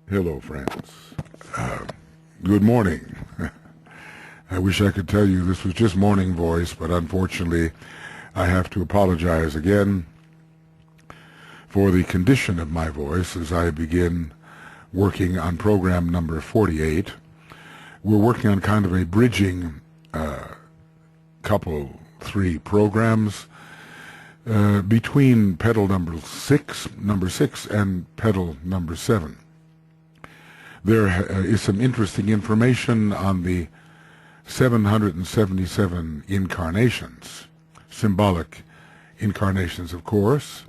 Hello, friends. Good morning. I wish I could tell you this was just morning voice, but unfortunately I have to apologize again for the condition of my voice as I begin working on program number 48. We're working on kind of a bridging three programs between petal number six, and petal number 7. There is some interesting information on the 777 incarnations, symbolic incarnations, of course,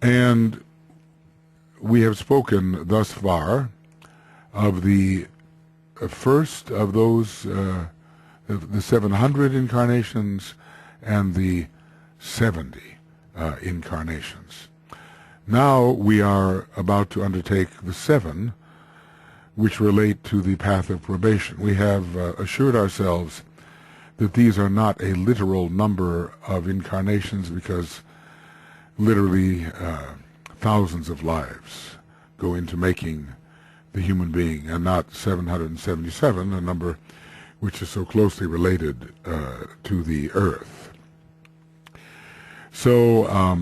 and we have spoken thus far of the first of those, the 700 incarnations and the 70 incarnations. Now we are about to undertake the 7, which relate to the Path of Probation. We have assured ourselves that these are not a literal number of incarnations because literally thousands of lives go into making the human being, and not 777, a number which is so closely related to the earth. So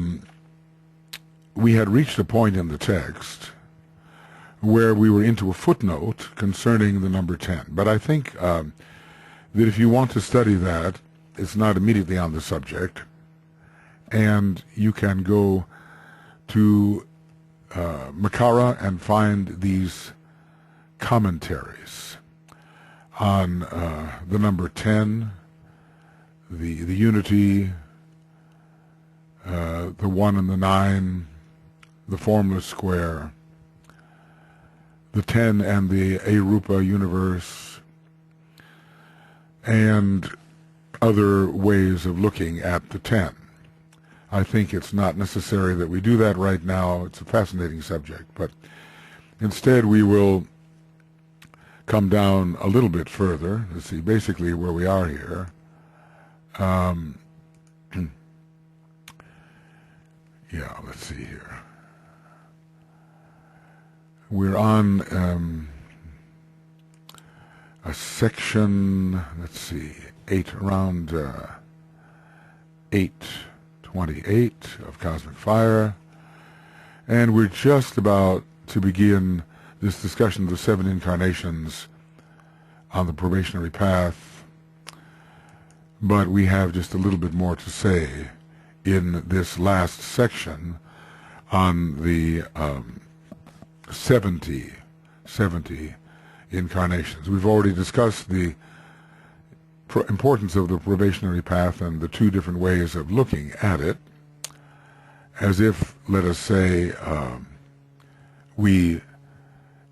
we had reached a point in the text where we were into a footnote concerning the number 10. But I think that if you want to study that, it's not immediately on the subject, and you can go to Makara and find these commentaries on the number 10, the unity, the 1 and the 9, the formless square, the 10 and the Arupa universe, and other ways of looking at the 10. I think it's not necessary that we do that right now. It's a fascinating subject, but instead we will come down a little bit further to see basically where we are here. Yeah, let's see here. We're on a section, let's see, around 828 of Cosmic Fire, and we're just about to begin this discussion of the 7 incarnations on the probationary path, but we have just a little bit more to say in this last section on the 70 incarnations. We've already discussed the importance of the probationary path and the 2 different ways of looking at it, as if, let us say, we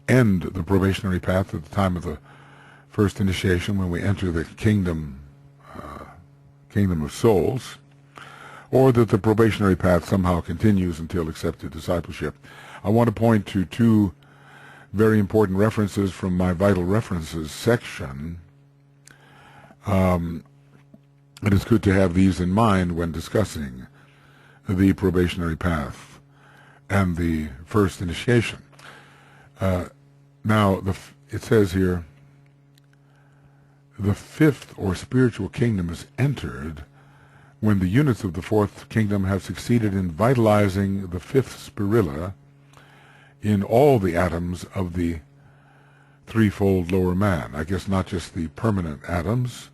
end the probationary path at the time of the first initiation, when we enter the kingdom of souls, or that the probationary path somehow continues until accepted discipleship. I want to point to 2 very important references from my Vital References section. It is good to have these in mind when discussing the probationary path and the first initiation. Now, it says here, the 5th or spiritual kingdom is entered when the units of the 4th kingdom have succeeded in vitalizing the 5th spirilla in all the atoms of the threefold lower man. I guess not just the permanent atoms,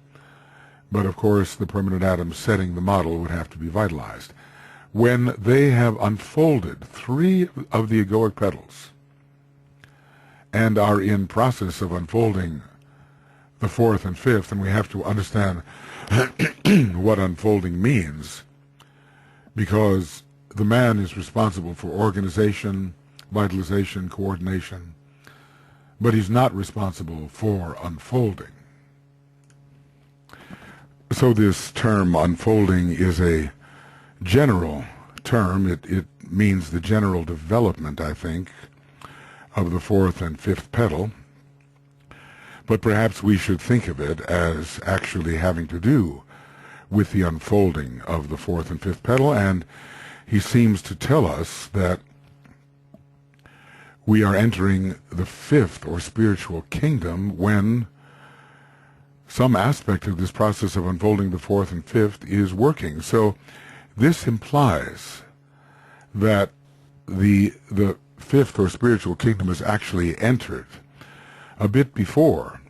but of course the permanent atoms setting the model would have to be vitalized. When they have unfolded 3 of the egoic petals and are in process of unfolding the 4th and 5th, and we have to understand what unfolding means, because the man is responsible for organization, vitalization, coordination, but he's not responsible for unfolding. So this term unfolding is a general term. It means the general development, I think, of the 4th and 5th petal, but perhaps we should think of it as actually having to do with the unfolding of the 4th and 5th petal, and he seems to tell us that we are entering the fifth or spiritual kingdom when some aspect of this process of unfolding the fourth and fifth is working. So this implies that the fifth or spiritual kingdom is actually entered a bit before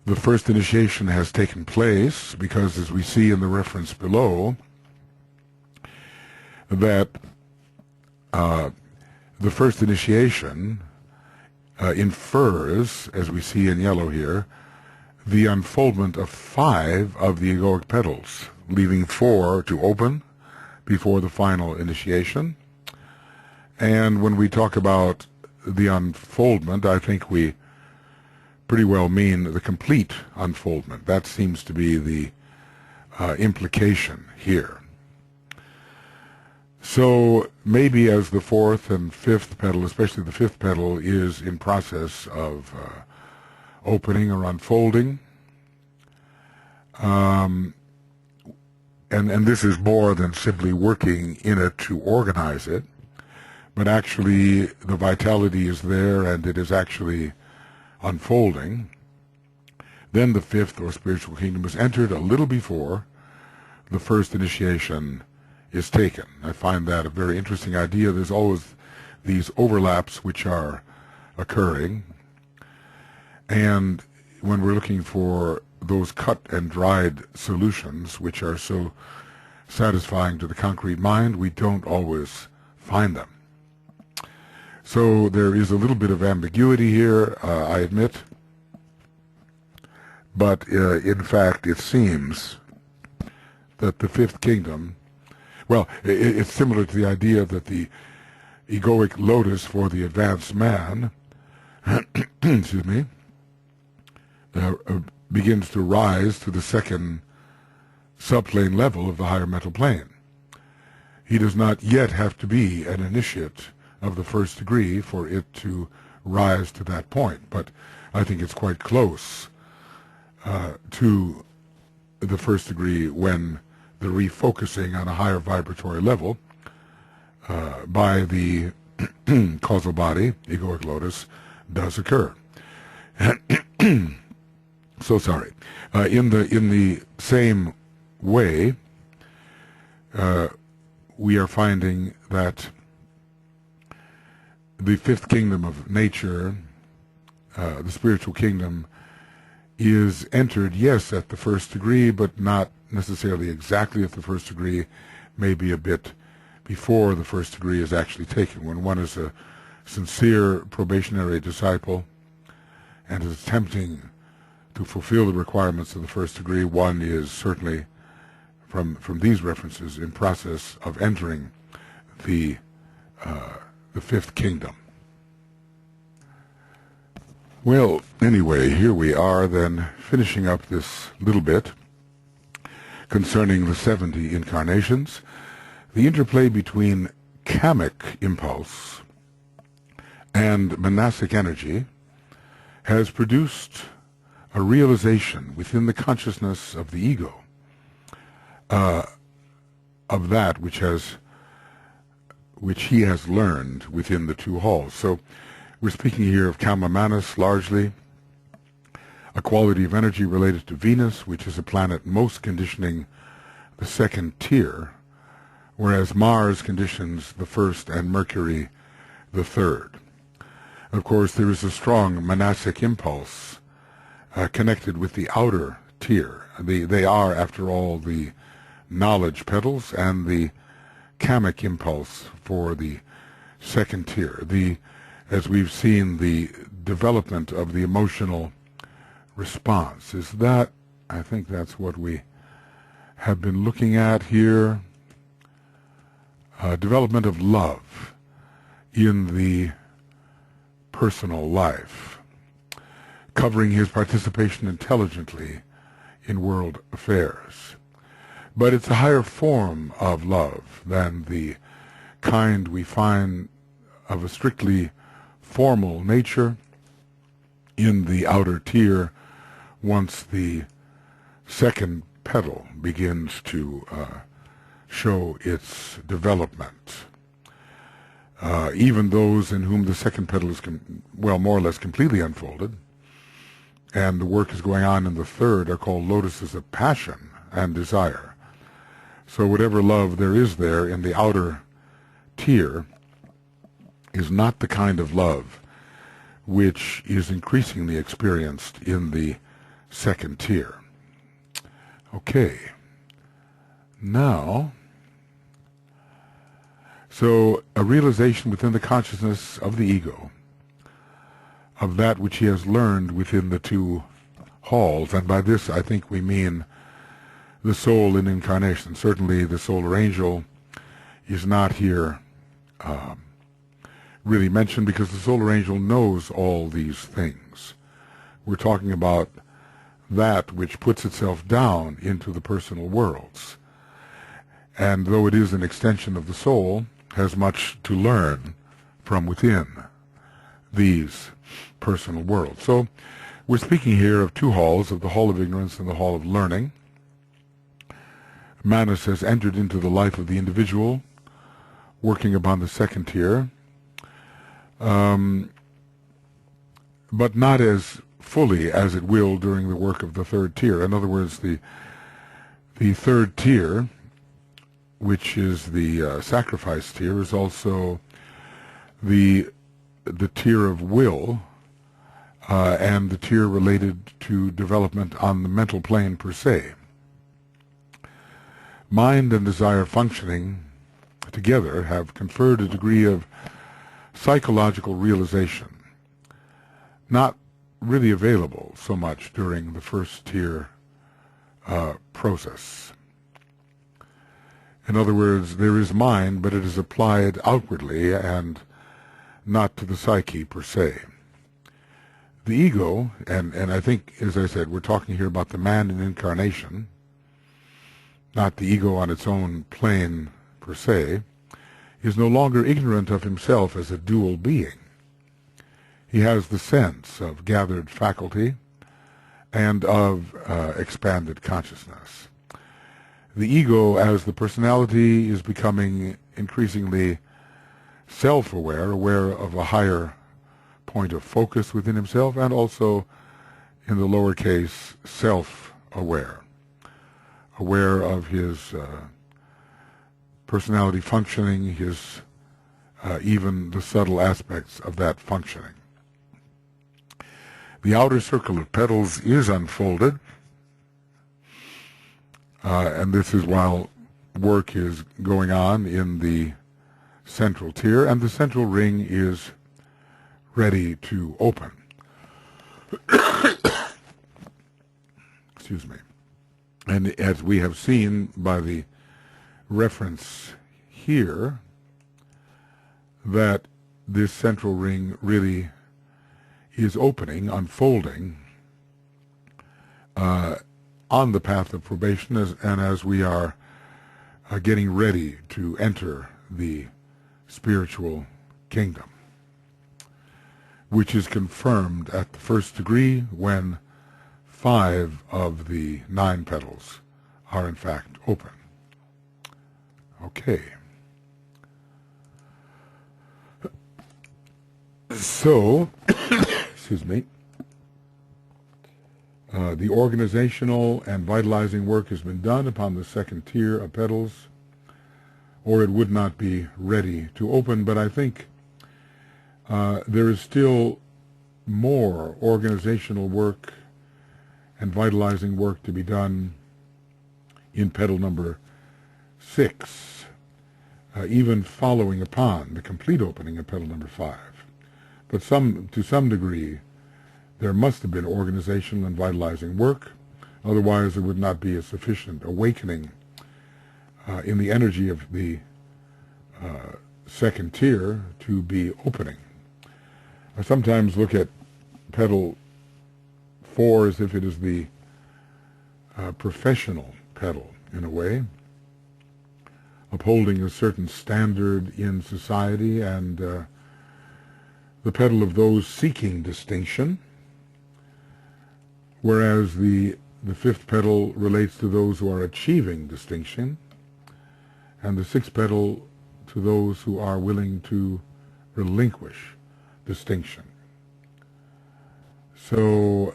the first initiation has taken place, because as we see in the reference below, that the first initiation infers, as we see in yellow here, the unfoldment of 5 of the egoic petals, leaving 4 to open before the final initiation. And when we talk about the unfoldment, I think we pretty well mean the complete unfoldment. That seems to be the implication here. So maybe as the fourth and fifth petal, especially the fifth petal, is in process of opening or unfolding, and this is more than simply working in it to organize it, but actually the vitality is there and it is actually unfolding, then the fifth or spiritual kingdom is entered a little before the first initiation is taken. I find that a very interesting idea. There's always these overlaps which are occurring, and when we're looking for those cut and dried solutions which are so satisfying to the concrete mind, we don't always find them. So there is a little bit of ambiguity here, I admit, but in fact it seems that the fifth kingdom, well, it's similar to the idea that the egoic lotus for the advanced man excuse me, begins to rise to the second subplane level of the higher mental plane. He does not yet have to be an initiate of the first degree for it to rise to that point, but I think it's quite close to the first degree when the refocusing on a higher vibratory level by the causal body, egoic lotus, does occur. So sorry. In the same way, we are finding that the fifth kingdom of nature, the spiritual kingdom, is entered, yes, at the first degree, but not necessarily exactly at the first degree, maybe a bit before the first degree is actually taken. When one is a sincere probationary disciple and is attempting to fulfill the requirements of the first degree, one is certainly, from these references, in process of entering the fifth kingdom. Well, anyway, here we are then, finishing up this little bit concerning the 70 incarnations. The interplay between kamic impulse and monastic energy has produced a realization within the consciousness of the ego of that which he has learned within the two halls. So we're speaking here of kama manas largely, a quality of energy related to Venus, which is a planet most conditioning the second tier, whereas Mars conditions the first and Mercury the third. Of course, there is a strong monastic impulse connected with the outer tier. They are, after all, the knowledge petals and the kamic impulse for the second tier. As we've seen, the development of the emotional response. Is that, I think that's what we have been looking at here. Development of love in the personal life, covering his participation intelligently in world affairs. But it's a higher form of love than the kind we find of a strictly formal nature in the outer tier once the second petal begins to show its development. even those in whom the second petal is, well, more or less completely unfolded, and the work is going on in the third, are called lotuses of passion and desire. So whatever love there is there in the outer tier is not the kind of love which is increasingly experienced in the second tier. Okay. Now, so a realization within the consciousness of the ego of that which he has learned within the two halls, and by this I think we mean the soul in incarnation. Certainly the solar angel is not here really mentioned, because the solar angel knows all these things. We're talking about that which puts itself down into the personal worlds, and though it is an extension of the soul, has much to learn from within these personal worlds. So we're speaking here of two halls, of the hall of ignorance and the hall of learning. Manus has entered into the life of the individual, working upon the second tier, but not as fully as it will during the work of the third tier. In other words, the third tier, which is the sacrifice tier, is also the tier of will, and the tier related to development on the mental plane per se. Mind and desire functioning together have conferred a degree of psychological realization, not really available so much during the first tier process. In other words, there is mind, but it is applied outwardly and not to the psyche per se. The ego, and I think, as I said, we're talking here about the man in incarnation, not the ego on its own plane per se, is no longer ignorant of himself as a dual being. He has the sense of gathered faculty and of expanded consciousness. The ego, as the personality, is becoming increasingly self-aware, aware of a higher point of focus within himself, and also, in the lower case, self-aware, aware of his personality functioning, his even the subtle aspects of that functioning. The outer circle of petals is unfolded, and this is while work is going on in the central tier, and the central ring is ready to open. Excuse me. And as we have seen by the reference here, that this central ring really is opening, unfolding, on the path of probation, and as we are getting ready to enter the spiritual kingdom, which is confirmed at the first degree when 5 of the 9 petals are in fact open. Okay. So, excuse me, the organizational and vitalizing work has been done upon the second tier of petals, or it would not be ready to open, but I think there is still more organizational work and vitalizing work to be done in petal number 6, even following upon the complete opening of petal number 5. But to some degree, there must have been organizational and vitalizing work, otherwise there would not be a sufficient awakening in the energy of the second tier to be opening. I sometimes look at petal 4 as if it is the professional petal, in a way, upholding a certain standard in society, and the petal of those seeking distinction, whereas the 5th petal relates to those who are achieving distinction, and the 6th petal to those who are willing to relinquish distinction. So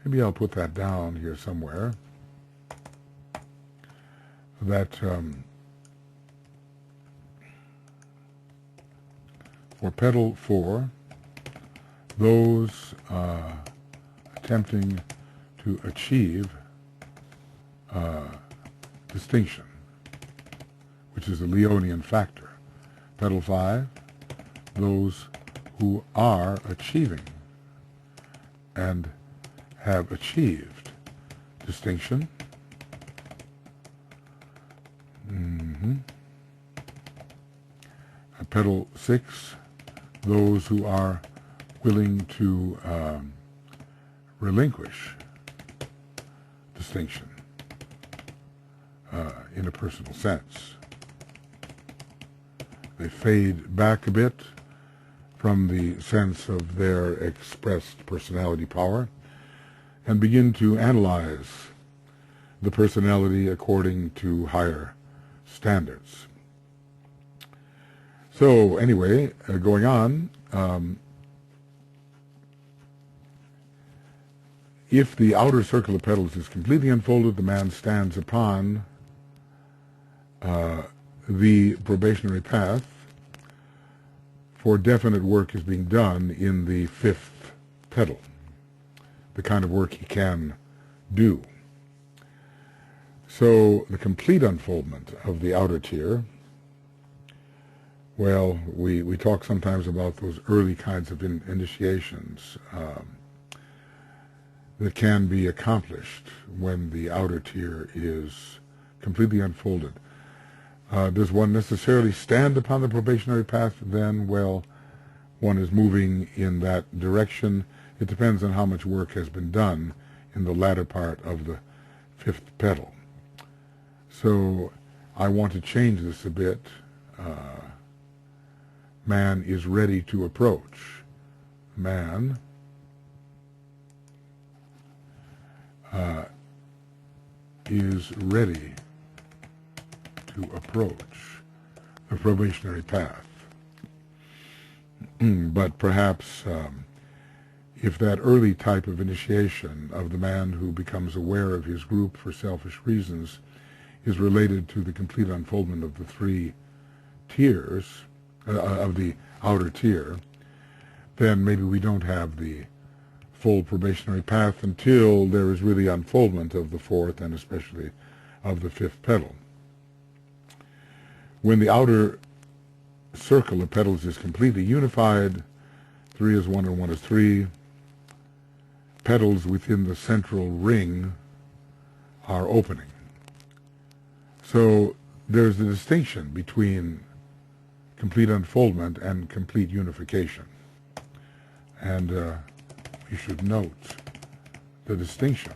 maybe I'll put that down here somewhere. That for petal 4, those attempting to achieve distinction, which is a Leonian factor. Petal 5, those who are achieving and have achieved distinction. Petal 6, those who are willing to relinquish distinction in a personal sense. They fade back a bit from the sense of their expressed personality power and begin to analyze the personality according to higher standards. So anyway, going on, if the outer circle of petals is completely unfolded, the man stands upon the probationary path, for definite work is being done in the 5th petal, the kind of work he can do. So the complete unfoldment of the outer tier, well, we talk sometimes about those early kinds of initiations that can be accomplished when the outer tier is completely unfolded. Does one necessarily stand upon the probationary path then? Well, one is moving in that direction. It depends on how much work has been done in the latter part of the 5th petal. So I want to change this a bit. Man is ready to approach. Man is ready to approach the probationary path. But perhaps if that early type of initiation of the man who becomes aware of his group for selfish reasons is related to the complete unfoldment of the 3 tiers, of the outer tier, then maybe we don't have the full probationary path until there is really unfoldment of the 4th and especially of the 5th petal. When the outer circle of petals is completely unified, 3 is 1 and 1 is 3, petals within the central ring are opening. So there's a distinction between complete unfoldment and complete unification. And you should note the distinction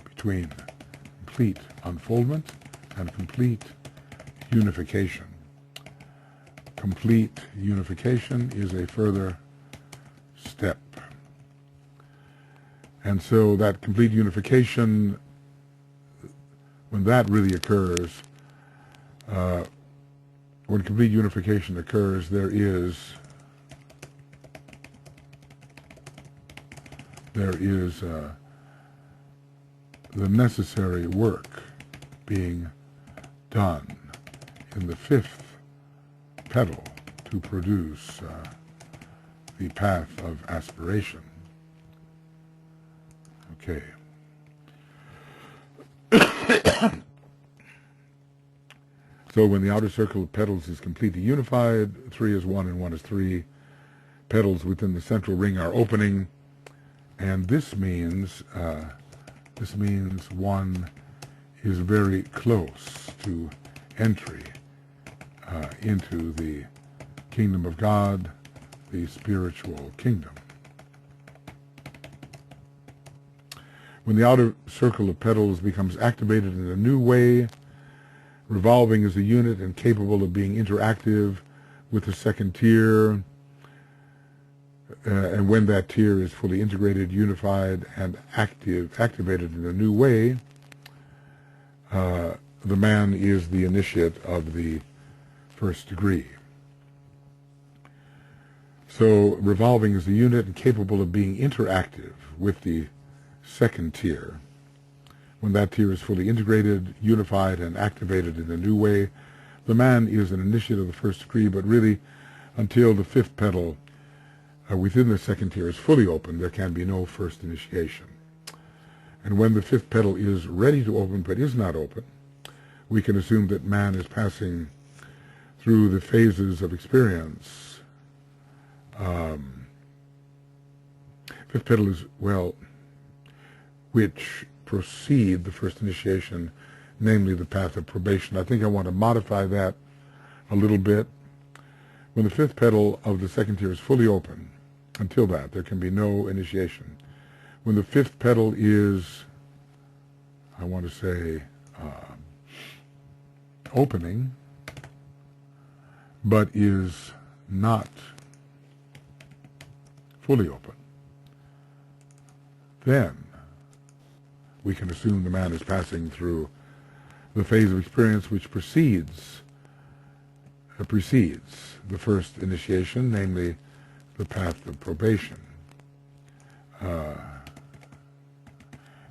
between complete unfoldment and complete unification. Complete unification is a further step. And so that complete unification, when that really occurs, when complete unification occurs, there is the necessary work being done in the 5th petal to produce the path of aspiration. Okay. So when the outer circle of petals is completely unified, 3 is 1 and 1 is 3, petals within the central ring are opening, and this means one is very close to entry into the kingdom of God, the spiritual kingdom. When the outer circle of petals becomes activated in a new way, revolving as a unit and capable of being interactive with the 2nd tier, and when that tier is fully integrated, unified, and activated in a new way, the man is the initiate of the 1st degree. So revolving is the unit and capable of being interactive with the second tier. When that tier is fully integrated, unified, and activated in a new way, the man is an initiate of the first degree, but really, until the fifth petal within the second tier is fully open, there can be no first initiation. And when the fifth petal is ready to open but is not open, we can assume that man is passing through the phases of experience. Fifth petal is, well, which precede the first initiation, namely the path of probation. I think I want to modify that a little bit. When the fifth petal of the second tier is fully open, until that, there can be no initiation. When the fifth petal is, I want to say, opening, but is not fully open, then we can assume the man is passing through the phase of experience which precedes the first initiation, namely the path of probation.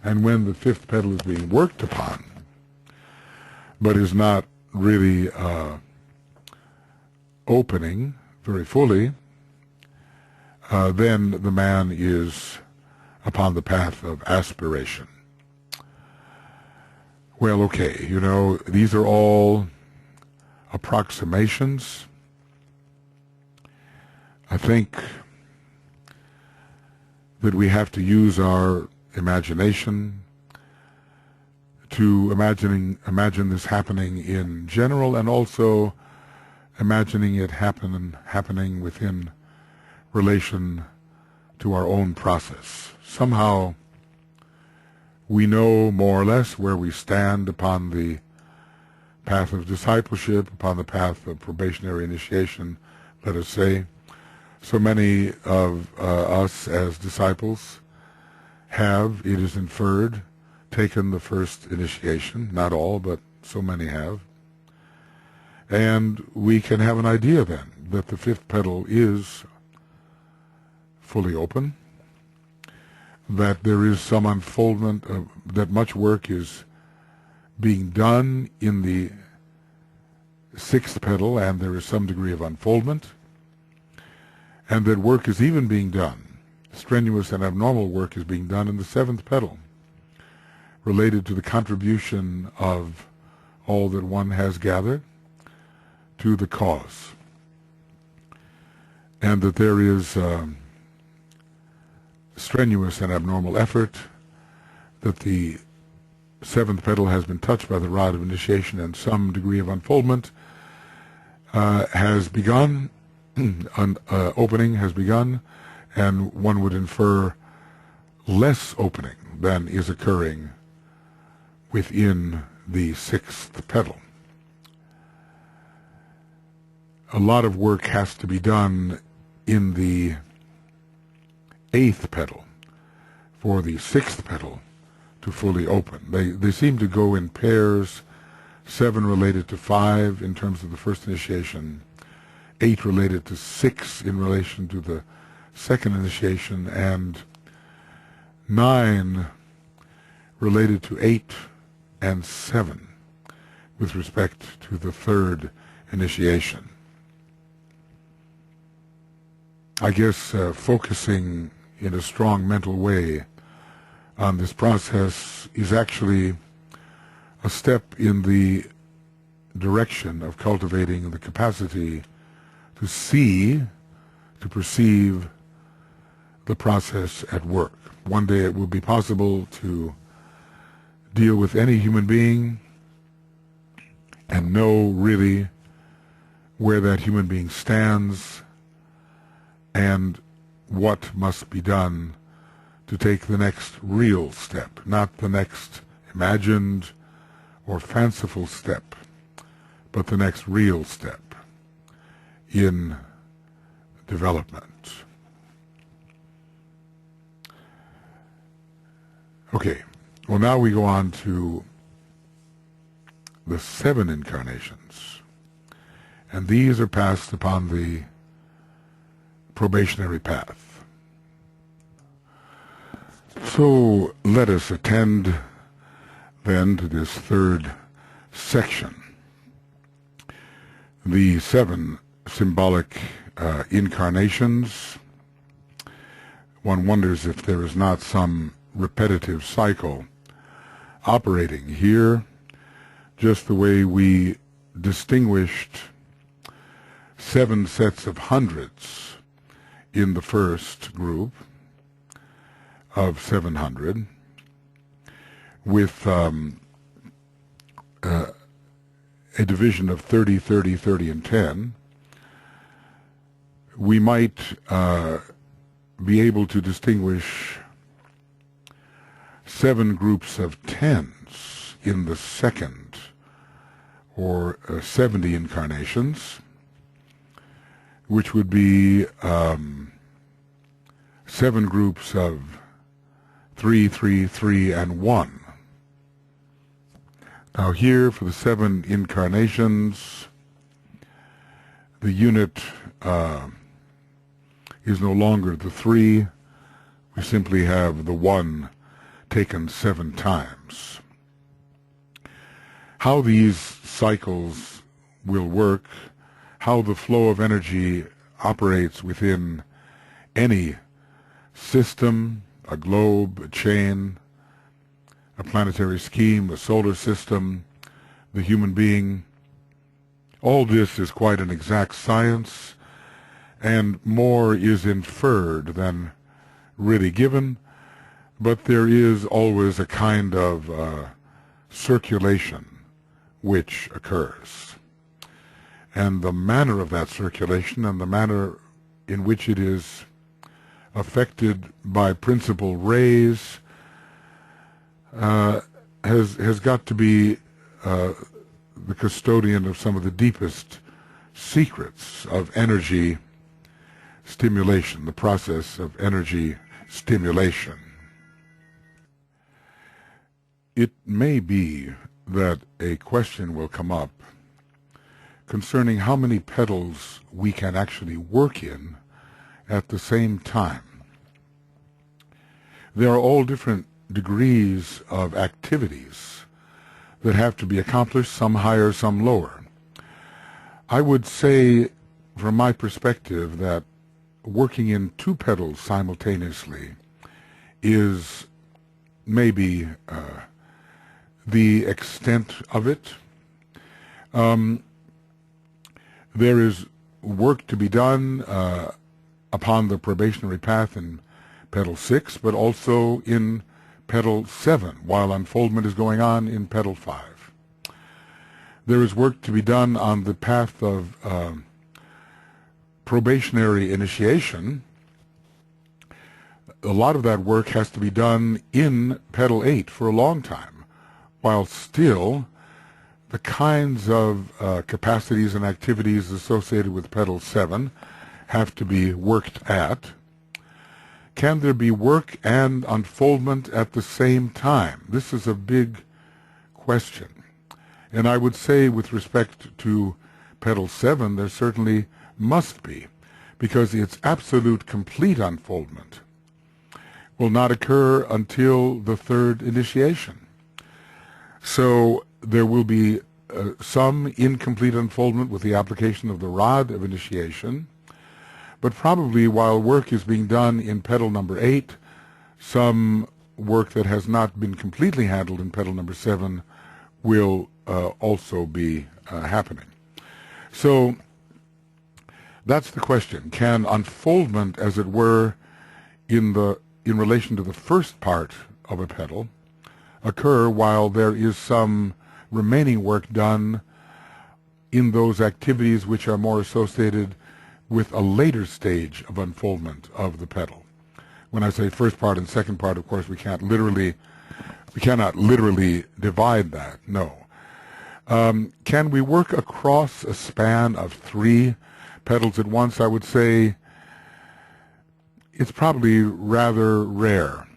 And when the fifth petal is being worked upon, but is not really opening very fully, then the man is upon the path of aspiration. Well, okay, these are all approximations. I think that we have to use our imagination to imagine this happening in general, and also imagining it happening within relation to our own process. Somehow we know more or less where we stand upon the path of discipleship, upon the path of probationary initiation, let us say. So many of us as disciples have, it is inferred, taken the first initiation. Not all, but so many have. And we can have an idea then that the fifth petal is fully open, that there is some unfoldment, that much work is being done in the sixth petal, and there is some degree of unfoldment, and that work is even being done, strenuous and abnormal work is being done in the seventh petal, related to the contribution of all that one has gathered to the cause, and that there is strenuous and abnormal effort, that the seventh petal has been touched by the rod of initiation, and some degree of unfoldment has begun, opening has begun, and one would infer less opening than is occurring within the sixth petal. A lot of work has to be done in the eighth petal for the sixth petal to fully open. They seem to go in pairs, 7 related to 5 in terms of the first initiation, 8 related to 6 in relation to the second initiation, and 9 related to 8 and 7 with respect to the third initiation. I guess focusing in a strong mental way on this process is actually a step in the direction of cultivating the capacity to see, to perceive the process at work. One day it will be possible to deal with any human being and know really where that human being stands and what must be done to take the next real step, not the next imagined or fanciful step, but the next real step in development. Okay, well now we go on to the 7 incarnations, and these are passed upon the probationary path. So let us attend then to this third section, the 7 symbolic incarnations. One wonders if there is not some repetitive cycle operating here, just the way we distinguished 7 sets of hundreds in the first group of 700, with a division of 30, 30, 30, and 10. We might be able to distinguish 7 groups of 10s in the second, or 70 incarnations, which would be 7 groups of 3, 3, 3, and 1. Now here, for the 7 incarnations, the unit is no longer the 3. We simply have the 1 taken 7 times. How these cycles will work, how the flow of energy operates within any system, a globe, a chain, a planetary scheme, a solar system, the human being, all this is quite an exact science, and more is inferred than really given, but there is always a kind of circulation which occurs. And the manner of that circulation and the manner in which it is affected by principal rays has got to be the custodian of some of the deepest secrets of energy stimulation, the process of energy stimulation. It may be that a question will come up concerning how many petals we can actually work in at the same time. There are all different degrees of activities that have to be accomplished, some higher, some lower. I would say, from my perspective, that working in 2 petals simultaneously is maybe the extent of it. There is work to be done upon the probationary path in petal 6, but also in petal 7, while unfoldment is going on in petal 5. There is work to be done on the path of probationary initiation. A lot of that work has to be done in petal 8 for a long time, while still the kinds of capacities and activities associated with petal 7 have to be worked at. Can there be work and unfoldment at the same time? This is a big question. And I would say, with respect to petal 7, there certainly must be, because its absolute complete unfoldment will not occur until the 3rd initiation. So there will be some incomplete unfoldment with the application of the rod of initiation, but probably while work is being done in petal number 8, some work that has not been completely handled in petal number 7 will also be happening. So that's the question. Can unfoldment, as it were, in relation to the first part of a petal, occur while there is some remaining work done in those activities which are more associated with a later stage of unfoldment of the petal? When I say first part and second part, of course, we cannot literally divide that, no. Can we work across a span of 3 petals at once? I would say it's probably rather rare.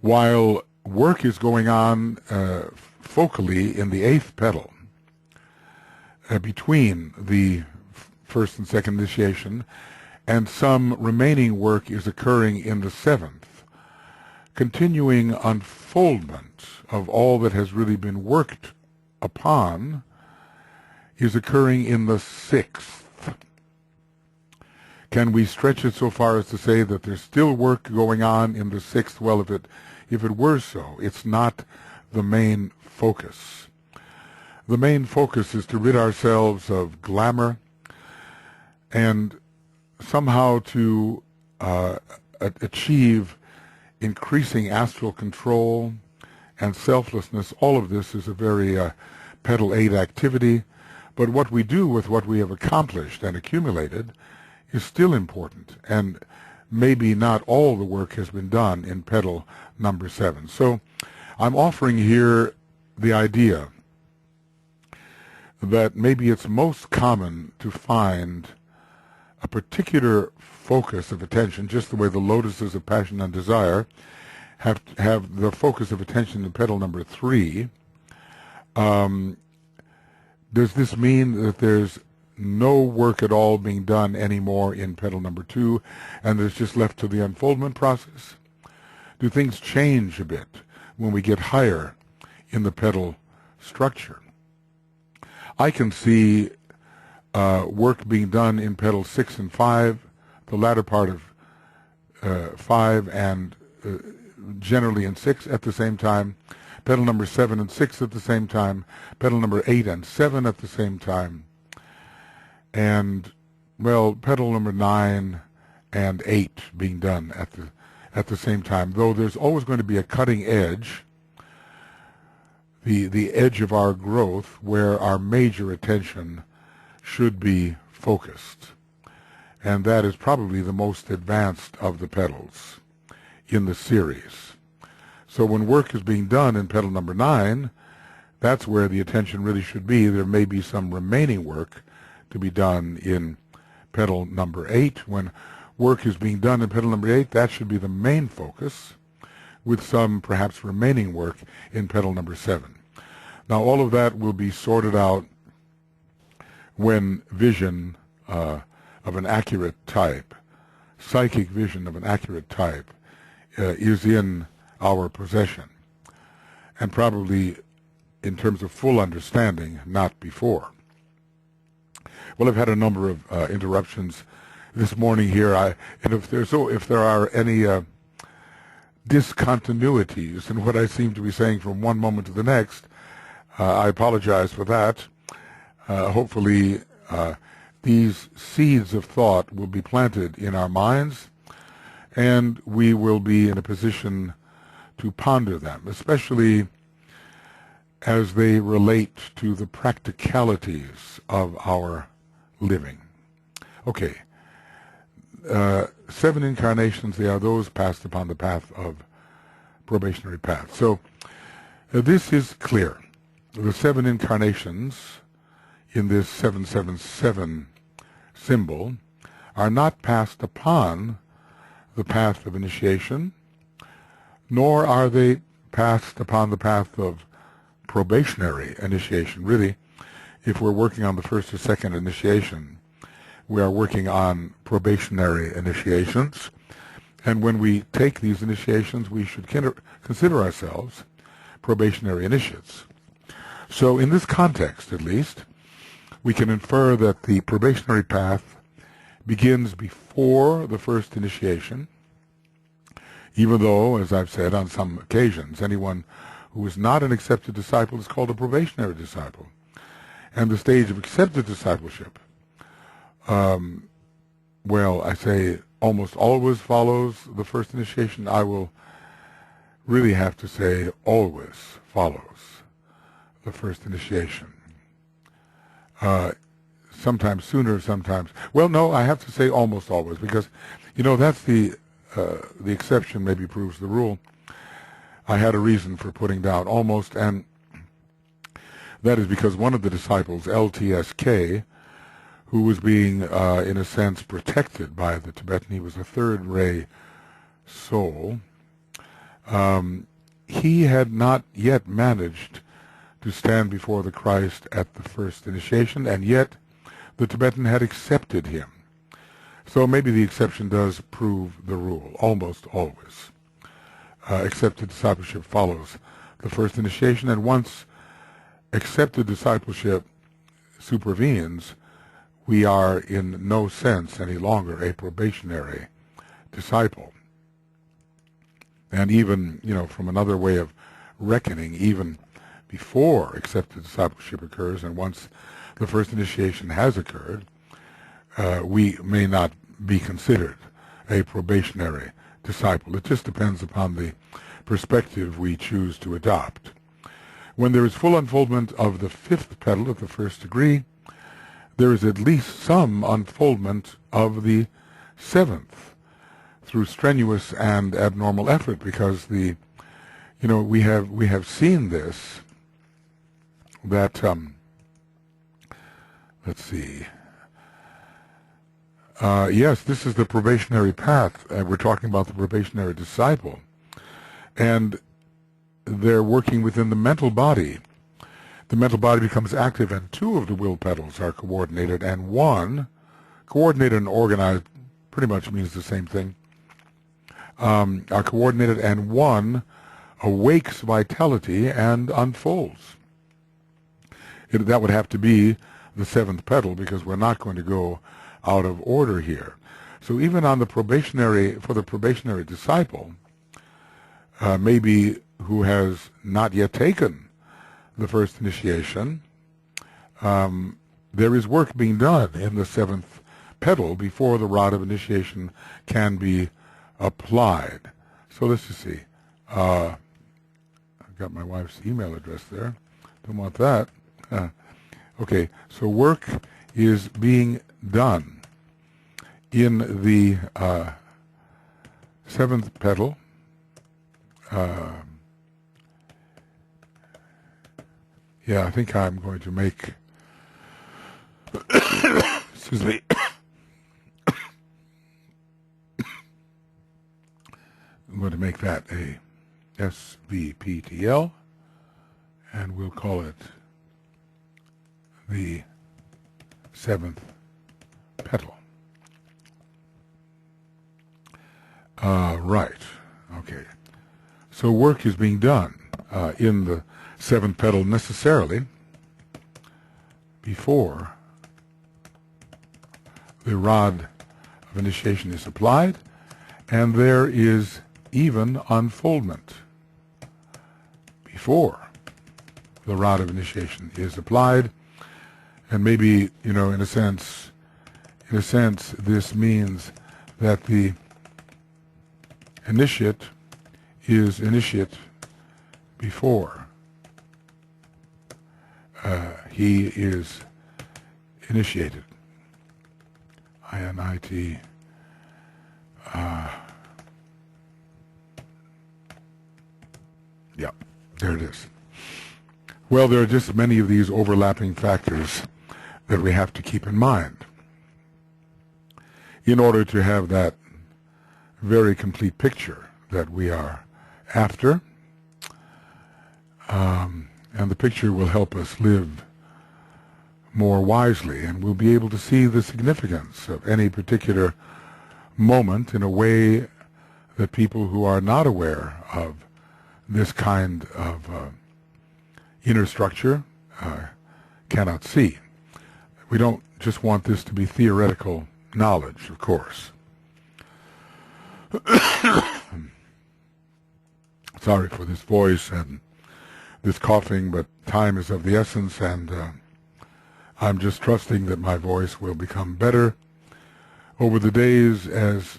While work is going on focally in the 8th petal, between the first and second initiation, and some remaining work is occurring in the 7th. Continuing unfoldment of all that has really been worked upon is occurring in the 6th. Can we stretch it so far as to say that there's still work going on in the 6th? Well, if it were so, it's not the main focus. The main focus is to rid ourselves of glamour and somehow to achieve increasing astral control and selflessness. All of this is a very petal 8 activity, but what we do with what we have accomplished and accumulated is still important, and maybe not all the work has been done in petal number 7. So I'm offering here the idea that maybe it's most common to find a particular focus of attention, just the way the lotuses of passion and desire have the focus of attention in petal number 3. Does this mean that there's no work at all being done anymore in petal number 2, and there's just left to the unfoldment process? Do things change a bit when we get higher in the petal structure? I can see work being done in petals 6 and 5, the latter part of 5, and generally in 6 at the same time, petal number 7 and 6 at the same time, petal number 8 and 7 at the same time, and, well, petal number 9 and 8 being done at the same time, though there's always going to be a cutting edge, the edge of our growth where our major attention should be focused. And that is probably the most advanced of the petals in the series. So when work is being done in petal number 9, that's where the attention really should be. There may be some remaining work to be done in petal number 8. When work is being done in petal number 8, that should be the main focus, with some perhaps remaining work in petal number 7. Now all of that will be sorted out when vision of an accurate type, psychic vision of an accurate type, is in our possession, and probably in terms of full understanding, not before. Well, I've had a number of interruptions this morning here, and if there are any discontinuities in what I seem to be saying from one moment to the next, I apologize for that. Hopefully these seeds of thought will be planted in our minds, and we will be in a position to ponder them, especially as they relate to the practicalities of our living. Okay. 7 incarnations, they are those passed upon the path of probationary path. So this is clear. The 7 incarnations in this 777 symbol are not passed upon the path of initiation, nor are they passed upon the path of probationary initiation. Really, if we're working on the first or second initiation, we are working on probationary initiations, and when we take these initiations, we should consider ourselves probationary initiates. So in this context, at least, we can infer that the probationary path begins before the first initiation, even though, as I've said on some occasions, anyone who is not an accepted disciple is called a probationary disciple. And the stage of accepted discipleship, well, I say almost always follows the first initiation. I will really have to say always follows the first initiation. Sometimes sooner, sometimes. Well, no, I have to say almost always, because, that's the exception maybe proves the rule. I had a reason for putting down almost, and that is because one of the disciples, LTSK, who was being, in a sense, protected by the Tibetan, he was a third ray soul, he had not yet managed to stand before the Christ at the first initiation, and yet the Tibetan had accepted him. So maybe the exception does prove the rule, almost always. Accepted discipleship follows the first initiation, and once accepted discipleship supervenes, we are in no sense any longer a probationary disciple. And even, from another way of reckoning, even before accepted discipleship occurs, and once the first initiation has occurred, we may not be considered a probationary disciple. It just depends upon the perspective we choose to adopt. When there is full unfoldment of the fifth petal of the first degree, there is at least some unfoldment of the seventh through strenuous and abnormal effort, because we have seen this, that let's see. Yes, this is the probationary path. We're talking about the probationary disciple. And they're working within the mental body. The mental body becomes active, and two of the will petals are coordinated, and one, coordinated and organized pretty much means the same thing, are coordinated, and one awakes vitality and unfolds. That would have to be the seventh petal, because we're not going to go out of order here. So even on the probationary, for the probationary disciple, maybe who has not yet taken the first initiation, there is work being done in the seventh petal before the rod of initiation can be applied. So let's just see. I've got my wife's email address there. Don't want that. Okay, so work is being done in the seventh petal. Yeah, I think I'm going to make, excuse me, I'm going to make that a SVPTL, and we'll call it the seventh petal. Right. Okay. So work is being done in the seventh petal necessarily before the rod of initiation is applied, and there is even unfoldment before the rod of initiation is applied. And maybe, in a sense, this means that the initiate is initiate before he is initiated. INIT. Yeah, there it is. Well, there are just many of these overlapping factors that we have to keep in mind in order to have that very complete picture that we are after. And the picture will help us live more wisely, and we'll be able to see the significance of any particular moment in a way that people who are not aware of this kind of inner structure cannot see. We don't just want this to be theoretical knowledge, of course. Sorry for this voice and this coughing, but time is of the essence, and I'm just trusting that my voice will become better over the days as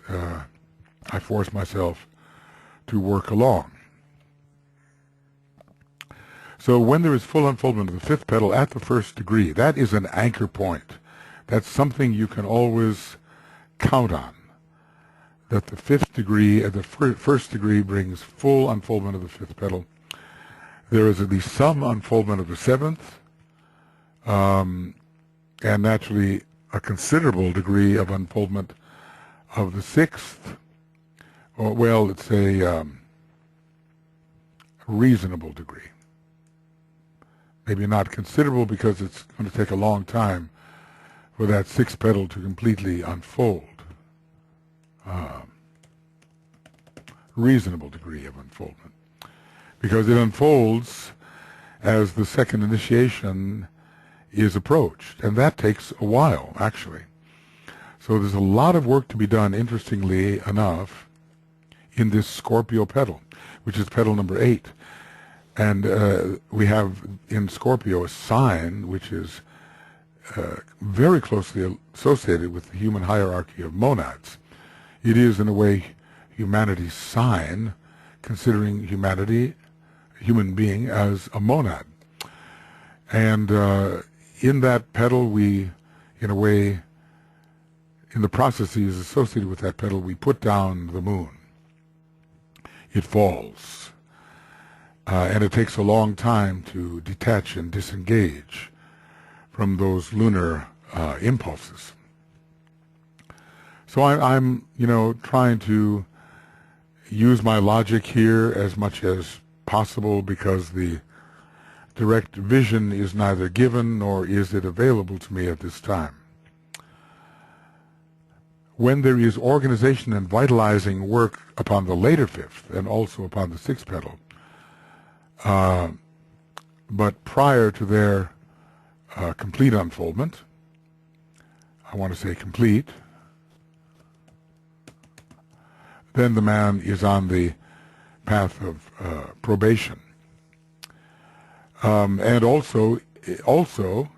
I force myself to work along. So when there is full unfoldment of the fifth petal at the first degree, that is an anchor point. That's something you can always count on, that the fifth degree, at the first degree, brings full unfoldment of the fifth petal. There is at least some unfoldment of the seventh, and naturally a considerable degree of unfoldment of the sixth, or, well, let's say a reasonable degree. Maybe not considerable, because it's going to take a long time for that sixth petal to completely unfold. reasonable degree of unfoldment, because it unfolds as the second initiation is approached, and that takes a while, actually. So there's a lot of work to be done, interestingly enough, in this Scorpio petal, which is petal number 8. And we have in Scorpio a sign which is very closely associated with the human hierarchy of monads. It is, in a way, humanity's sign, considering human being, as a monad. And in that petal, we, in a way, in the processes associated with that petal, we put down the moon. It falls. And it takes a long time to detach and disengage from those lunar impulses. So I'm trying to use my logic here as much as possible, because the direct vision is neither given nor is it available to me at this time. When there is organization and vitalizing work upon the later fifth and also upon the sixth petal, but prior to their complete unfoldment, I want to say complete, then the man is on the path of probation. And also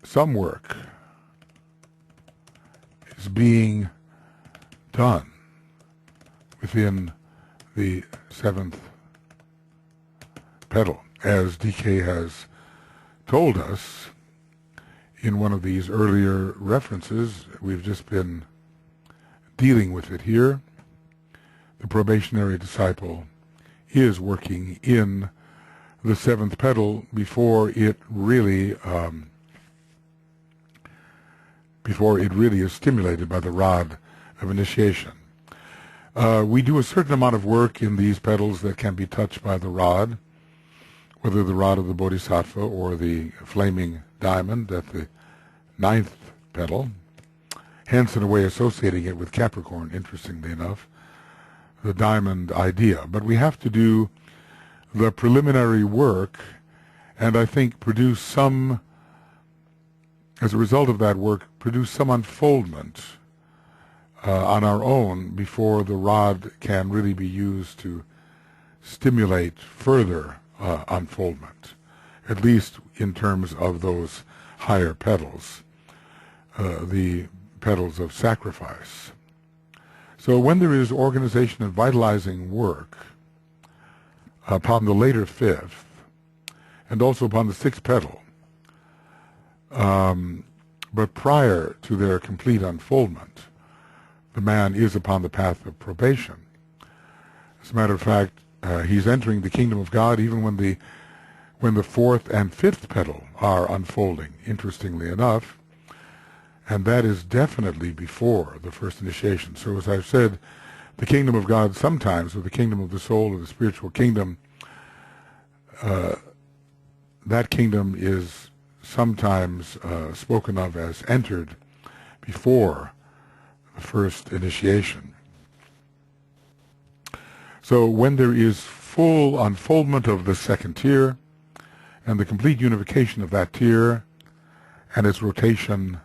some work is being done within the seventh petal, as DK has told us in one of these earlier references. We've just been dealing with it here. The probationary disciple is working in the seventh petal before it really is stimulated by the rod of initiation. We do a certain amount of work in these petals that can be touched by the rod, whether the rod of the Bodhisattva or the flaming diamond at the ninth petal, hence in a way associating it with Capricorn, interestingly enough, the diamond idea. But we have to do the preliminary work, and I think produce some, as a result of that work, produce some unfoldment on our own before the rod can really be used to stimulate further unfoldment, at least in terms of those higher petals, the petals of sacrifice. So when there is organization and vitalizing work upon the later fifth, and also upon the sixth petal, but prior to their complete unfoldment, the man is upon the path of probation. As a matter of fact, he's entering the kingdom of God even when the fourth and fifth petal are unfolding, interestingly enough, and that is definitely before the first initiation. So as I've said, the kingdom of God sometimes, or the kingdom of the soul, or the spiritual kingdom, that kingdom is sometimes spoken of as entered before the first initiation. So when there is full unfoldment of the second tier and the complete unification of that tier and its rotation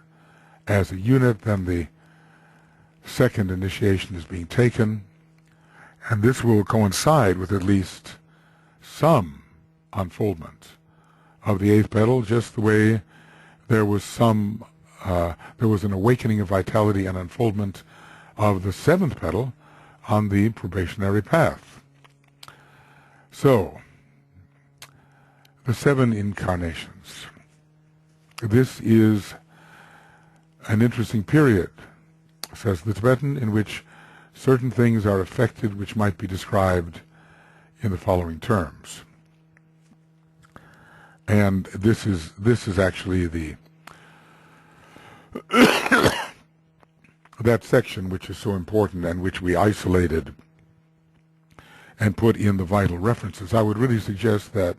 as a unit, then the second initiation is being taken, and this will coincide with at least some unfoldment of the eighth petal, just the way there was an awakening of vitality and unfoldment of the seventh petal on the probationary path. So, the 7 incarnations. This is an interesting period, says the Tibetan, in which certain things are affected which might be described in the following terms. And this is actually the that section which is so important and which we isolated and put in the vital references. I would really suggest that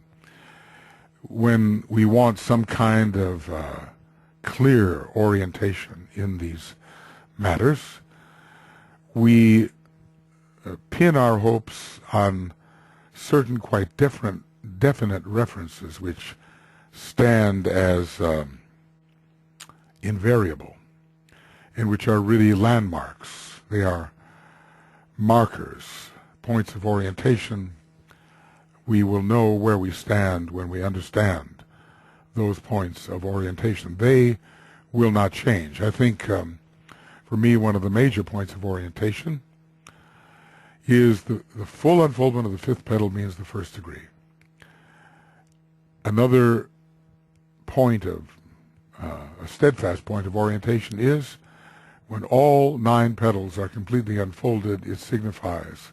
when we want some kind of clear orientation in these matters, we pin our hopes on certain quite definite references which stand as invariable and which are really landmarks. They are markers, points of orientation. We will know where we stand when we understand those points of orientation. They will not change. I think, for me, one of the major points of orientation is the full unfoldment of the fifth petal means the first degree. Another point of, a steadfast point of orientation is when all 9 petals are completely unfolded, it signifies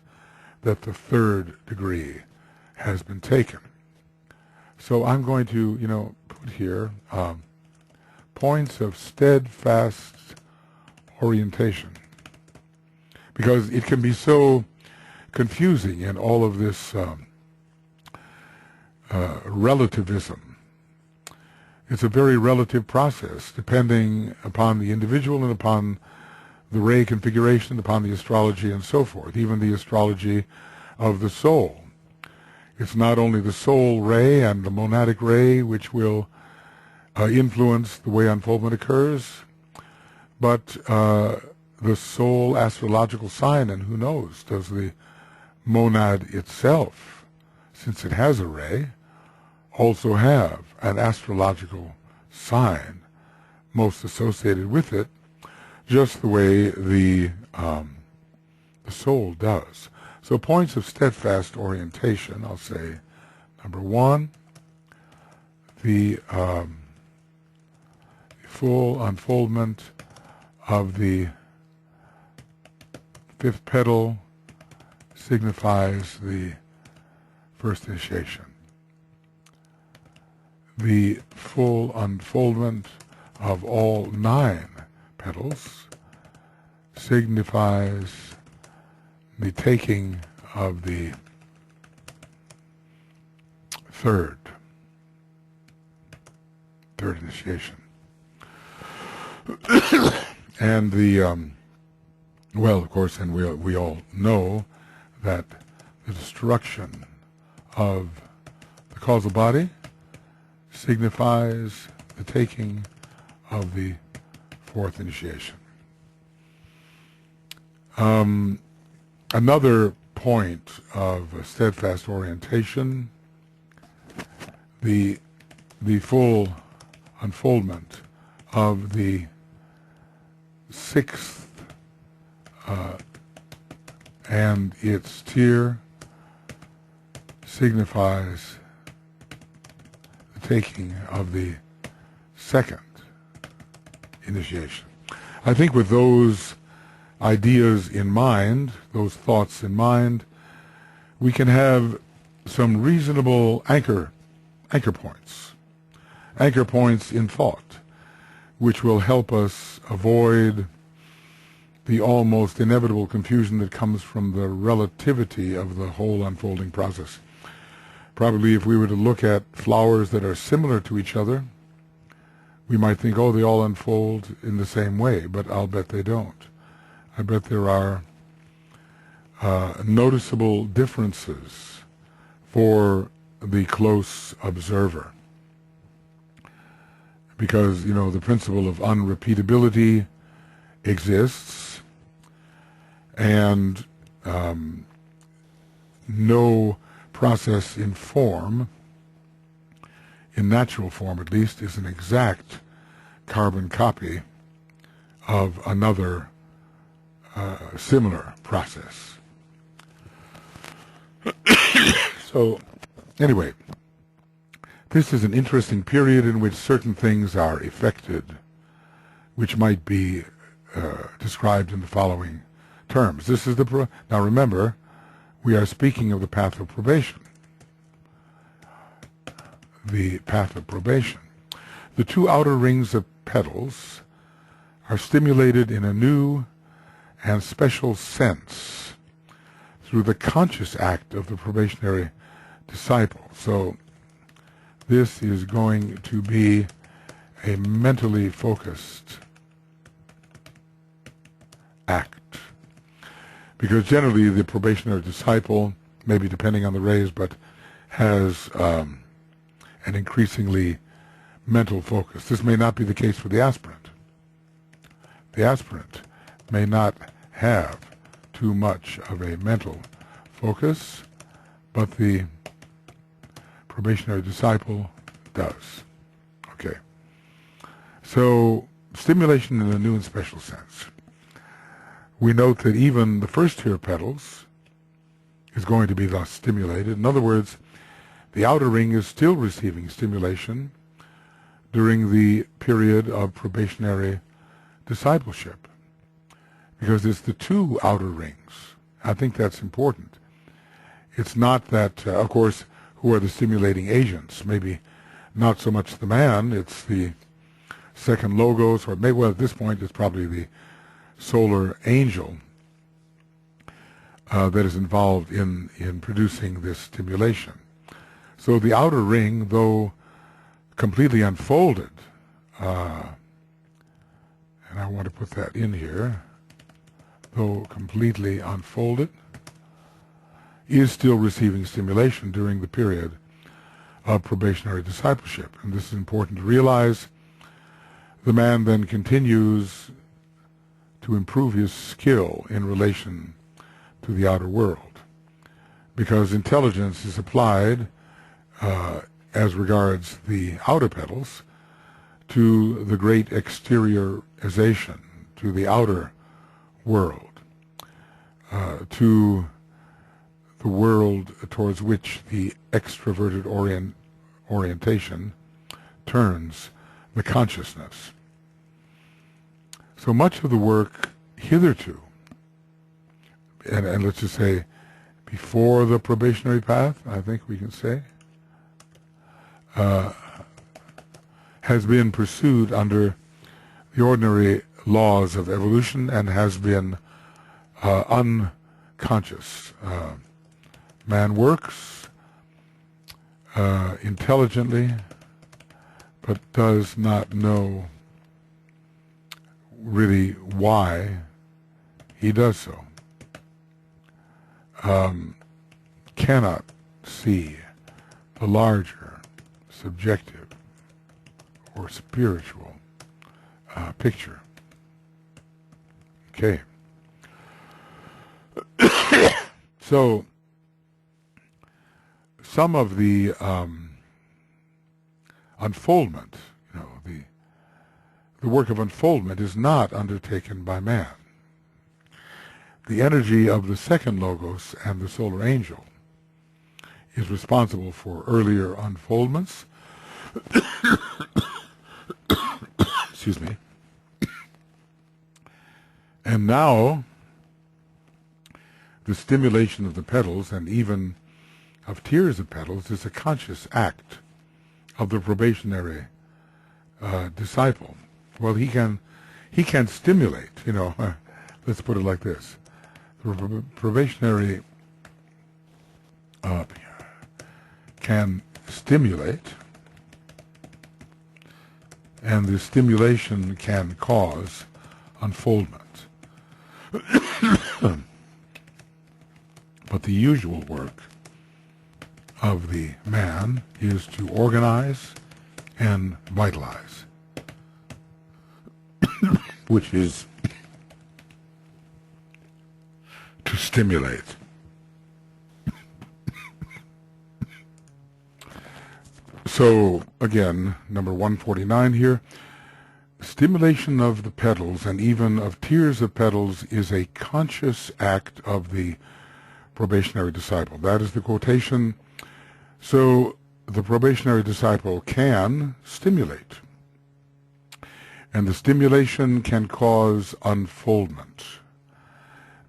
that the third degree has been taken. So I'm going to, put here points of steadfast orientation, because it can be so confusing in all of this relativism. It's a very relative process, depending upon the individual and upon the ray configuration, upon the astrology and so forth, even the astrology of the soul. It's not only the soul ray and the monadic ray which will influence the way unfoldment occurs, but the soul astrological sign, and who knows, does the monad itself, since it has a ray, also have an astrological sign most associated with it, just the way the soul does. So points of steadfast orientation, I'll say, number 1, the full unfoldment of the fifth petal signifies the first initiation. The full unfoldment of all 9 petals signifies the taking of the third initiation. And well, of course, and we all know that the destruction of the causal body signifies the taking of the fourth initiation. Another point of steadfast orientation, the full unfoldment of the sixth and its tier signifies the taking of the second initiation. I think with those ideas in mind, those thoughts in mind, we can have some reasonable anchor points in thought, which will help us avoid the almost inevitable confusion that comes from the relativity of the whole unfolding process. Probably if we were to look at flowers that are similar to each other, we might think, oh, they all unfold in the same way, but I'll bet they don't. I bet there are noticeable differences for the close observer. Because, the principle of unrepeatability exists, and no process in form, in natural form at least, is an exact carbon copy of another similar process. So, anyway, this is an interesting period in which certain things are effected, which might be described in the following terms. This is now remember, we are speaking of the path of probation. The path of probation. The 2 outer rings of petals are stimulated in a new and special sense through the conscious act of the probationary disciple. So this is going to be a mentally focused act. because generally the probationary disciple, maybe depending on the rays, but has an increasingly mental focus. This may not be the case for the aspirant. The aspirant may not have too much of a mental focus, but the probationary disciple does. Okay. So, stimulation in a new and special sense. We note that even the first tier of petals is going to be thus stimulated. In other words, the outer ring is still receiving stimulation during the period of probationary discipleship, because it's the two outer rings. I think that's important. It's not that, of course, who are the stimulating agents? Maybe not so much the man, it's the second logos, or maybe, well, at this point it's probably the solar angel that is involved in producing this stimulation. So the outer ring, though completely unfolded, and I want to put that in here, though completely unfolded, is still receiving stimulation during the period of probationary discipleship. And this is important to realize. The man then continues to improve his skill in relation to the outer world, because intelligence is applied as regards the outer petals to the great exteriorization, to the outer world, to the world towards which the extroverted orientation turns the consciousness. So much of the work hitherto, and let's just say before the probationary path, I think we can say, has been pursued under the ordinary laws of evolution and has been unconscious. Man works intelligently, but does not know really why he does so. Cannot see the larger, subjective, or spiritual picture. Okay. So, some of the unfoldment, the work of unfoldment is not undertaken by man. The energy of the second logos and the solar angel is responsible for earlier unfoldments. Excuse me. And now, the stimulation of the petals and even of tiers of petals is a conscious act of the probationary disciple. Well, he can stimulate, let's put it like this. The probationary can stimulate, and the stimulation can cause unfoldment. But the usual work of the man is to organize and vitalize, which is to stimulate. So, again, number 149 here, stimulation of the petals and even of tiers of petals is a conscious act of the probationary disciple. That is the quotation. So, the probationary disciple can stimulate, and the stimulation can cause unfoldment.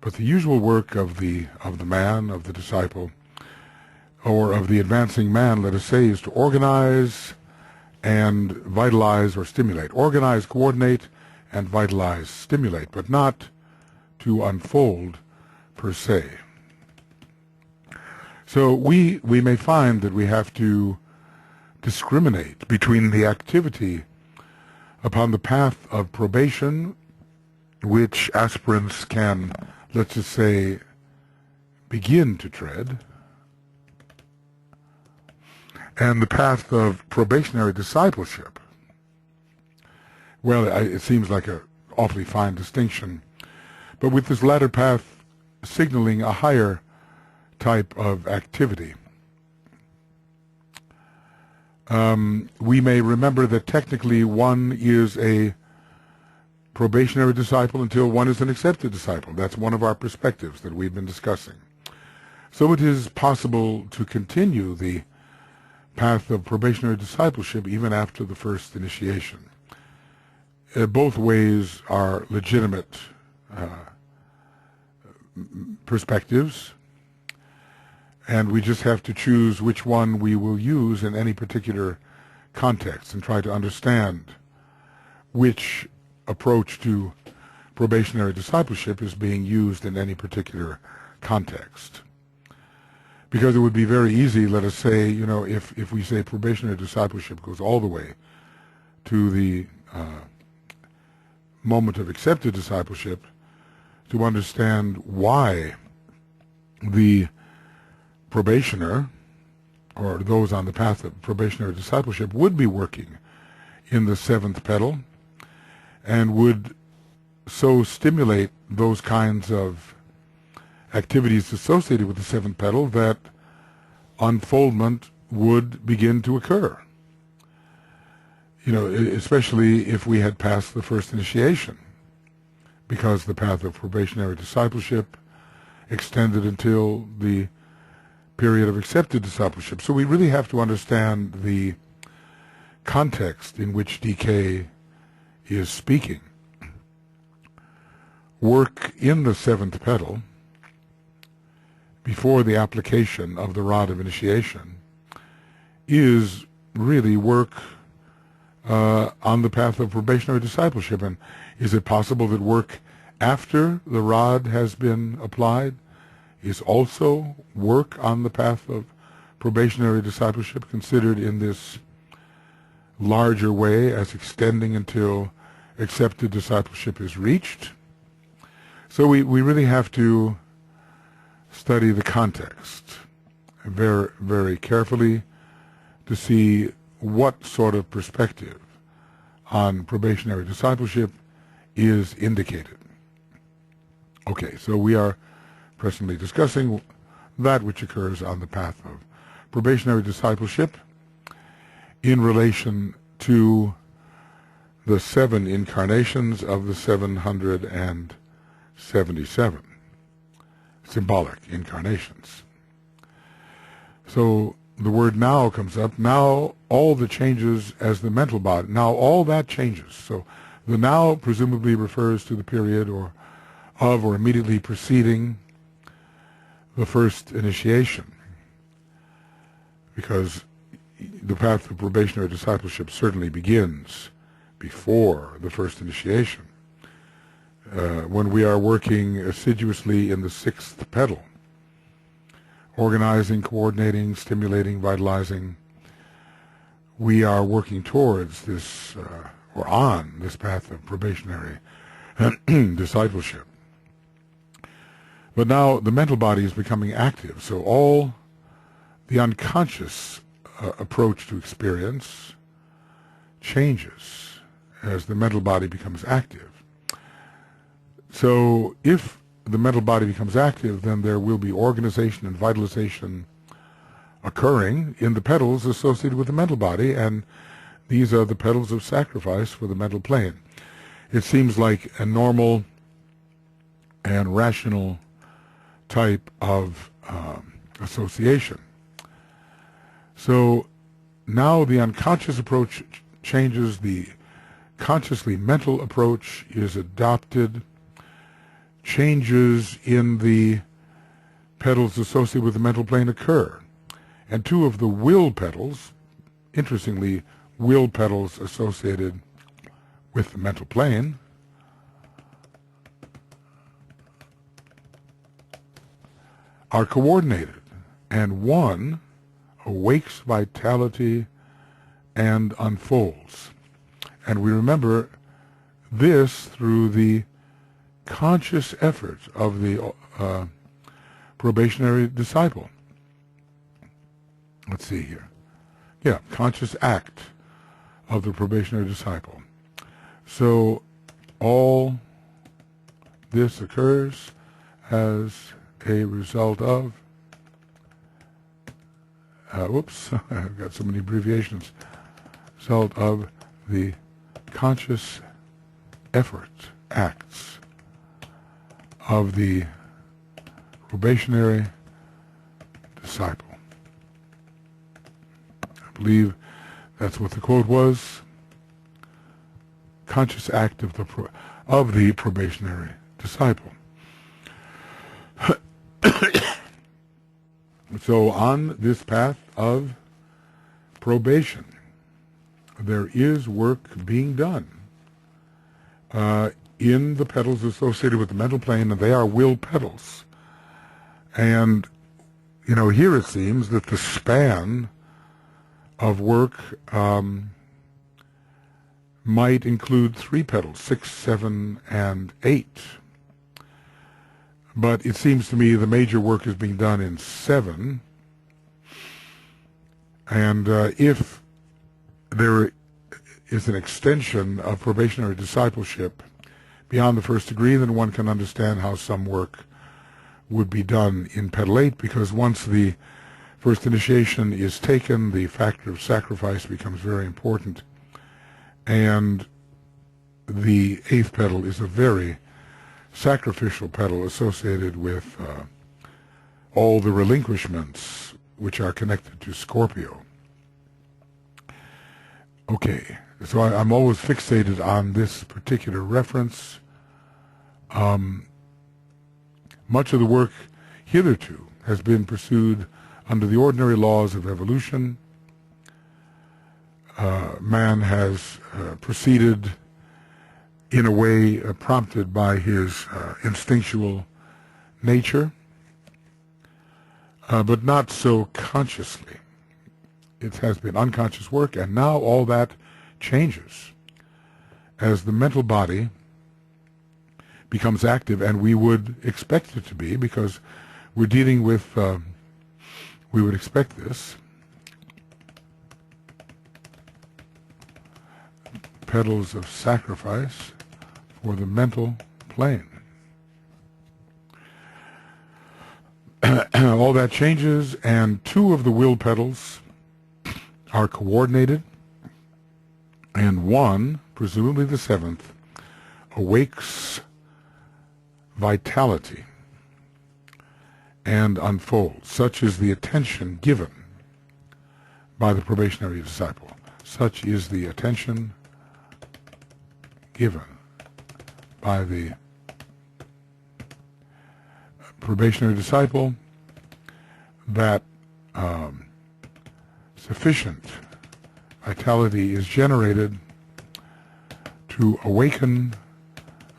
But the usual work of the man, of the disciple, or of the advancing man, let us say, is to organize and vitalize or stimulate. Organize, coordinate, and vitalize, stimulate, but not to unfold per se. So we may find that we have to discriminate between the activity upon the path of probation, which aspirants can let's just say, begin to tread. And the path of probationary discipleship, well, it seems like an awfully fine distinction, but with this latter path signaling a higher type of activity. We may remember that technically one is a probationary disciple until one is an accepted disciple. That's one of our perspectives that we've been discussing. So it is possible to continue the path of probationary discipleship even after the first initiation. Both ways are legitimate perspectives, and we just have to choose which one we will use in any particular context and try to understand which approach to probationary discipleship is being used in any particular context. Because it would be very easy, let us say, if we say probationary discipleship goes all the way to the moment of accepted discipleship, to understand why the probationer, or those on the path of probationary discipleship, would be working in the seventh petal and would so stimulate those kinds of activities associated with the seventh petal that unfoldment would begin to occur. Especially if we had passed the first initiation, because the path of probationary discipleship extended until the period of accepted discipleship. So we really have to understand the context in which DK is speaking. Work in the seventh petal before the application of the rod of initiation is really work on the path of probationary discipleship. And is it possible that work after the rod has been applied is also work on the path of probationary discipleship, considered in this larger way as extending until accepted discipleship is reached? So we really have to study the context very, very carefully to see what sort of perspective on probationary discipleship is indicated. Okay, so we are presently discussing that which occurs on the path of probationary discipleship in relation to the 7 incarnations of the 777 symbolic incarnations. So the word now comes up. Now all the changes as the mental body, now all that changes. So the now presumably refers to the period or immediately preceding the first initiation, because the path of probationary discipleship certainly begins before the first initiation, when we are working assiduously in the sixth petal, organizing, coordinating, stimulating, vitalizing. We are working towards this, or on this path of probationary discipleship. But now the mental body is becoming active, so all the unconscious approach to experience changes as the mental body becomes active. So if the mental body becomes active, then there will be organization and vitalization occurring in the petals associated with the mental body, and these are the petals of sacrifice for the mental plane. It seems like a normal and rational type of association. So now the unconscious approach changes, the consciously mental approach is adopted, changes in the petals associated with the mental plane occur. And 2 of the will petals, interestingly, will petals associated with the mental plane, are coordinated, and one awakes vitality and unfolds. And we remember this through the conscious effort of the probationary disciple. Let's see here. Yeah, conscious act of the probationary disciple. So all this occurs as a result of, whoops, I've got so many abbreviations, result of the conscious effort, acts of the probationary disciple. I believe that's what the quote was. Conscious act of the probationary disciple. So on this path of probation, there is work being done in the petals associated with the mental plane, and they are will petals. And, you know, here it seems that the span of work might include 3 petals, 6, 7, and 8. But it seems to me the major work is being done in 7. And if there is an extension of probationary discipleship beyond the first degree, then one can understand how some work would be done in petal 8, because once the first initiation is taken, the factor of sacrifice becomes very important. And the 8th petal is a very sacrificial petal associated with all the relinquishments which are connected to Scorpio. Okay, so I'm always fixated on this particular reference. Much of the work hitherto has been pursued under the ordinary laws of evolution. Man has proceeded in a way prompted by his instinctual nature, but not so consciously. It has been unconscious work, and now all that changes as the mental body becomes active, and we would expect it to be, because we're dealing with, we would expect this, petals of sacrifice for the mental plane. All that changes, and 2 of the will petals are coordinated, and 1, presumably the 7th, awakes vitality and unfolds. Such is the attention given by the probationary disciple. Such is the attention given by the probationary disciple, that sufficient vitality is generated to awaken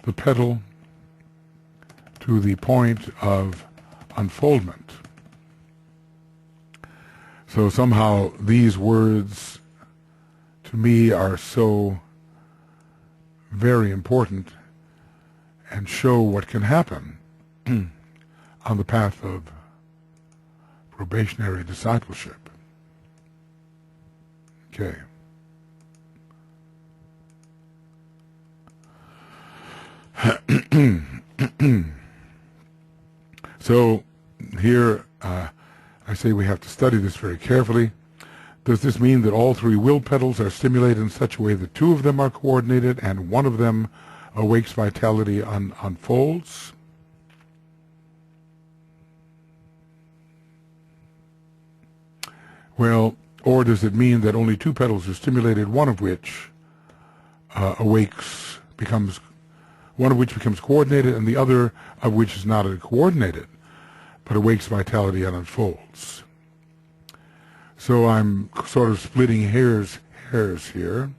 the petal to the point of unfoldment. So somehow these words to me are so very important and show what can happen on the path of probationary discipleship. Okay. So here I say we have to study this very carefully. Does this mean that all 3 will petals are stimulated in such a way that 2 of them are coordinated and 1 of them awakes vitality and unfolds? Well, or does it mean that only 2 petals are stimulated, one of which becomes coordinated, and the other of which is not coordinated, but awakes vitality and unfolds? So I'm sort of splitting hairs here.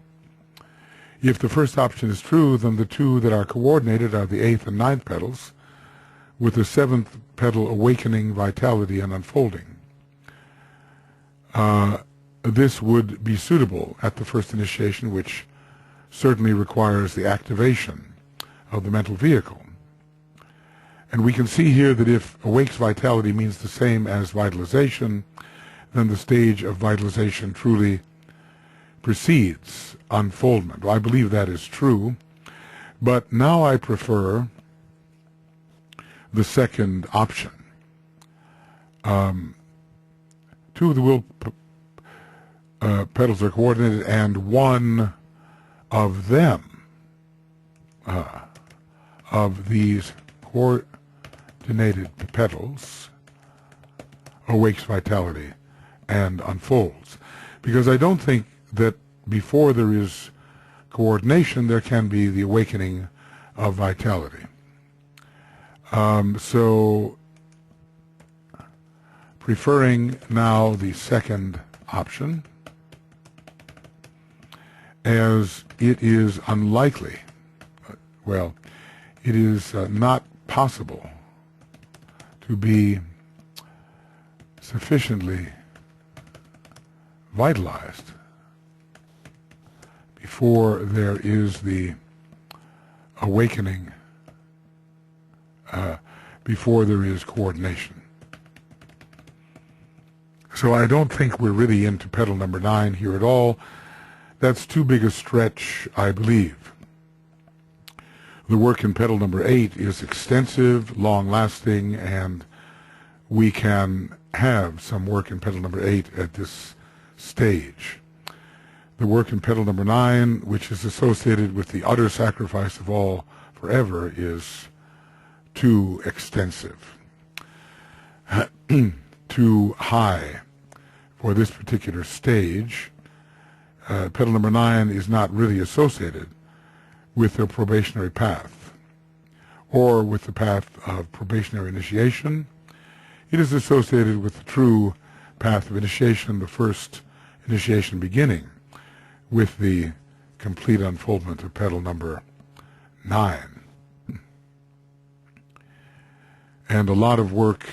If the first option is true, then the 2 that are coordinated are the 8th and 9th petals, with the 7th petal awakening vitality and unfolding. This would be suitable at the first initiation, which certainly requires the activation of the mental vehicle. And we can see here that if awakes vitality means the same as vitalization, then the stage of vitalization truly precedes unfoldment. Well, I believe that is true, but now I prefer the second option. Two of the will petals are coordinated, and one of them, of these coordinated petals, awakes vitality and unfolds. Because I don't think that before there is coordination there can be the awakening of vitality. So preferring now the second option, as it is unlikely, well, it is not possible to be sufficiently vitalized before there is the awakening, before there is coordination. So I don't think we're really into petal number 9 here at all. That's too big a stretch, I believe. The work in petal number 8 is extensive, long-lasting, and we can have some work in petal number 8 at this stage. The work in petal number 9, which is associated with the utter sacrifice of all forever, is too extensive, too high for this particular stage. Petal number 9 is not really associated with the probationary path or with the path of probationary initiation. It is associated with the true path of initiation, the first initiation beginning with the complete unfoldment of petal number 9. And a lot of work,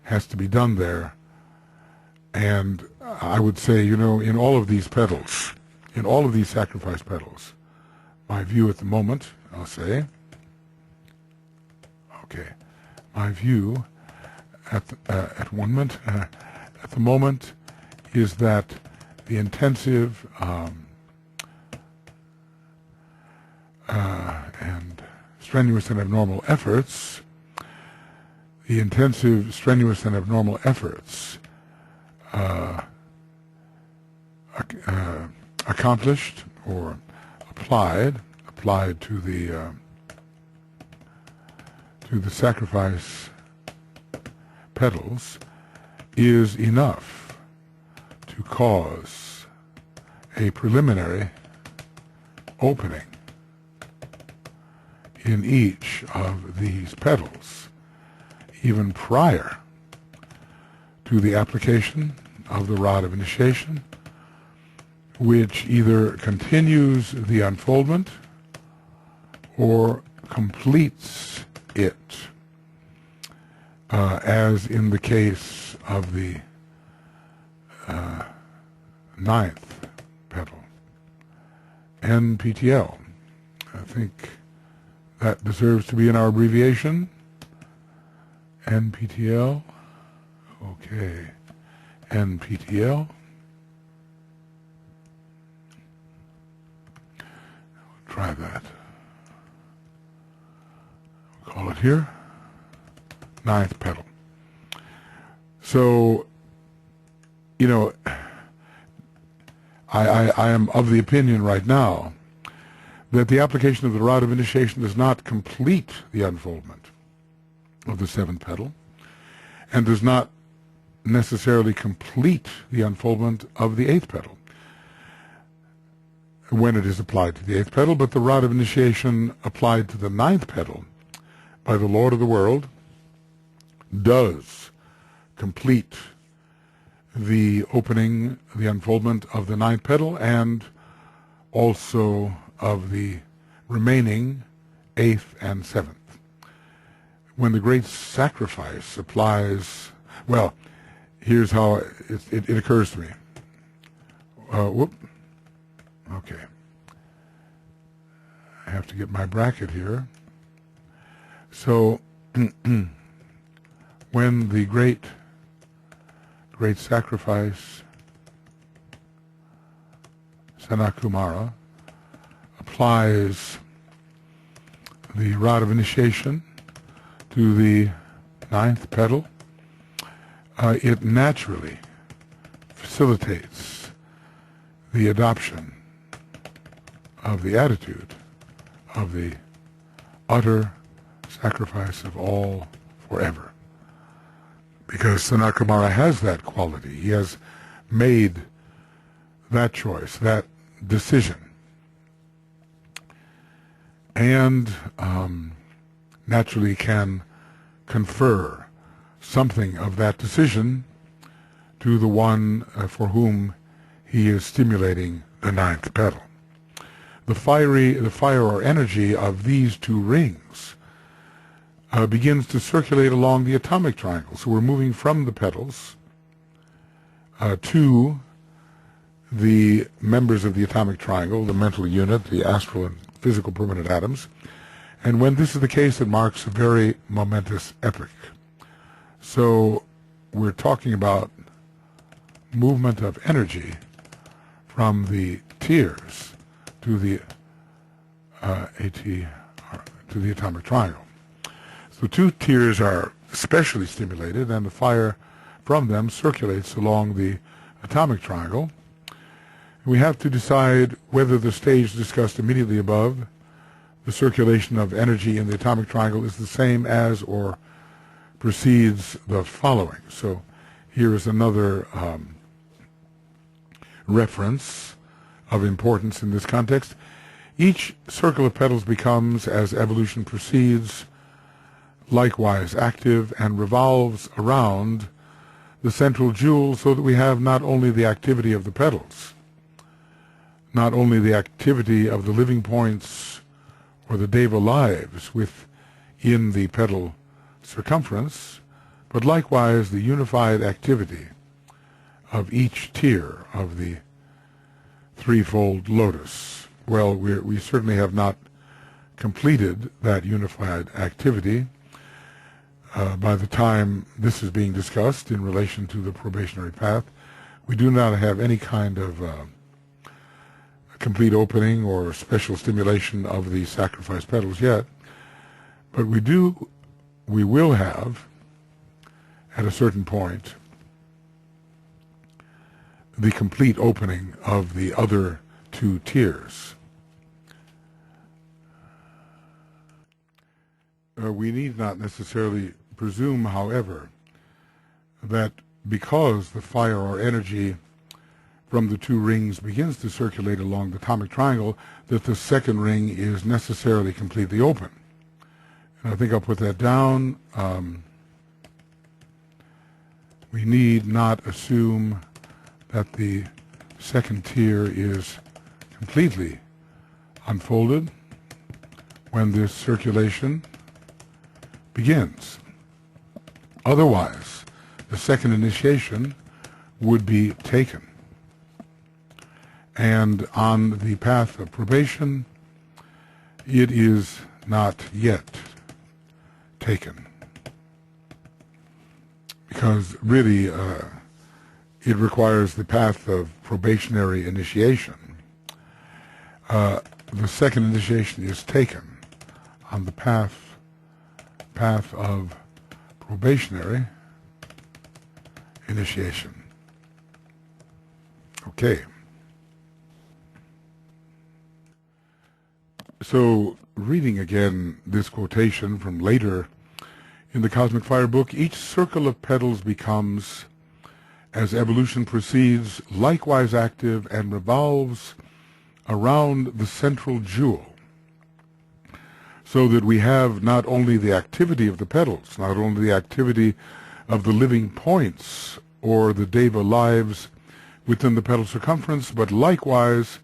has to be done there. And I would say, in all of these petals, in all of these sacrifice petals, my view at the moment, I'll say, my view at the moment is that the intensive and strenuous and abnormal efforts, accomplished or applied to the sacrifice petals is enough to cause a preliminary opening in each of these petals, even prior to the application of the rod of initiation, which either continues the unfoldment or completes it, as in the case of the 9th petal, NPTL. I think that deserves to be in our abbreviation. NPTL. Okay. NPTL. Try that. We'll call it here. 9th petal. So, I am of the opinion right now that the application of the rod of initiation does not complete the unfoldment of the 7th petal, and does not necessarily complete the unfoldment of the 8th petal when it is applied to the 8th petal, but the rod of initiation applied to the 9th petal by the Lord of the world does complete the opening, the unfoldment of the 9th petal, and also of the remaining 8th and 7th. When the great sacrifice applies, well, here's how it occurs to me. Okay. I have to get my bracket here. So when the great sacrifice, Sanat applies the rod of initiation to the ninth petal, it naturally facilitates the adoption of the attitude of the utter sacrifice of all forever. Because Sanat has that quality. He has made that choice, that decision. And naturally can confer something of that decision to the one for whom he is stimulating the ninth petal. The fire or energy of these two rings begins to circulate along the atomic triangle. So we're moving from the petals to the members of the atomic triangle, the mental unit, the astral and physical permanent atoms. And when this is the case, it marks a very momentous epoch. So we're talking about movement of energy from the tears to the to the atomic triangle. So two tears are especially stimulated, and the fire from them circulates along the atomic triangle. We have to decide whether the stage discussed immediately above, the circulation of energy in the atomic triangle, is the same as or precedes the following. So here is another reference of importance in this context. Each circle of petals becomes, as evolution proceeds, likewise active and revolves around the central jewel, so that we have not only the activity of the petals, not only the activity of the living points or the deva lives within the petal circumference, but likewise the unified activity of each tier of the threefold lotus. Well, we certainly have not completed that unified activity by the time this is being discussed in relation to the probationary path. We do not have any kind of complete opening or special stimulation of the sacrifice petals yet, but we will have, at a certain point, the complete opening of the other two tiers. We need not necessarily presume, however, that because the fire or energy from the two rings begins to circulate along the atomic triangle, that the second ring is necessarily completely open. And I think I'll put that down. We need not assume that the second tier is completely unfolded when this circulation begins. Otherwise, the second initiation would be taken. And on the path of probation, it is not yet taken. Because really, it requires the path of probationary initiation. The second initiation is taken on the path of probationary initiation. Okay. So, reading again this quotation from later in the Cosmic Fire book, each circle of petals becomes, as evolution proceeds, likewise active and revolves around the central jewel, so that we have not only the activity of the petals, not only the activity of the living points or the deva lives within the petal circumference, but likewise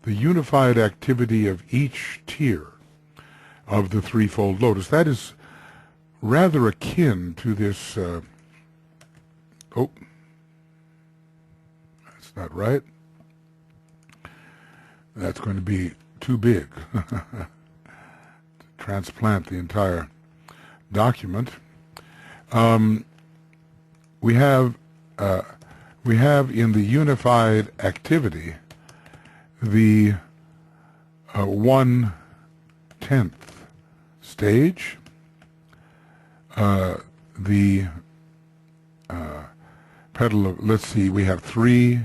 the unified activity of each tier of the threefold lotus. That is rather akin to this, that's not right. That's going to be too big to transplant the entire document, we have in the unified activity the 1/10 stage, the petal of, let's see, we have 3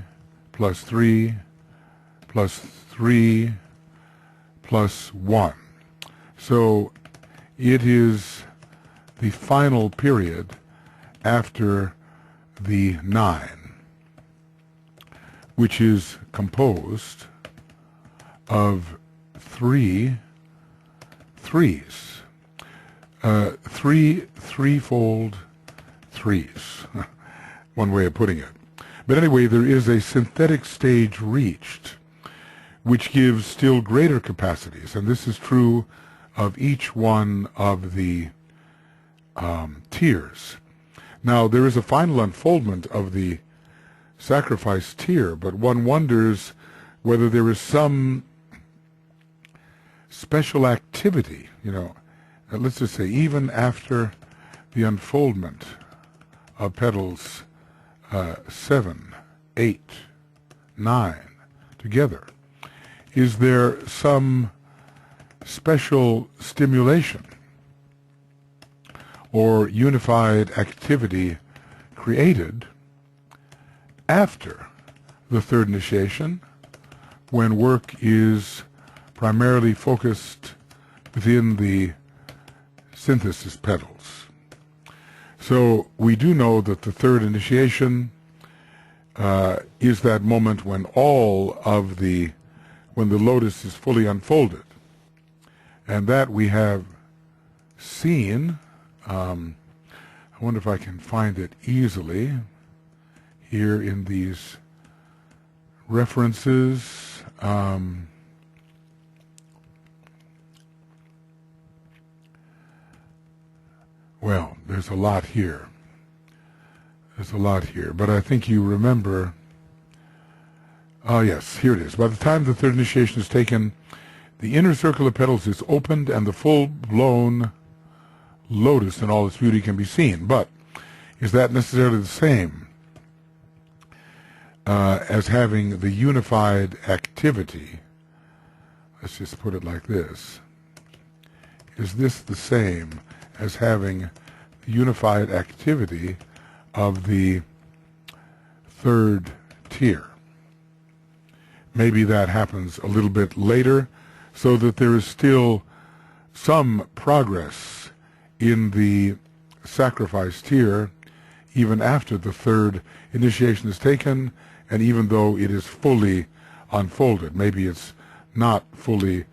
plus 3 plus 3 plus 1. So it is the final period after the 9, which is composed of 3 threes, threefold threes, one way of putting it. But anyway, there is a synthetic stage reached, which gives still greater capacities, and this is true of each one of the tiers. Now, there is a final unfoldment of the sacrifice tier, but one wonders whether there is some special activity, let's just say even after the unfoldment of petals 7, 8, 9 together. Is there some special stimulation or unified activity created after the third initiation, when work is primarily focused within the synthesis petals? So we do know that the third initiation is that moment when when the lotus is fully unfolded, and that we have seen. I wonder if I can find it easily here in these references. Well, there's a lot here. But I think you remember. Oh, yes, here it is. By the time the third initiation is taken, the inner circle of petals is opened and the full-blown lotus in all its beauty can be seen. But is that necessarily the same as having the unified activity? Let's just put it like this. Is this the same as having the unified activity of the third tier? Maybe that happens a little bit later, so that there is still some progress in the sacrifice tier even after the third initiation is taken, and even though it is fully unfolded. Maybe it's not fully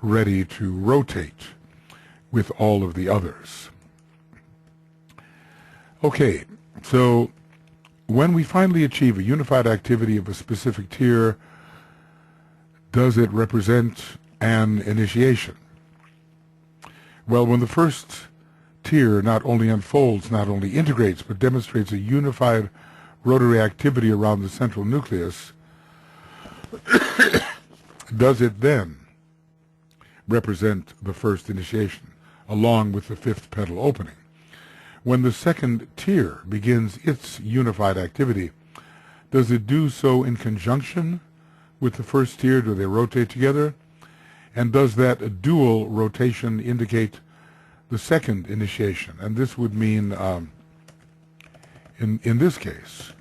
ready to rotate with all of the others. Okay, so when we finally achieve a unified activity of a specific tier, does it represent an initiation? Well, when the first tier not only unfolds, not only integrates, but demonstrates a unified rotary activity around the central nucleus, does it then represent the first initiation, along with the fifth petal opening? When the second tier begins its unified activity, does it do so in conjunction with the first tier? Do they rotate together? And does that dual rotation indicate the second initiation? And this would mean, in this case,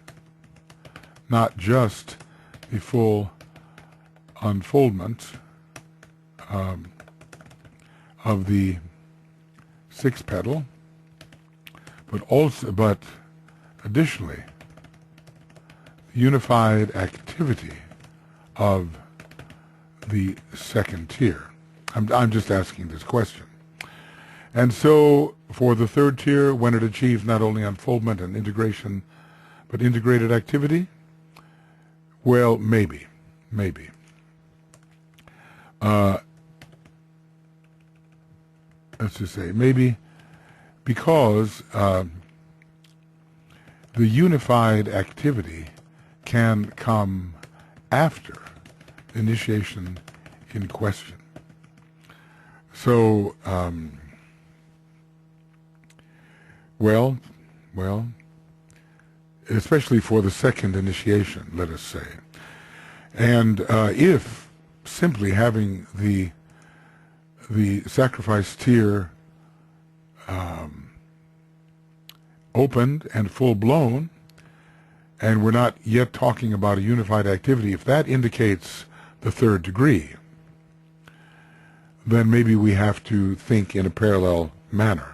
not just the full unfoldment of the sixth petal, but additionally, the unified activity of the second tier. I'm just asking this question. And so, for the third tier, when it achieves not only unfoldment and integration, but integrated activity, well, maybe. Let's just say maybe, because the unified activity can come after initiation in question. So, Well, well, especially for the second initiation, let us say. And if simply having the sacrifice tier opened and full-blown, and we're not yet talking about a unified activity, if that indicates the third degree, then maybe we have to think in a parallel manner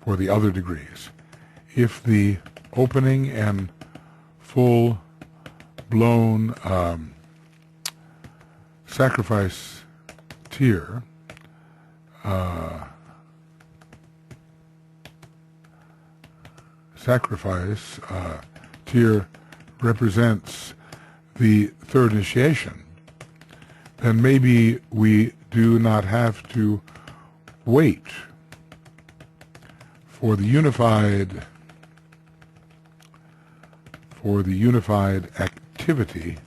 for the other degrees. If the opening and full-blown sacrifice tier represents the third initiation, then maybe we do not have to wait for the unified activity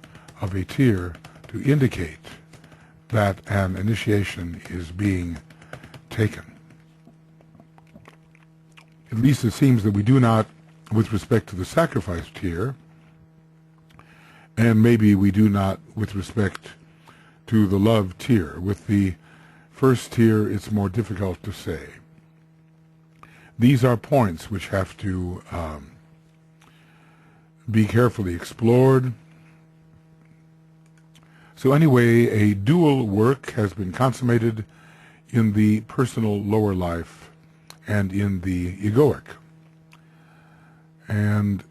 of a tier to indicate that an initiation is being taken. At least it seems that we do not with respect to the sacrifice tier, and maybe we do not with respect to the love tier. With the first tier, it's more difficult to say. These are points which have to be carefully explored. So anyway, a dual work has been consummated in the personal lower life and in the egoic. And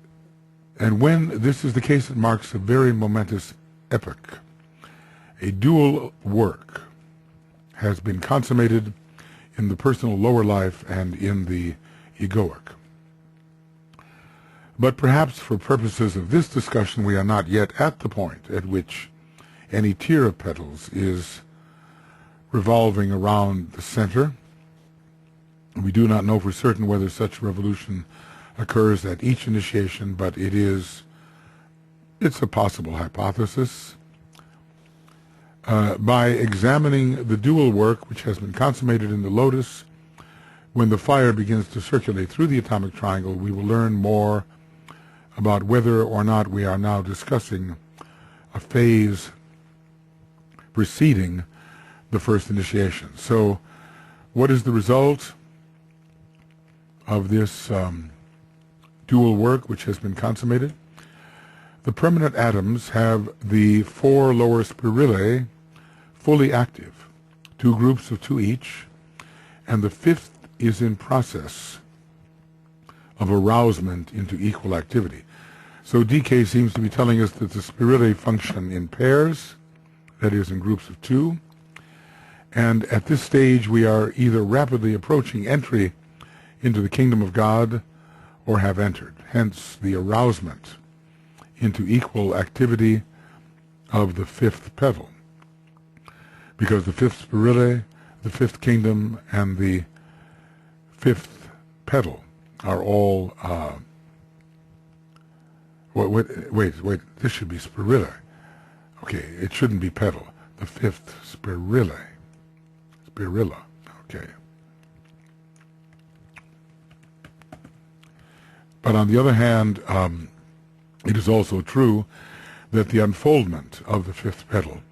when this is the case, it marks a very momentous epoch. A dual work has been consummated in the personal lower life and in the egoic. But perhaps for purposes of this discussion, we are not yet at the point at which any tier of petals is revolving around the center. We do not know for certain whether such revolution occurs at each initiation, but it's a possible hypothesis. By examining the dual work which has been consummated in the lotus, when the fire begins to circulate through the atomic triangle, we will learn more about whether or not we are now discussing a phase preceding the first initiation. So what is the result of this dual work which has been consummated? The permanent atoms have the 4 lower spirillae fully active, 2 groups of 2 each, and the 5th is in process of arousement into equal activity. So DK seems to be telling us that the spirillae function in pairs, that is, in groups of 2, and at this stage we are either rapidly approaching entry into the kingdom of God or have entered, hence the arousement into equal activity of the 5th petal, because the 5th spirillae, the 5th kingdom, and the 5th petal are all wait, this should be spirillae. Okay, it shouldn't be petal. The 5th spirilla, okay. But on the other hand, it is also true that the unfoldment of the 5th petal,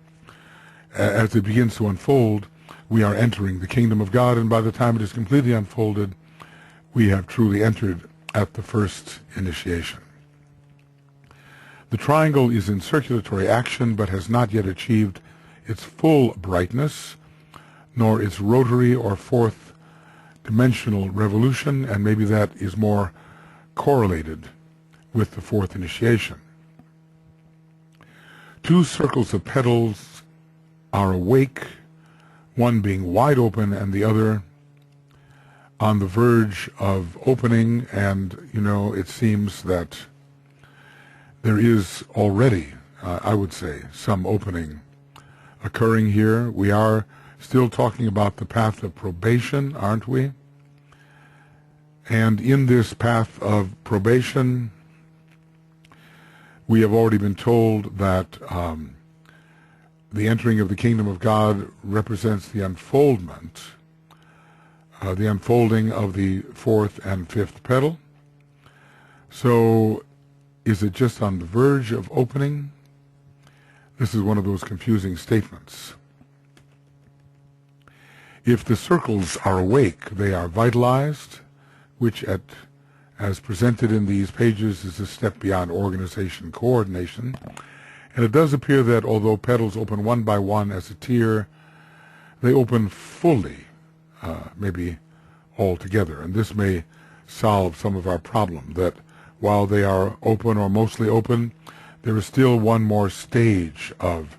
as it begins to unfold, we are entering the kingdom of God, and by the time it is completely unfolded, we have truly entered at the first initiation. The triangle is in circulatory action, but has not yet achieved its full brightness, nor its rotary or 4th dimensional revolution, and maybe that is more correlated with the 4th initiation. 2 circles of petals are awake, one being wide open and the other on the verge of opening, and it seems that there is already, I would say, some opening occurring here. We are still talking about the path of probation, aren't we? And in this path of probation, we have already been told that the entering of the kingdom of God represents the unfoldment the unfolding of the fourth and fifth petal. So is it just on the verge of opening? This is one of those confusing statements. If the circles are awake, they are vitalized, which as presented in these pages is a step beyond organization coordination. And it does appear that although petals open one by one as a tier, they open fully, maybe all together. And this may solve some of our problem, that while they are open or mostly open, there is still one more stage of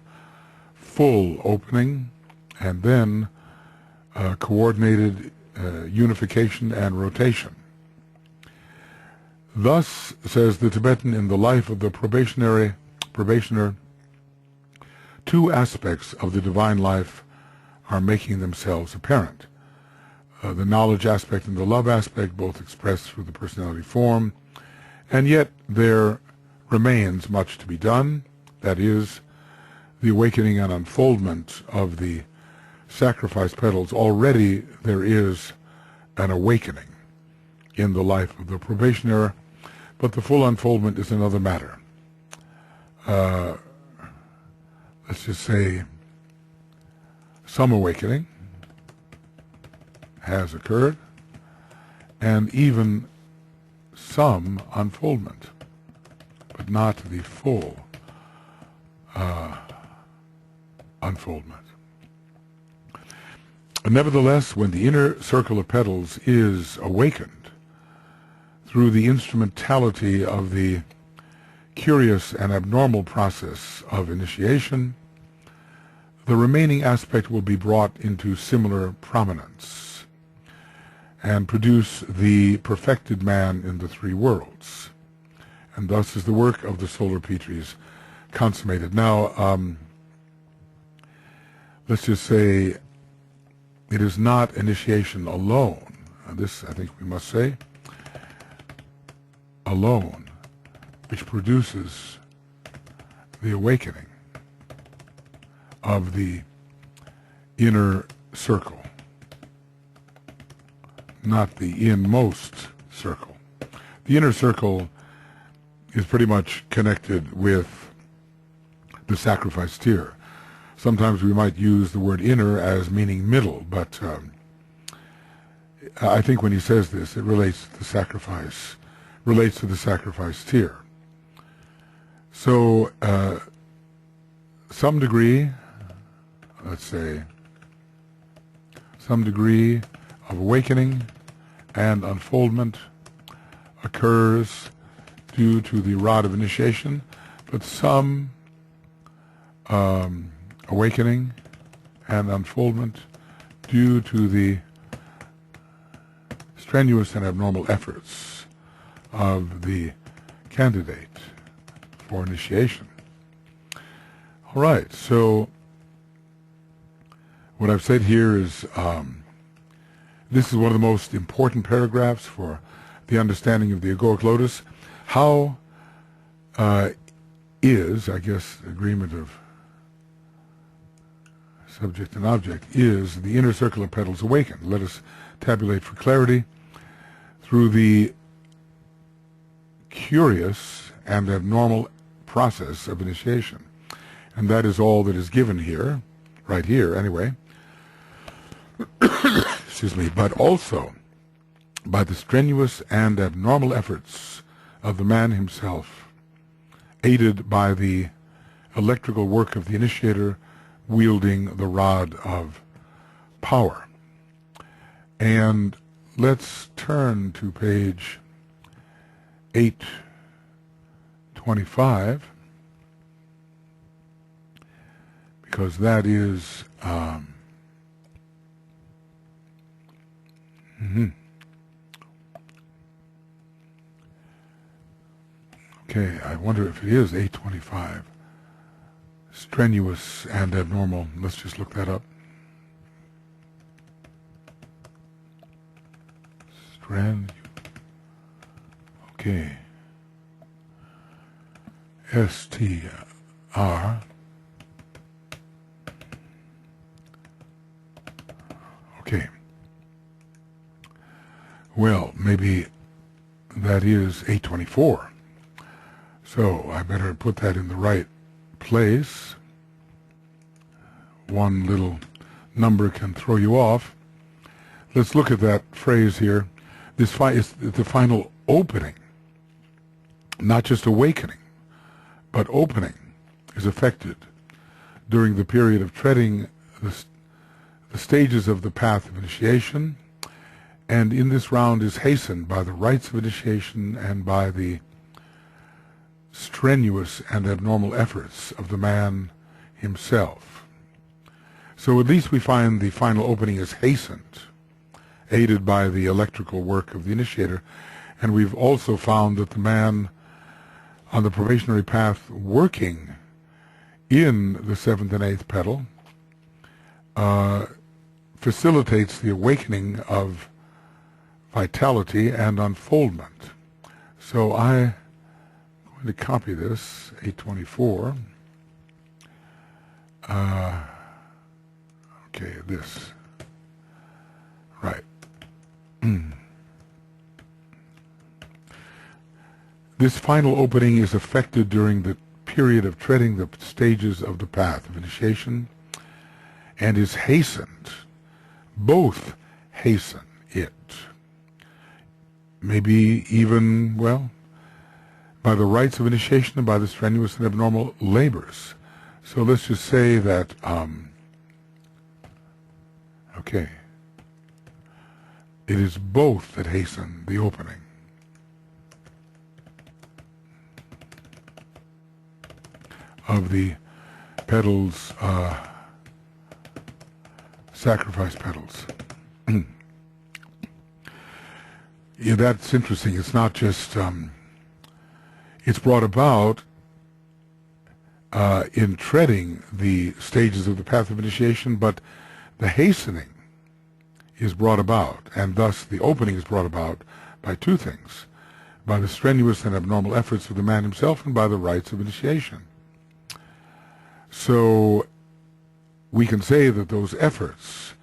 full opening, and then coordinated unification and rotation. Thus, says the Tibetan, in the life of the probationer, two aspects of the divine life are making themselves apparent. The knowledge aspect and the love aspect, both expressed through the personality form, and yet there remains much to be done, that is, the awakening and unfoldment of the sacrifice petals. Already there is an awakening in the life of the probationer, but the full unfoldment is another matter. Let's just say some awakening has occurred, and even some unfoldment, but not the full unfoldment. Nevertheless, when the inner circle of petals is awakened through the instrumentality of the curious and abnormal process of initiation, the remaining aspect will be brought into similar prominence and produce the perfected man in the three worlds. And thus is the work of the solar Petries consummated. Now, let's just say it is not initiation alone. This, I think we must say, alone, which produces the awakening of the inner circle, not the inmost circle. The inner circle is pretty much connected with the sacrifice tier. Sometimes we might use the word inner as meaning middle, but I think when he says this, it relates to the sacrifice tier. So, some degree, let's say, some degree of awakening and unfoldment occurs due to the rod of initiation, but some awakening and unfoldment due to the strenuous and abnormal efforts of the candidate for initiation. All right, so what I've said here is this is one of the most important paragraphs for the understanding of the Egoic Lotus. How is, I guess, agreement of subject and object, is the inner circle of petals awakened? Let us tabulate for clarity through the curious and abnormal process of initiation. And that is all that is given here, right here anyway, excuse me, but also by the strenuous and abnormal efforts of the man himself, aided by the electrical work of the initiator wielding the rod of power. And let's turn to page 825, because that is okay, I wonder if it is 825. Strenuous and abnormal. Let's just look that up. Okay. STR. Okay. Well, maybe that is 824. So I better put that in the right place. One little number can throw you off. Let's look at that phrase here. This is the final opening, not just awakening, but opening is effected during the period of treading the stages of the path of initiation, and in this round is hastened by the rites of initiation and by the strenuous and abnormal efforts of the man himself. So at least we find the final opening is hastened, aided by the electrical work of the initiator, and we've also found that the man on the probationary path working in the 7th and 8th petal facilitates the awakening of vitality and unfoldment. So I'm going to copy this, 824. Okay, this. Right. This final opening is effected during the period of treading the stages of the path of initiation and is hastened. Both hasten it. Maybe even, well, by the rites of initiation and by the strenuous and abnormal labors. So let's just say that, okay, it is both that hasten the opening. Of the petals, sacrifice petals. Yeah, that's interesting. It's not just, it's brought about in treading the stages of the path of initiation, but the hastening is brought about, and thus the opening is brought about by two things: by the strenuous and abnormal efforts of the man himself and by the rites of initiation. So we can say that those efforts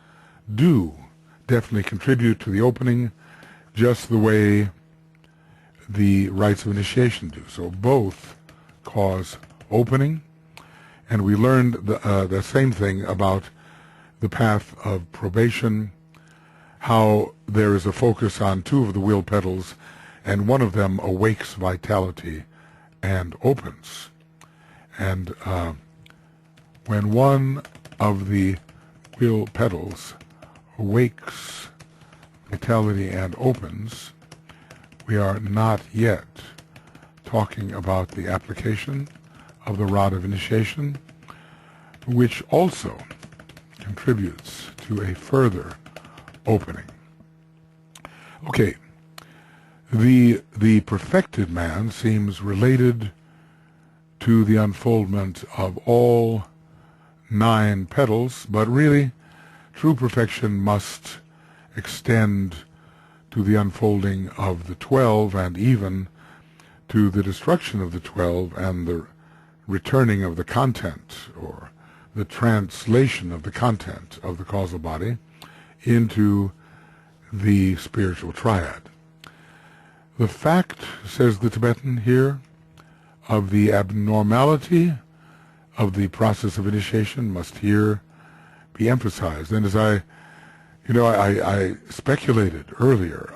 do definitely contribute to the opening, just the way the rites of initiation do. So both cause opening, and we learned the same thing about the path of probation, how there is a focus on two of the wheel petals, and one of them awakes vitality and opens. And when one of the wheel petals awakes vitality and opens, we are not yet talking about the application of the rod of initiation, which also contributes to a further opening. Okay, the perfected man seems related to the unfoldment of all 9 petals, but really true perfection must extend to the unfolding of the 12, and even to the destruction of the 12 and the returning of the content, or the translation of the content of the causal body into the spiritual triad. The fact, says the Tibetan here, of the abnormality of the process of initiation must here be emphasized. And as I speculated earlier,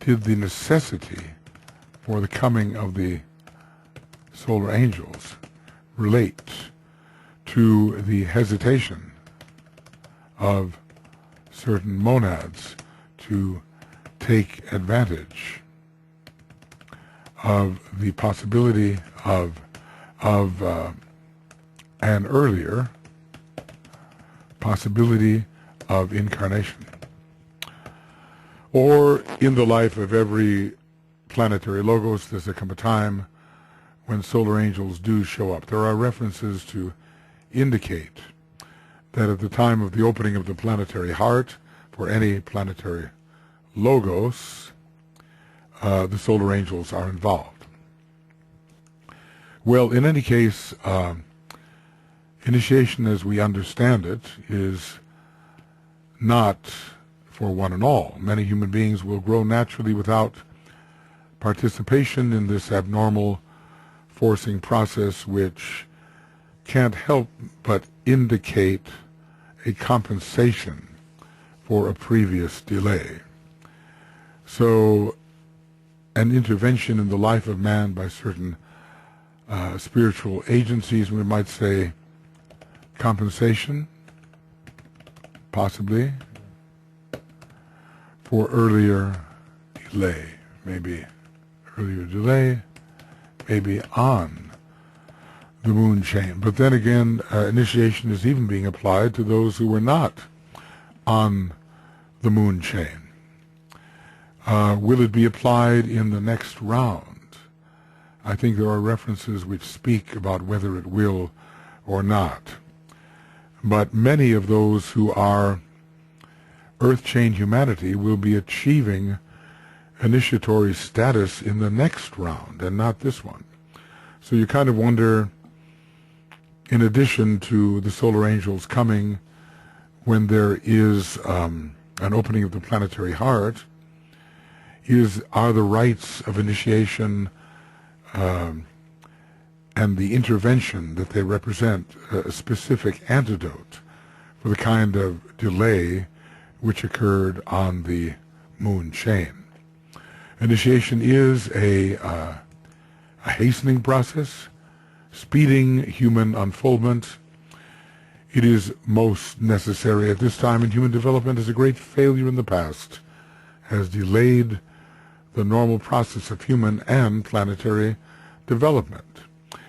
did the necessity for the coming of the solar angels relate to the hesitation of certain monads to take advantage of the possibility of an earlier possibility of incarnation? Or in the life of every planetary logos, there's come a time when solar angels do show up. There are references to indicate that at the time of the opening of the planetary heart for any planetary logos, the solar angels are involved. Well, in any case, initiation as we understand it is not for one and all. Many human beings will grow naturally without participation in this abnormal forcing process, which can't help but indicate a compensation for a previous delay. So an intervention in the life of man by certain spiritual agencies, we might say compensation, possibly, for earlier delay, maybe on the moon chain. But then again, initiation is even being applied to those who were not on the moon chain. Will it be applied in the next round? I think there are references which speak about whether it will or not. But many of those who are Earth Chain humanity will be achieving initiatory status in the next round and not this one. So you kind of wonder, in addition to the solar angels coming when there is an opening of the planetary heart, are the rites of initiation and the intervention that they represent a specific antidote for the kind of delay which occurred on the moon chain. Initiation is a hastening process, speeding human unfoldment. It is most necessary at this time in human development, as a great failure in the past has delayed the normal process of human and planetary development.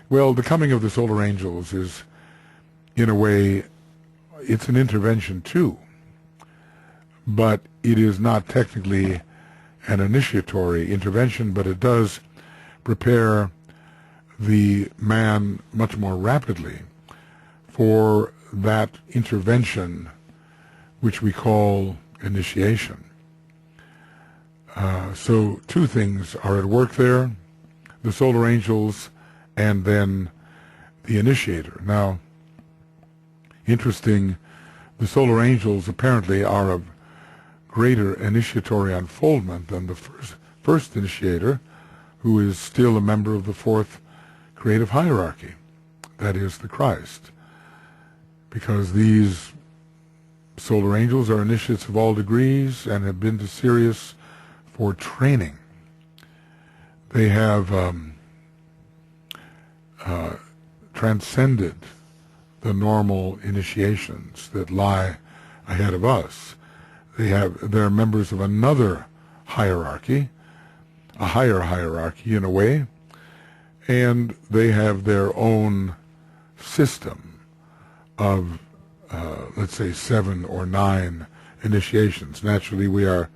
Well, the coming of the solar angels is, in a way, it's an intervention too, but it is not technically an initiatory intervention, but it does prepare the man much more rapidly for that intervention which we call initiation. So two things are at work there, the solar angels and then the initiator. Now, interesting, the solar angels apparently are of greater initiatory unfoldment than the first initiator, who is still a member of the fourth creative hierarchy, that is the Christ, because these solar angels are initiates of all degrees and have been to Sirius for training. They have transcended the normal initiations that lie ahead of us. They're members of another hierarchy, a higher hierarchy in a way, and they have their own system of, let's say, 7 or 9 initiations. Naturally, we are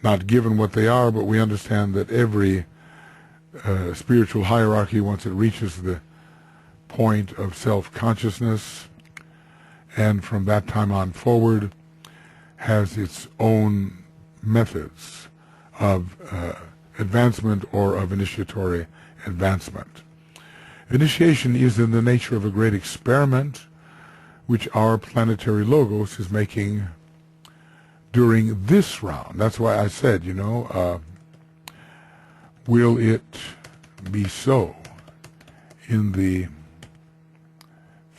not given what they are, but we understand that every spiritual hierarchy, once it reaches the point of self-consciousness, and from that time on forward, has its own methods of advancement or of initiatory advancement. Initiation is in the nature of a great experiment which our planetary logos is making during this round. That's why I said, will it be so in the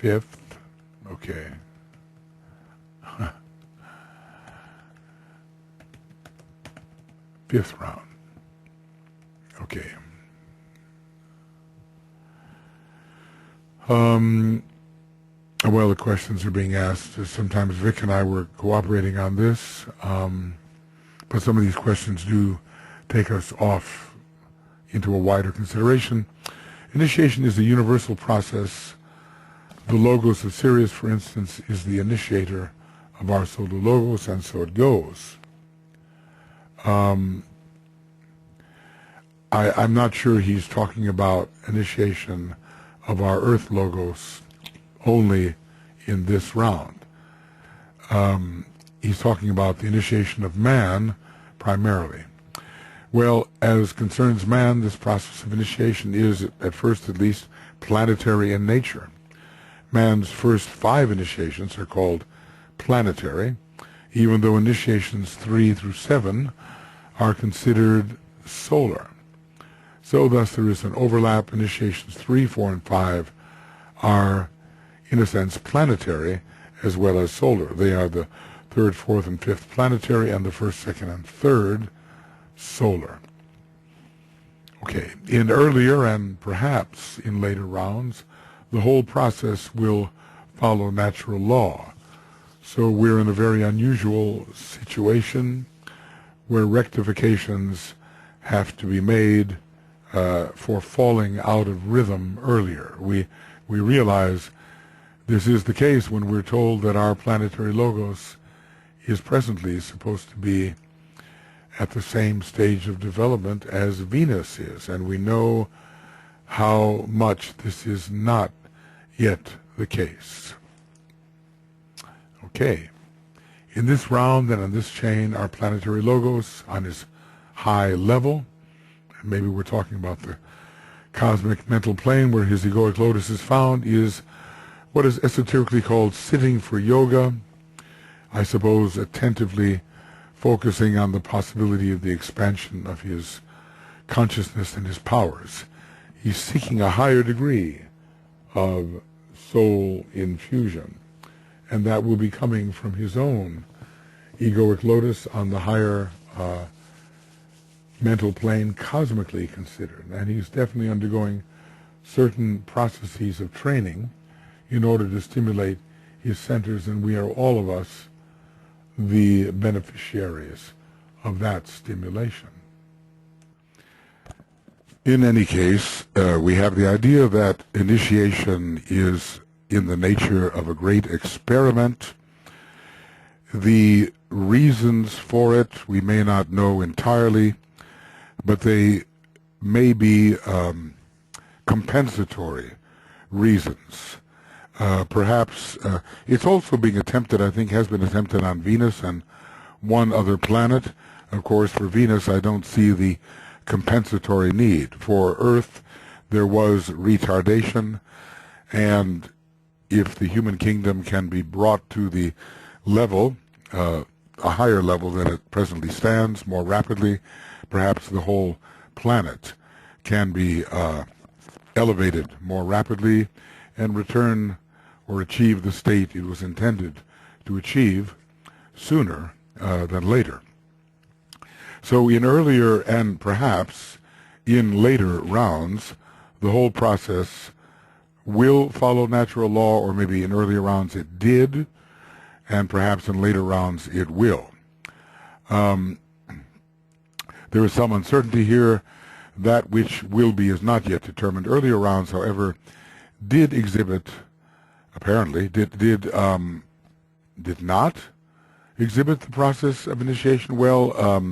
5th? Okay. Fifth round. Okay. Well, the questions are being asked. Sometimes Vic and I were cooperating on this, but some of these questions do take us off into a wider consideration. Initiation is a universal process. The logos of Sirius, for instance, is the initiator of our solar logos, and so it goes. I'm not sure he's talking about initiation of our Earth logos only in this round. He's talking about the initiation of man primarily. Well, as concerns man, this process of initiation is, at first at least, planetary in nature. Man's first 5 initiations are called planetary. even though initiations 3 through 7 are considered solar. So thus there is an overlap. Initiations 3, 4, and 5 are, in a sense, planetary as well as solar. They are the 3rd, 4th, and 5th planetary, and the 1st, 2nd, and 3rd solar. Okay, in earlier and perhaps in later rounds, the whole process will follow natural law. So we're in a very unusual situation where rectifications have to be made for falling out of rhythm earlier. We realize this is the case when we're told that our planetary logos is presently supposed to be at the same stage of development as Venus is, and we know how much this is not yet the case. Okay, in this round and on this chain, our planetary logos on his high level, and maybe we're talking about the cosmic mental plane where his egoic lotus is found, is what is esoterically called sitting for yoga, I suppose attentively focusing on the possibility of the expansion of his consciousness and his powers. He's seeking a higher degree of soul infusion, and that will be coming from his own egoic lotus on the higher mental plane, cosmically considered. And he's definitely undergoing certain processes of training in order to stimulate his centers, and we are all of us the beneficiaries of that stimulation. In any case, we have the idea that initiation is in the nature of a great experiment. The reasons for it we may not know entirely, but they may be compensatory reasons. Perhaps it's also being attempted, I think has been attempted on Venus and one other planet. Of course, for Venus, I don't see the compensatory need. For Earth, there was retardation, and if the human kingdom can be brought to the level, a higher level than it presently stands, more rapidly, perhaps the whole planet can be elevated more rapidly and return or achieve the state it was intended to achieve sooner than later. So in earlier and perhaps in later rounds, the whole process will follow natural law, or maybe in earlier rounds it did, and perhaps in later rounds it will. There is some uncertainty here. That which will be is not yet determined. Earlier rounds, however, did exhibit, apparently, did not exhibit the process of initiation. Well,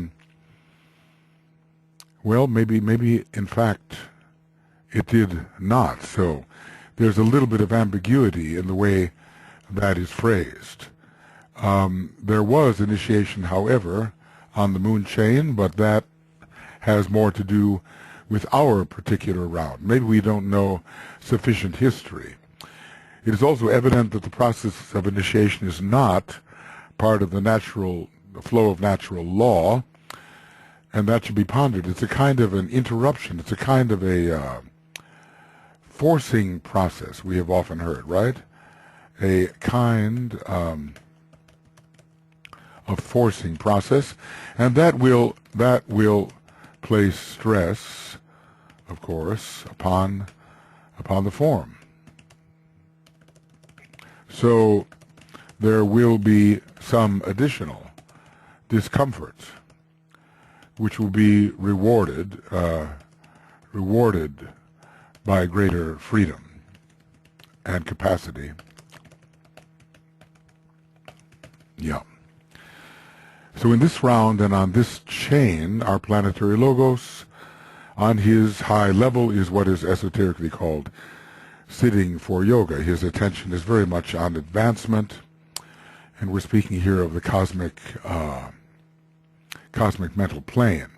maybe in fact it did not. So there's a little bit of ambiguity in the way that is phrased. There was initiation, however, on the moon chain, but that has more to do with our particular round. Maybe we don't know sufficient history. It is also evident that the process of initiation is not part of the flow of natural law, and that should be pondered. It's a kind of an interruption. It's a kind of a forcing process, we have often heard, right? A kind of forcing process, and that will place stress, of course, upon the form. So there will be some additional discomfort, which will be rewarded by greater freedom and capacity. Yeah. So in this round and on this chain, our planetary logos on his high level is what is esoterically called sitting for yoga. His attention is very much on advancement, and we're speaking here of the cosmic mental plane.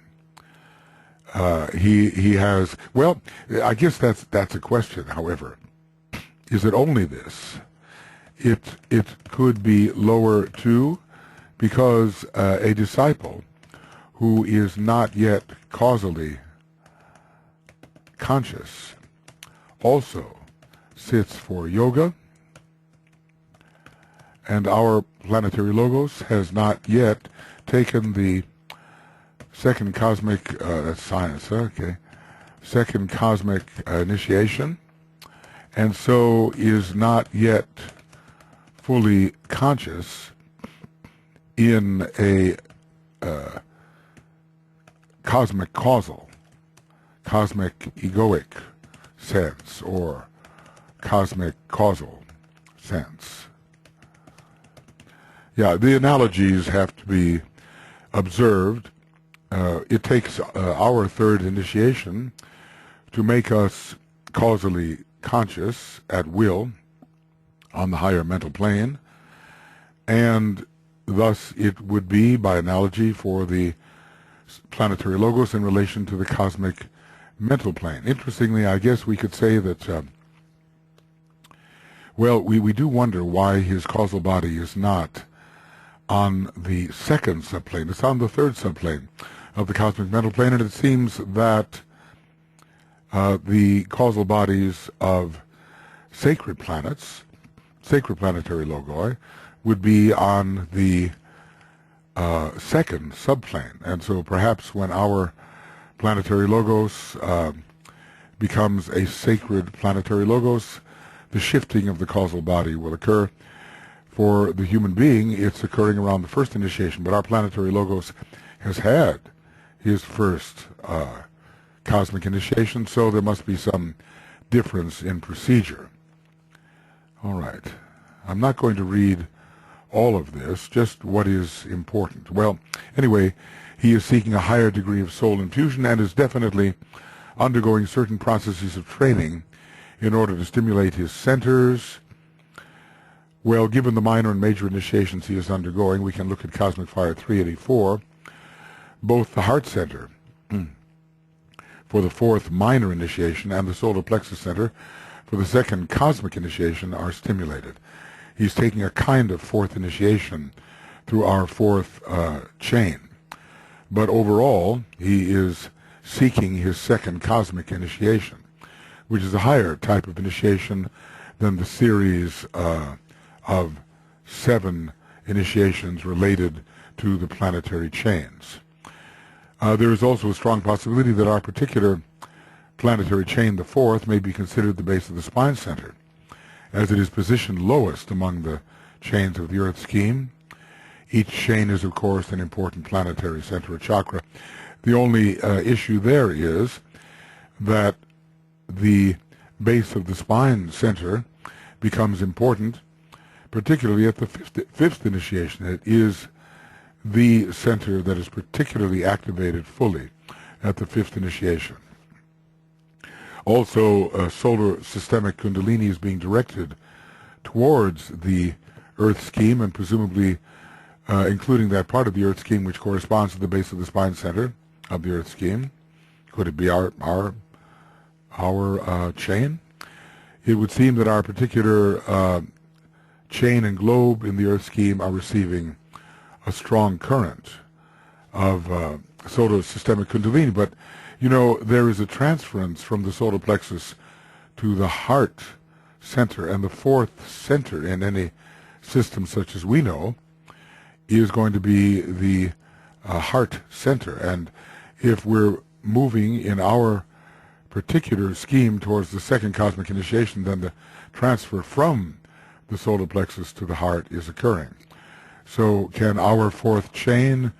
He has, well, I guess that's a question. However, is it only this? It could be lower too. because a disciple who is not yet causally conscious also sits for yoga, and our planetary logos has not yet taken the second cosmic, that's science, okay, second cosmic initiation, and so is not yet fully conscious in a cosmic causal, cosmic egoic sense, or cosmic causal sense. Yeah, the analogies have to be observed. It takes our third initiation to make us causally conscious at will on the higher mental plane, and thus it would be, by analogy, for the planetary logos in relation to the cosmic mental plane. Interestingly, I guess we could say that, well, we do wonder why his causal body is not on the second subplane. It's on the third subplane of the cosmic mental plane, and it seems that the causal bodies of sacred planets, sacred planetary logoi, would be on the second subplane. And so perhaps when our planetary logos becomes a sacred planetary logos, the shifting of the causal body will occur. For the human being, it's occurring around the first initiation, but our planetary logos has had his first cosmic initiation, so there must be some difference in procedure. All right. I'm not going to read all of this, just what is important. Well, anyway, he is seeking a higher degree of soul infusion and is definitely undergoing certain processes of training in order to stimulate his centers. Well, given the minor and major initiations he is undergoing, we can look at Cosmic Fire 384. Both the heart center for the fourth minor initiation and the solar plexus center for the second cosmic initiation are stimulated. He's taking a kind of fourth initiation through our fourth chain. But overall, he is seeking his second cosmic initiation, which is a higher type of initiation than the series of 7 initiations related to the planetary chains. There is also a strong possibility that our particular planetary chain, the fourth, may be considered the base of the spine center, as it is positioned lowest among the chains of the Earth scheme. Each chain is, of course, an important planetary center or chakra. The only issue there is that the base of the spine center becomes important, particularly at the fifth initiation. It is the center that is particularly activated fully at the fifth initiation. Also, solar systemic kundalini is being directed towards the Earth scheme, and presumably including that part of the Earth scheme which corresponds to the base of the spine center of the Earth scheme. Could it be our chain? It would seem that our particular chain and globe in the Earth scheme are receiving a strong current of solar systemic kundalini. But, you know, there is a transference from the solar plexus to the heart center, and the fourth center in any system such as we know is going to be the heart center. And if we're moving in our particular scheme towards the second cosmic initiation, then the transfer from the solar plexus to the heart is occurring. So can our fourth chain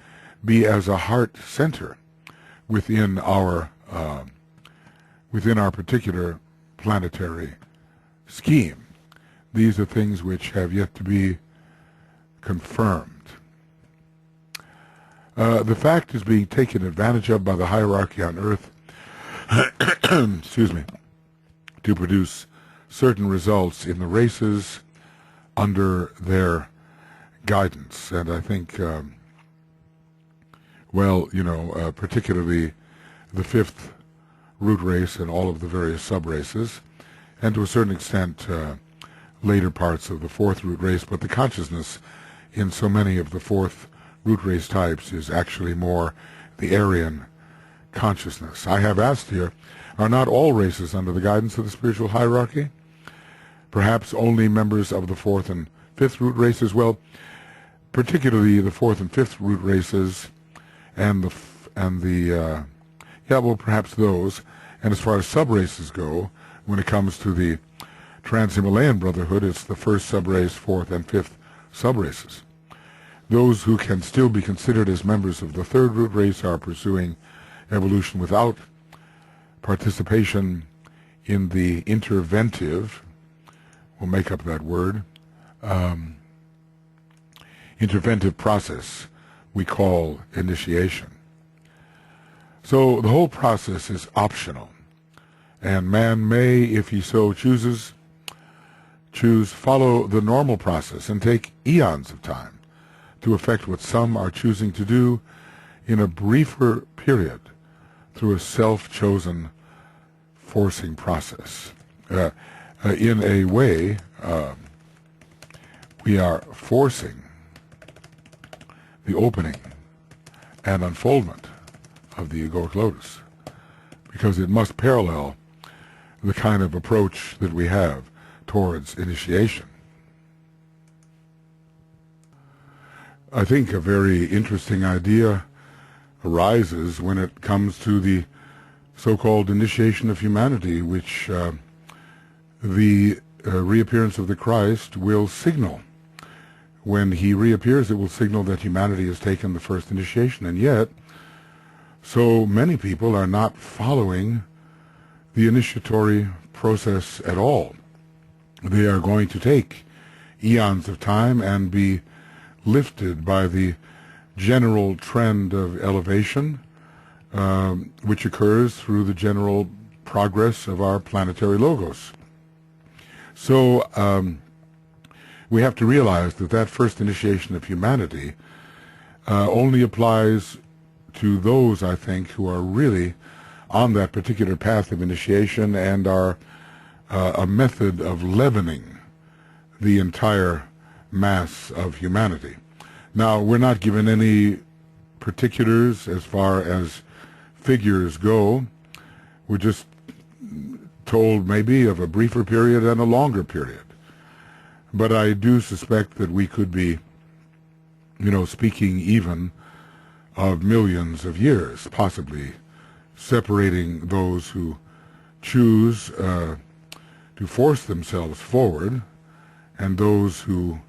be as a heart center within our particular planetary scheme? These are things which have yet to be confirmed. The fact is being taken advantage of by the hierarchy on Earth excuse me, to produce certain results in the races under their guidance. And I think, well, you know, particularly the fifth root race and all of the various sub-races, and to a certain extent later parts of the fourth root race, but the consciousness in so many of the fourth root race types is actually more the Aryan consciousness. I have asked here, are not all races under the guidance of the spiritual hierarchy? Perhaps only members of the fourth and fifth root races? Well, particularly the fourth and fifth root races, perhaps those. And as far as sub-races go, when it comes to the Trans-Himalayan Brotherhood, it's the first sub-race, fourth, and fifth sub-races. Those who can still be considered as members of the third root race are pursuing evolution without participation in the interventive, we'll make up that word, interventive process we call initiation. So the whole process is optional, and man may, if he so chooses, follow the normal process and take eons of time to effect what some are choosing to do in a briefer period through a self-chosen forcing process. In a way, we are forcing the opening and unfoldment of the Egoic Lotus, because it must parallel the kind of approach that we have towards initiation. I think a very interesting idea arises when it comes to the so-called initiation of humanity, which the reappearance of the Christ will signal. When he reappears, it will signal that humanity has taken the first initiation, and yet so many people are not following the initiatory process at all. They are going to take eons of time and be lifted by the general trend of elevation, which occurs through the general progress of our planetary logos. So we have to realize that that first initiation of humanity only applies to those, I think, who are really on that particular path of initiation and are a method of leavening the entire mass of humanity. Now, we're not given any particulars as far as figures go. We're just told maybe of a briefer period and a longer period. But I do suspect that we could be, speaking even of millions of years, possibly separating those who choose to force themselves forward and those who,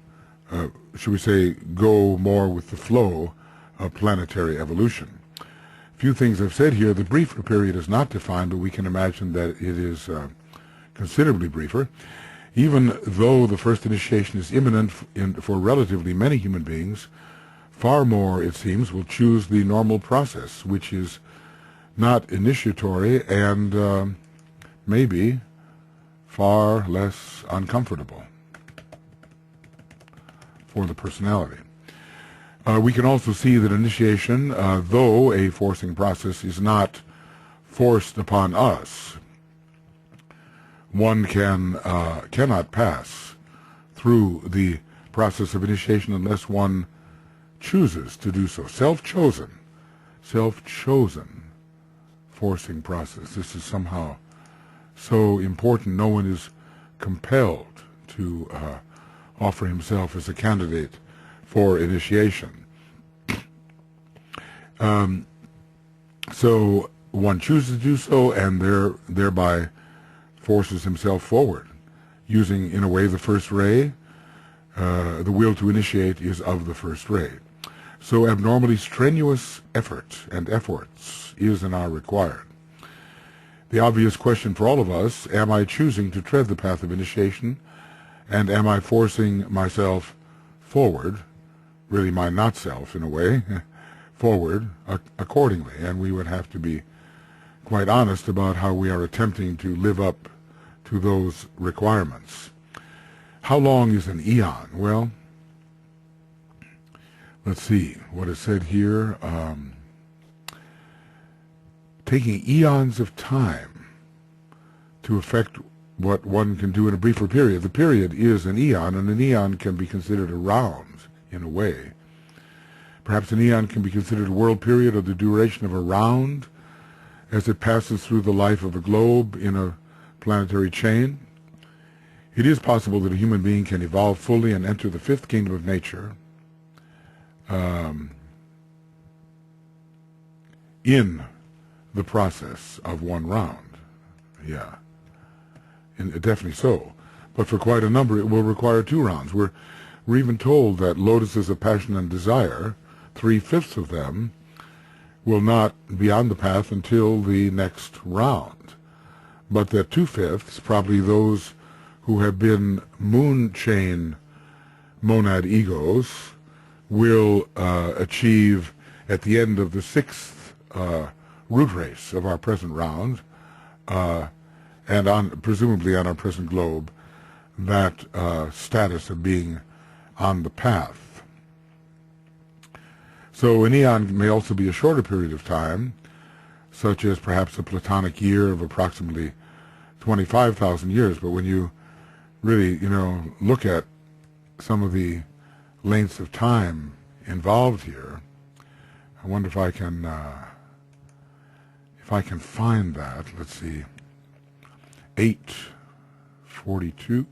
should we say, go more with the flow of planetary evolution. A few things I've said here. The briefer period is not defined, but we can imagine that it is considerably briefer. Even though the first initiation is imminent for relatively many human beings, far more, it seems, will choose the normal process, which is not initiatory and maybe far less uncomfortable for the personality. We can also see that initiation, though a forcing process, is not forced upon us. One cannot pass through the process of initiation unless one chooses to do so. Self-chosen forcing process. This is somehow so important. No one is compelled to offer himself as a candidate for initiation. So one chooses to do so and thereby forces himself forward, using, in a way, the first ray. The will to initiate is of the first ray. So abnormally strenuous effort and efforts is and are required. The obvious question for all of us, am I choosing to tread the path of initiation, and am I forcing myself forward, really my not-self in a way, forward accordingly? And we would have to be quite honest about how we are attempting to live up to those requirements. How long is an eon? Well, let's see what is said here. Taking eons of time to effect what one can do in a briefer period. The period is an eon, and an eon can be considered a round in a way. Perhaps an eon can be considered a world period or the duration of a round as it passes through the life of a globe in a planetary chain. It is possible that a human being can evolve fully and enter the fifth kingdom of nature in the process of one round. Yeah, definitely so. But for quite a number, it will require 2 rounds. We're even told that lotuses of passion and desire, 3/5 of them, will not be on the path until the next round. But that 2/5, probably those who have been moon chain monad egos, will achieve at the end of the 6th root race of our present round, and presumably on our present globe, that status of being on the path. So an eon may also be a shorter period of time, such as perhaps a Platonic year of approximately 25,000 years. But when you really, look at some of the lengths of time involved here, I wonder if I can find that. Let's see. 842.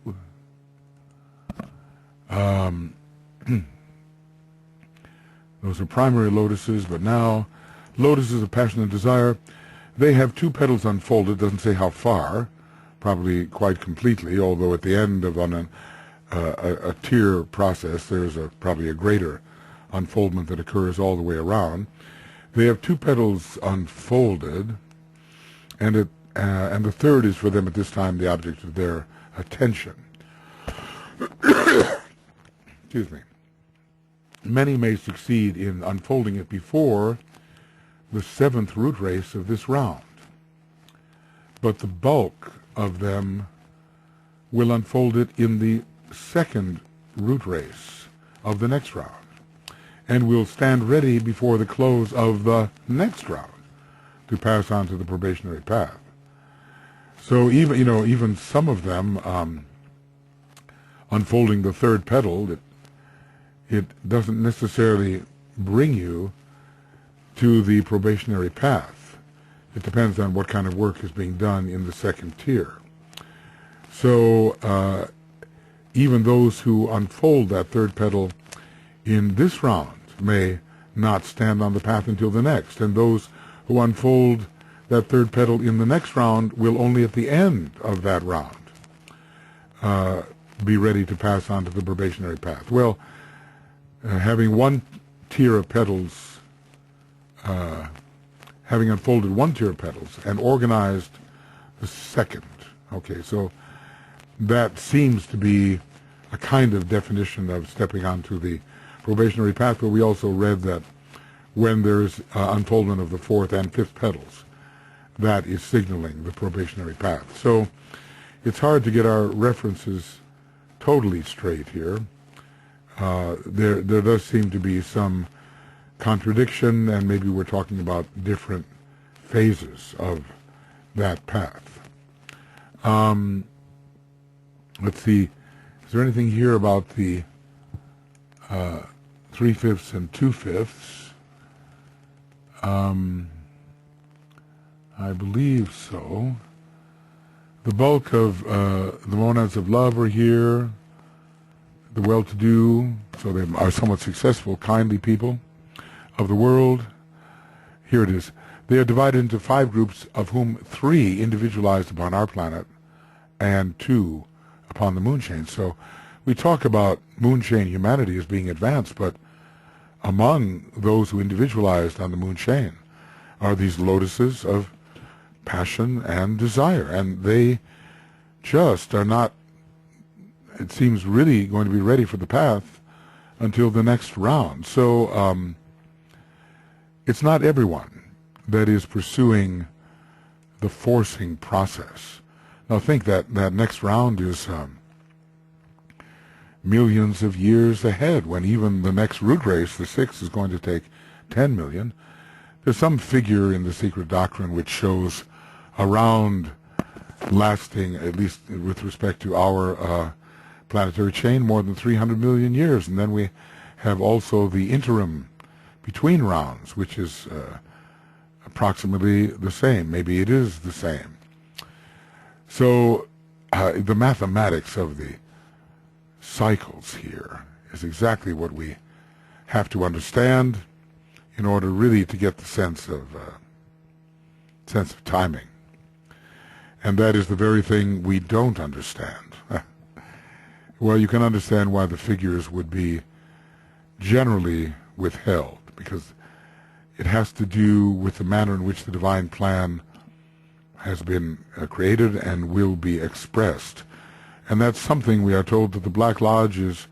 Those are primary lotuses, but now lotuses of passion and desire, they have 2 petals unfolded. Doesn't say how far, probably quite completely, although at the end of a tier process there's probably a greater unfoldment that occurs all the way around. They have 2 petals unfolded, and the third is for them at this time the object of their attention. Excuse me. Many may succeed in unfolding it before the 7th root race of this round, but the bulk of them will unfold it in the 2nd root race of the next round, and will stand ready before the close of the next round to pass on to the probationary path. So even some of them unfolding the 3rd petal, it doesn't necessarily bring you to the probationary path. It depends on what kind of work is being done in the 2nd tier. So even those who unfold that 3rd petal in this round may not stand on the path until the next, and those who unfold that 3rd petal in the next round will only at the end of that round be ready to pass on to the probationary path. Well, having one tier of petals, having unfolded one tier of petals and organized the 2nd. Okay, so that seems to be a kind of definition of stepping onto the probationary path, but we also read that when there's unfoldment of the 4th and 5th petals, that is signaling the probationary path. So it's hard to get our references totally straight here. There does seem to be some contradiction, and maybe we're talking about different phases of that path. Let's see, is there anything here about the 3/5 and 2/5? I believe so. The bulk of the monads of love are here, the well-to-do, so they are somewhat successful, kindly people of the world. Here it is. They are divided into 5 groups, of whom 3 individualized upon our planet and 2 upon the moon chain. So we talk about moon chain humanity as being advanced, but among those who individualized on the moon chain are these lotuses of passion and desire, and they just are not, it seems, really going to be ready for the path until the next round. So it's not everyone that is pursuing the forcing process. Now think that next round is millions of years ahead, when even the next root race, the 6th, is going to take 10 million. There's some figure in the secret doctrine which shows a round lasting, at least with respect to our planetary chain, more than 300 million years, and then we have also the interim between rounds, which is approximately the same. Maybe it is the same. So the mathematics of the cycles here is exactly what we have to understand in order really to get the sense of timing. And that is the very thing we don't understand. Well, you can understand why the figures would be generally withheld, because it has to do with the manner in which the divine plan has been created and will be expressed. And that's something we are told that the Black Lodge is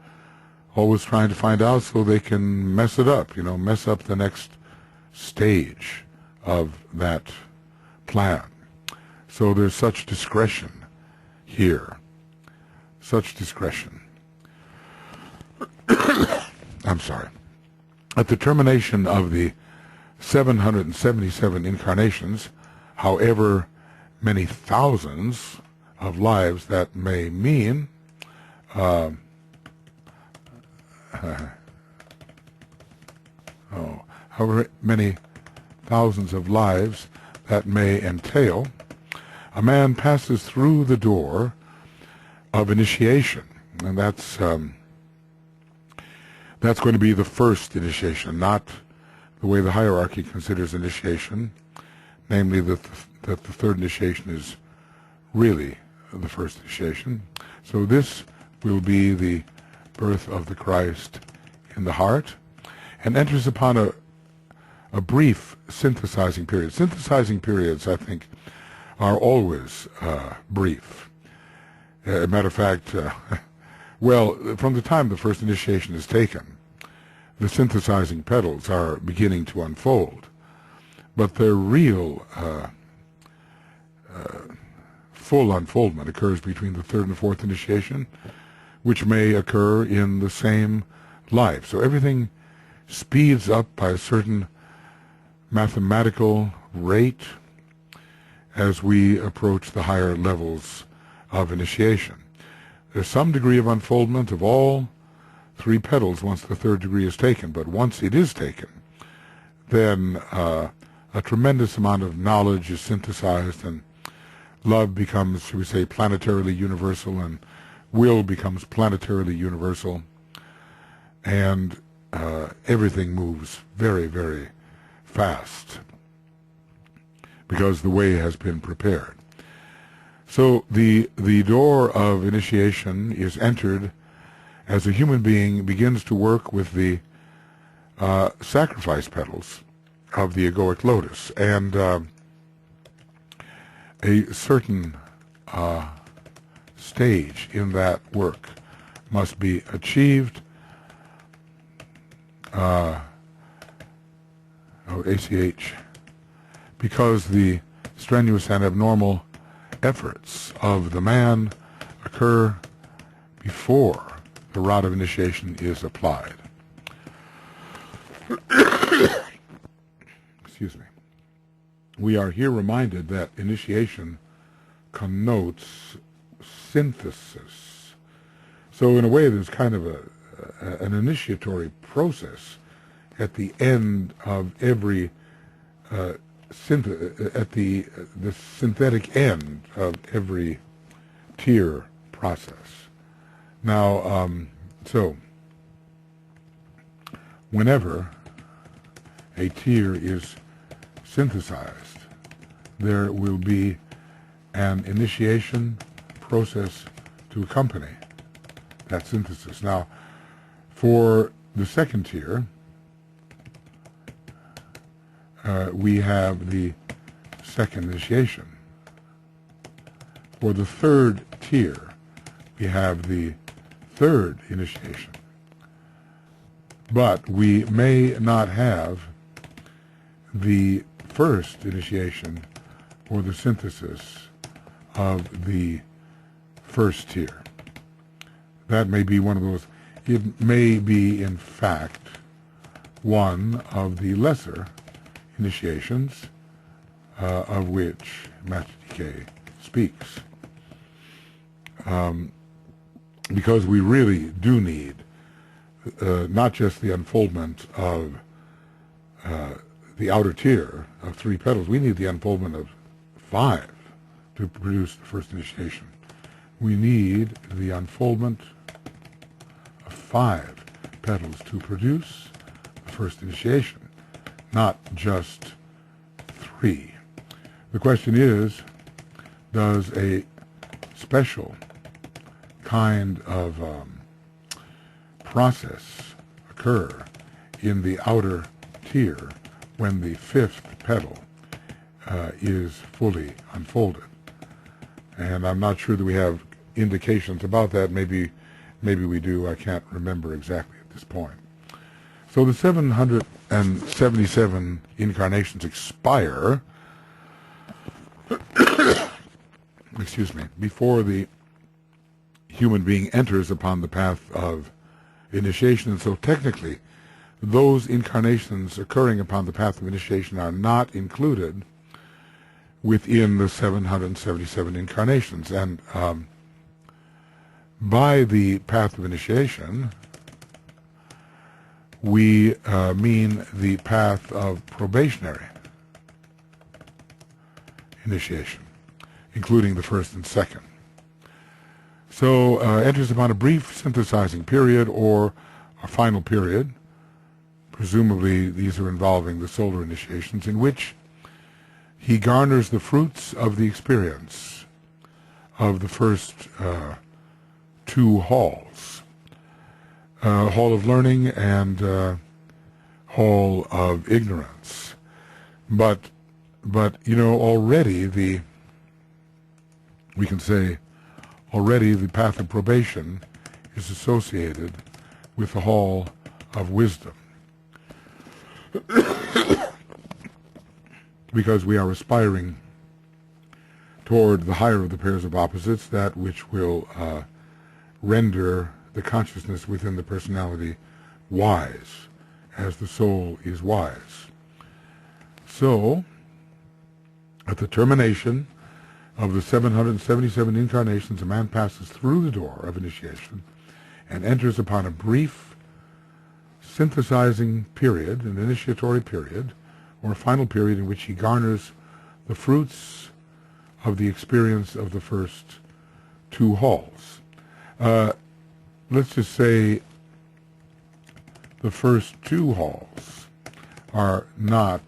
always trying to find out so they can mess it up, mess up the next stage of that plan. So there's such discretion here. Such discretion. I'm sorry. At the termination of the 777 incarnations, however many thousands of lives that may mean, however many thousands of lives that may entail, a man passes through the door of initiation, and that's going to be the first initiation, not the way the hierarchy considers initiation, namely that the third initiation is really the first initiation. So this will be the birth of the Christ in the heart, and enters upon a brief synthesizing period. Synthesizing periods, I think, are always brief. As a matter of fact, well, from the time the first initiation is taken, the synthesizing petals are beginning to unfold, but their real full unfoldment occurs between the third and fourth initiation, which may occur in the same life. So everything speeds up by a certain mathematical rate as we approach the higher levels of initiation. There's some degree of unfoldment of all three petals once the third degree is taken, but once it is taken, then a tremendous amount of knowledge is synthesized, and love becomes, should we say, planetarily universal, and will becomes planetarily universal, and everything moves very, very fast because the way has been prepared. So the door of initiation is entered as a human being begins to work with the sacrifice petals of the Egoic Lotus, and a certain stage in that work must be achieved. ACH, because the strenuous and abnormal efforts of the man occur before the rod of initiation is applied. Excuse me. We are here reminded that initiation connotes synthesis. So in a way there's kind of an initiatory process at the end of every at the synthetic end of every tier process. Now, so whenever a tier is synthesized, there will be an initiation process to accompany that synthesis. Now, for the second tier, we have the second initiation. For the third tier, we have the third initiation. But we may not have the first initiation or the synthesis of the first tier. That may be one of those. It may be, in fact, one of the lesser initiations of which Master DK speaks. Because we really do need not just the unfoldment of the outer tier of 3 petals. We need the unfoldment of 5 to produce the first initiation. We need the unfoldment of 5 petals to produce the first initiation, not just 3. The question is, does a special kind of process occur in the outer tier when the 5th petal is fully unfolded? And I'm not sure that we have indications about that. Maybe we do. I can't remember exactly at this point. So the 777 incarnations expire excuse me, before the human being enters upon the path of initiation. And so technically, those incarnations occurring upon the path of initiation are not included within the 777 incarnations. And by the path of initiation, we mean the path of probationary initiation, including the first and second. So enters upon a brief synthesizing period or a final period, presumably these are involving the solar initiations, in which he garners the fruits of the experience of the first 2 halls, hall of learning and hall of ignorance. But you know, already we can say already the path of probation is associated with the hall of wisdom, because we are aspiring toward the higher of the pairs of opposites, that which will render the consciousness within the personality wise, as the soul is wise. So, at the termination of the 777 incarnations, a man passes through the door of initiation and enters upon a brief synthesizing period, an initiatory period, or a final period in which he garners the fruits of the experience of the first 2 halls. Let's just say the first 2 halls are not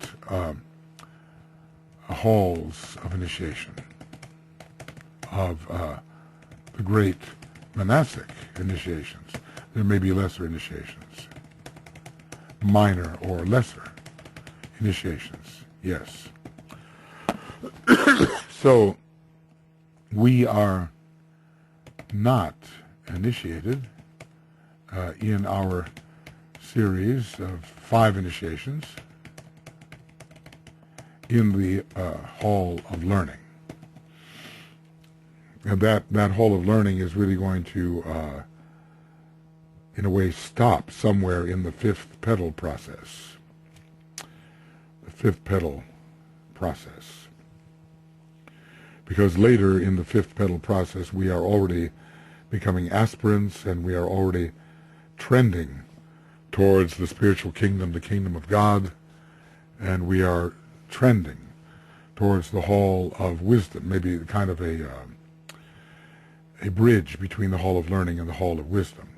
halls of initiation of the great monastic initiations. There may be lesser initiations, minor or lesser initiations, yes. So we are not initiated in our series of 5 initiations in the hall of learning. And that hall of learning is really going to, in a way, stop somewhere in the 5th petal process. The 5th petal process. Because later in the 5th petal process, we are already becoming aspirants, and we are already trending towards the spiritual kingdom, the kingdom of God, and we are trending towards the hall of wisdom, maybe kind of a bridge between the hall of learning and the hall of wisdom.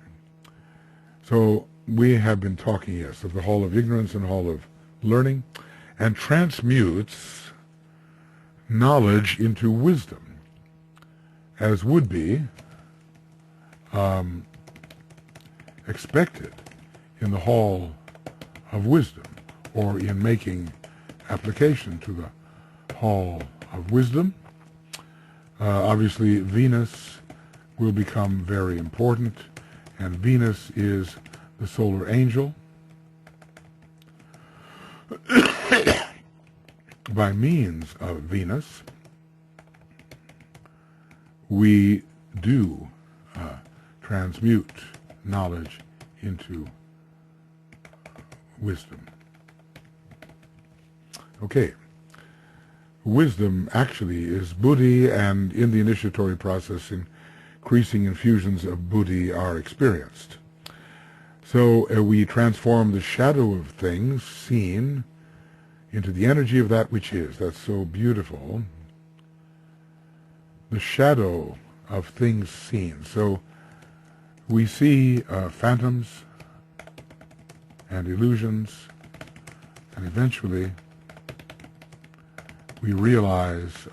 So we have been talking, yes, of the hall of ignorance and hall of learning, and transmutes knowledge into wisdom, as would be expected in the hall of wisdom, or in making application to the hall of wisdom. Obviously, Venus will become very important, and Venus is the solar angel. By means of Venus, we do transmute knowledge into wisdom. Okay. Wisdom actually is buddhi, and in the initiatory process, increasing infusions of buddhi are experienced. So we transform the shadow of things seen into the energy of that which is. That's so beautiful. The shadow of things seen. So we see phantoms and illusions, and eventually we realize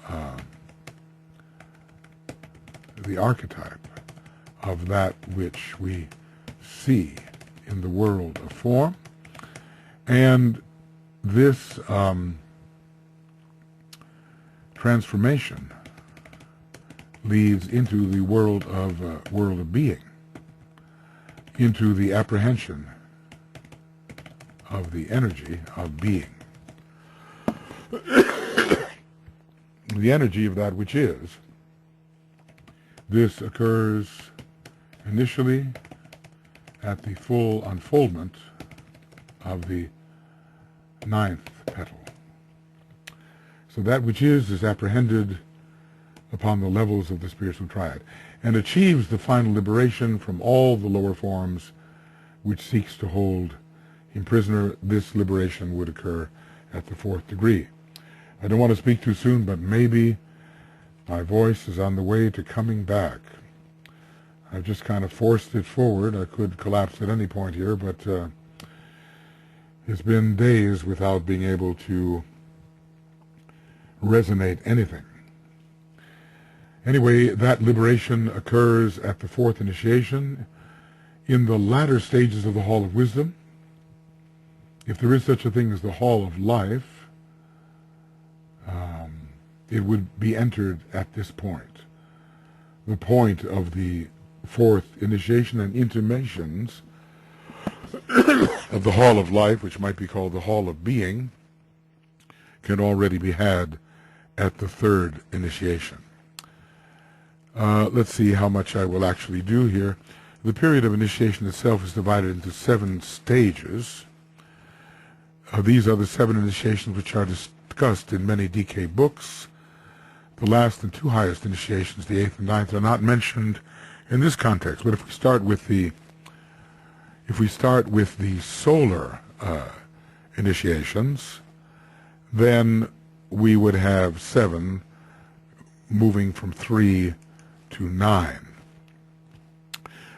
the archetype of that which we see in the world of form. And this transformation leads into the world of being, into the apprehension of the energy of being, the energy of that which is. This occurs initially at the full unfoldment of the 9th petal. So that which is apprehended upon the levels of the spiritual triad, and achieves the final liberation from all the lower forms which seeks to hold him prisoner. This liberation would occur at the 4th degree. I don't want to speak too soon, but maybe my voice is on the way to coming back. I've just kind of forced it forward. I could collapse at any point here, but it's been days without being able to resonate anything. Anyway, that liberation occurs at the 4th initiation in the latter stages of the Hall of Wisdom. If there is such a thing as the Hall of Life, it would be entered at this point. The point of the 4th initiation and intimations of the Hall of Life, which might be called the Hall of Being, can already be had at the 3rd initiation. Let's see how much I will actually do here. The period of initiation itself is divided into 7 stages. These are the 7 initiations which are discussed in many DK books. The last and 2 highest initiations, the 8th and 9th, are not mentioned in this context. But if we start with the solar initiations, then we would have 7 moving from 3 to 9.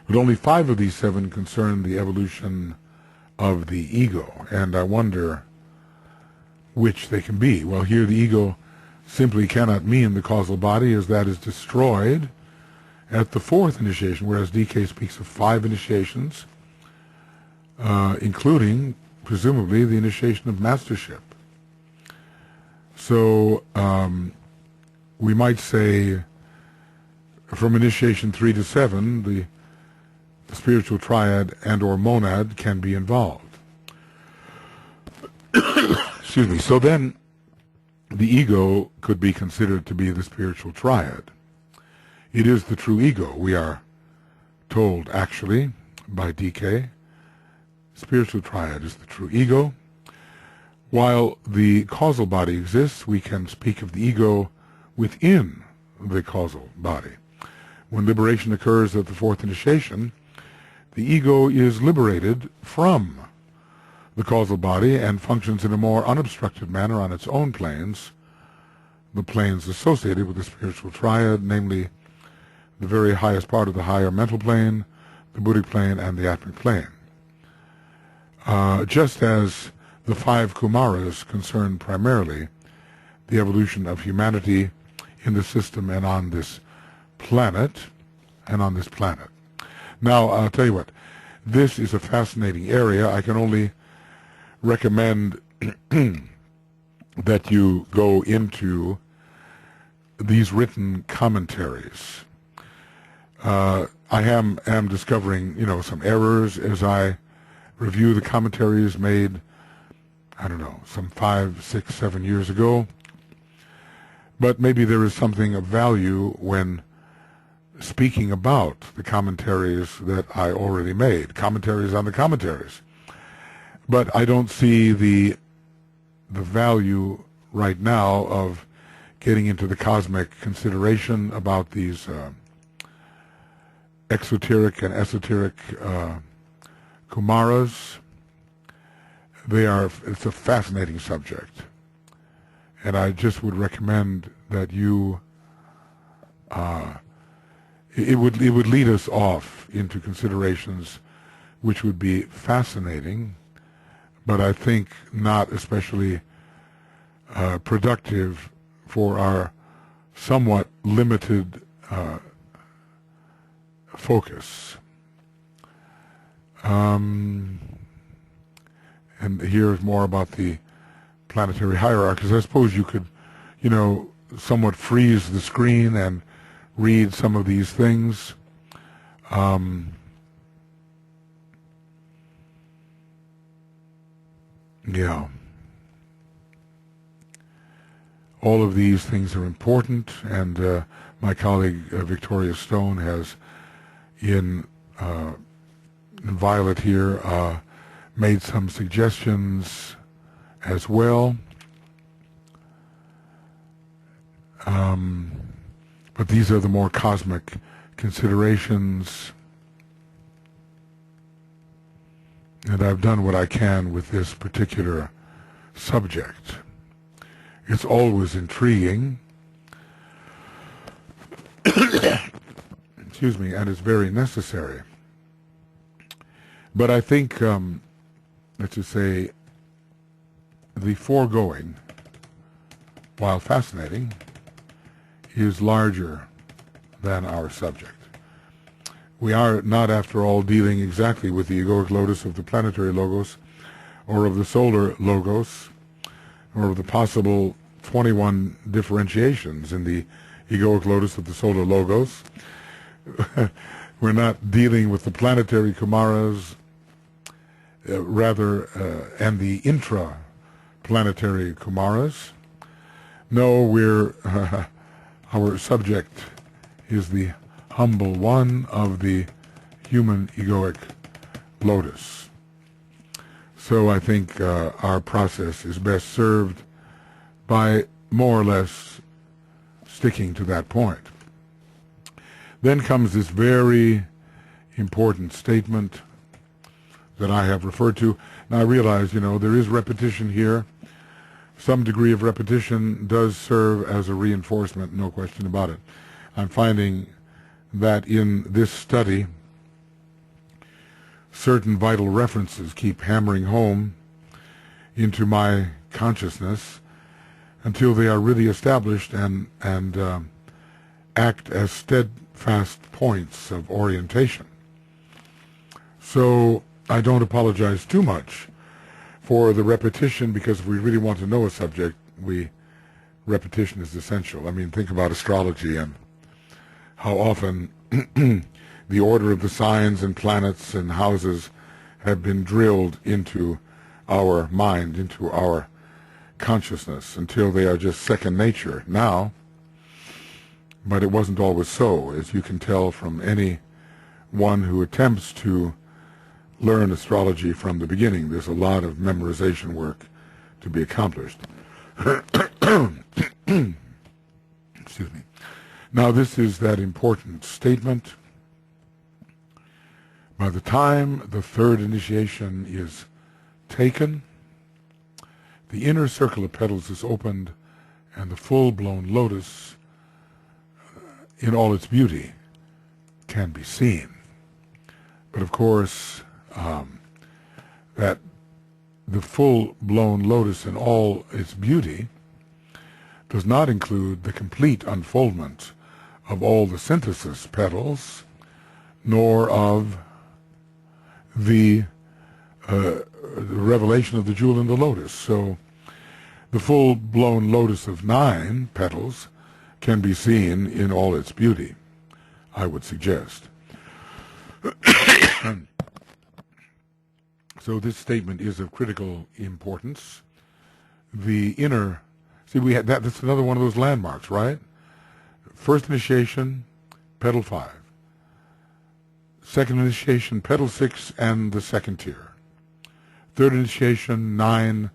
But only 5 of these 7 concern the evolution of the ego, and I wonder which they can be. Well, here the ego simply cannot mean the causal body, as that is destroyed at the 4th initiation, whereas DK speaks of 5 initiations, including, presumably, the initiation of mastership. So we might say from initiation 3 to 7, the spiritual triad and or monad can be involved. Excuse me. So then the ego could be considered to be the spiritual triad. It is the true ego, we are told actually by DK. Spiritual triad is the true ego. While the causal body exists, we can speak of the ego within the causal body. When liberation occurs at the 4th initiation, the ego is liberated from the causal body and functions in a more unobstructed manner on its own planes, the planes associated with the spiritual triad, namely the very highest part of the higher mental plane, the Buddhic plane, and the Atmic plane. Just as the 5 Kumaras concern primarily the evolution of humanity in the system and on this planet, Now, I'll tell you what, this is a fascinating area. I can only recommend that you go into these written commentaries. I am discovering, some errors as I review the commentaries made, I don't know, some 5, 6, 7 years ago. But maybe there is something of value when speaking about the commentaries that I already made, commentaries on the commentaries. But I don't see the value right now of getting into the cosmic consideration about these exoteric and esoteric Kumaras. It's a fascinating subject. And I just would recommend that you, it would lead us off into considerations which would be fascinating, but I think not especially productive for our somewhat limited focus. And here's more about the planetary hierarchies. I suppose you could, somewhat freeze the screen and read some of these things. Yeah. All of these things are important, and my colleague Victoria Stone has, in Violet here, made some suggestions as well. But these are the more cosmic considerations, and I've done what I can with this particular subject. It's always intriguing, excuse me, and it's very necessary. But I think, let's just say, the foregoing, while fascinating, is larger than our subject. We are not, after all, dealing exactly with the egoic lotus of the planetary logos, or of the solar logos, or of the possible 21 differentiations in the egoic lotus of the solar logos. We're not dealing with the planetary Kumaras, and the intra-planetary Kumaras. No, our subject is the humble one of the human egoic lotus. So I think our process is best served by more or less sticking to that point. Then comes this very important statement that I have referred to. Now I realize, there is repetition here. Some degree of repetition does serve as a reinforcement, no question about it. I'm finding that in this study, certain vital references keep hammering home into my consciousness until they are really established and act as steadfast points of orientation. So I don't apologize too much for the repetition, because if we really want to know a subject, repetition is essential. I mean, think about astrology and how often the order of the signs and planets and houses have been drilled into our mind, into our consciousness, until they are just second nature now. But it wasn't always so, as you can tell from any one who attempts to learn astrology from the beginning. There's a lot of memorization work to be accomplished. Excuse me. Now this is that important statement. By the time the third initiation is taken, the inner circle of petals is opened, and the full-blown lotus in all its beauty can be seen. But of course, that the full-blown lotus in all its beauty does not include the complete unfoldment of all the synthesis petals, nor of the revelation of the jewel in the lotus. So the full-blown lotus of 9 petals can be seen in all its beauty, I would suggest. So this statement is of critical importance. The inner, see, we had that's another one of those landmarks, right? First initiation, petal 5. Second initiation, petal 6 and the second tier. Third initiation, 9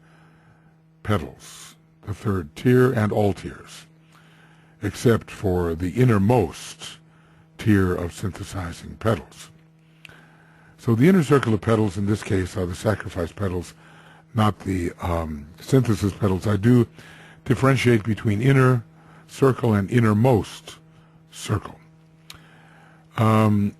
petals, the third tier and all tiers, except for the innermost tier of synthesizing petals. So the inner circle of petals in this case are the sacrifice petals, not the synthesis petals. I do differentiate between inner circle and innermost circle. I'm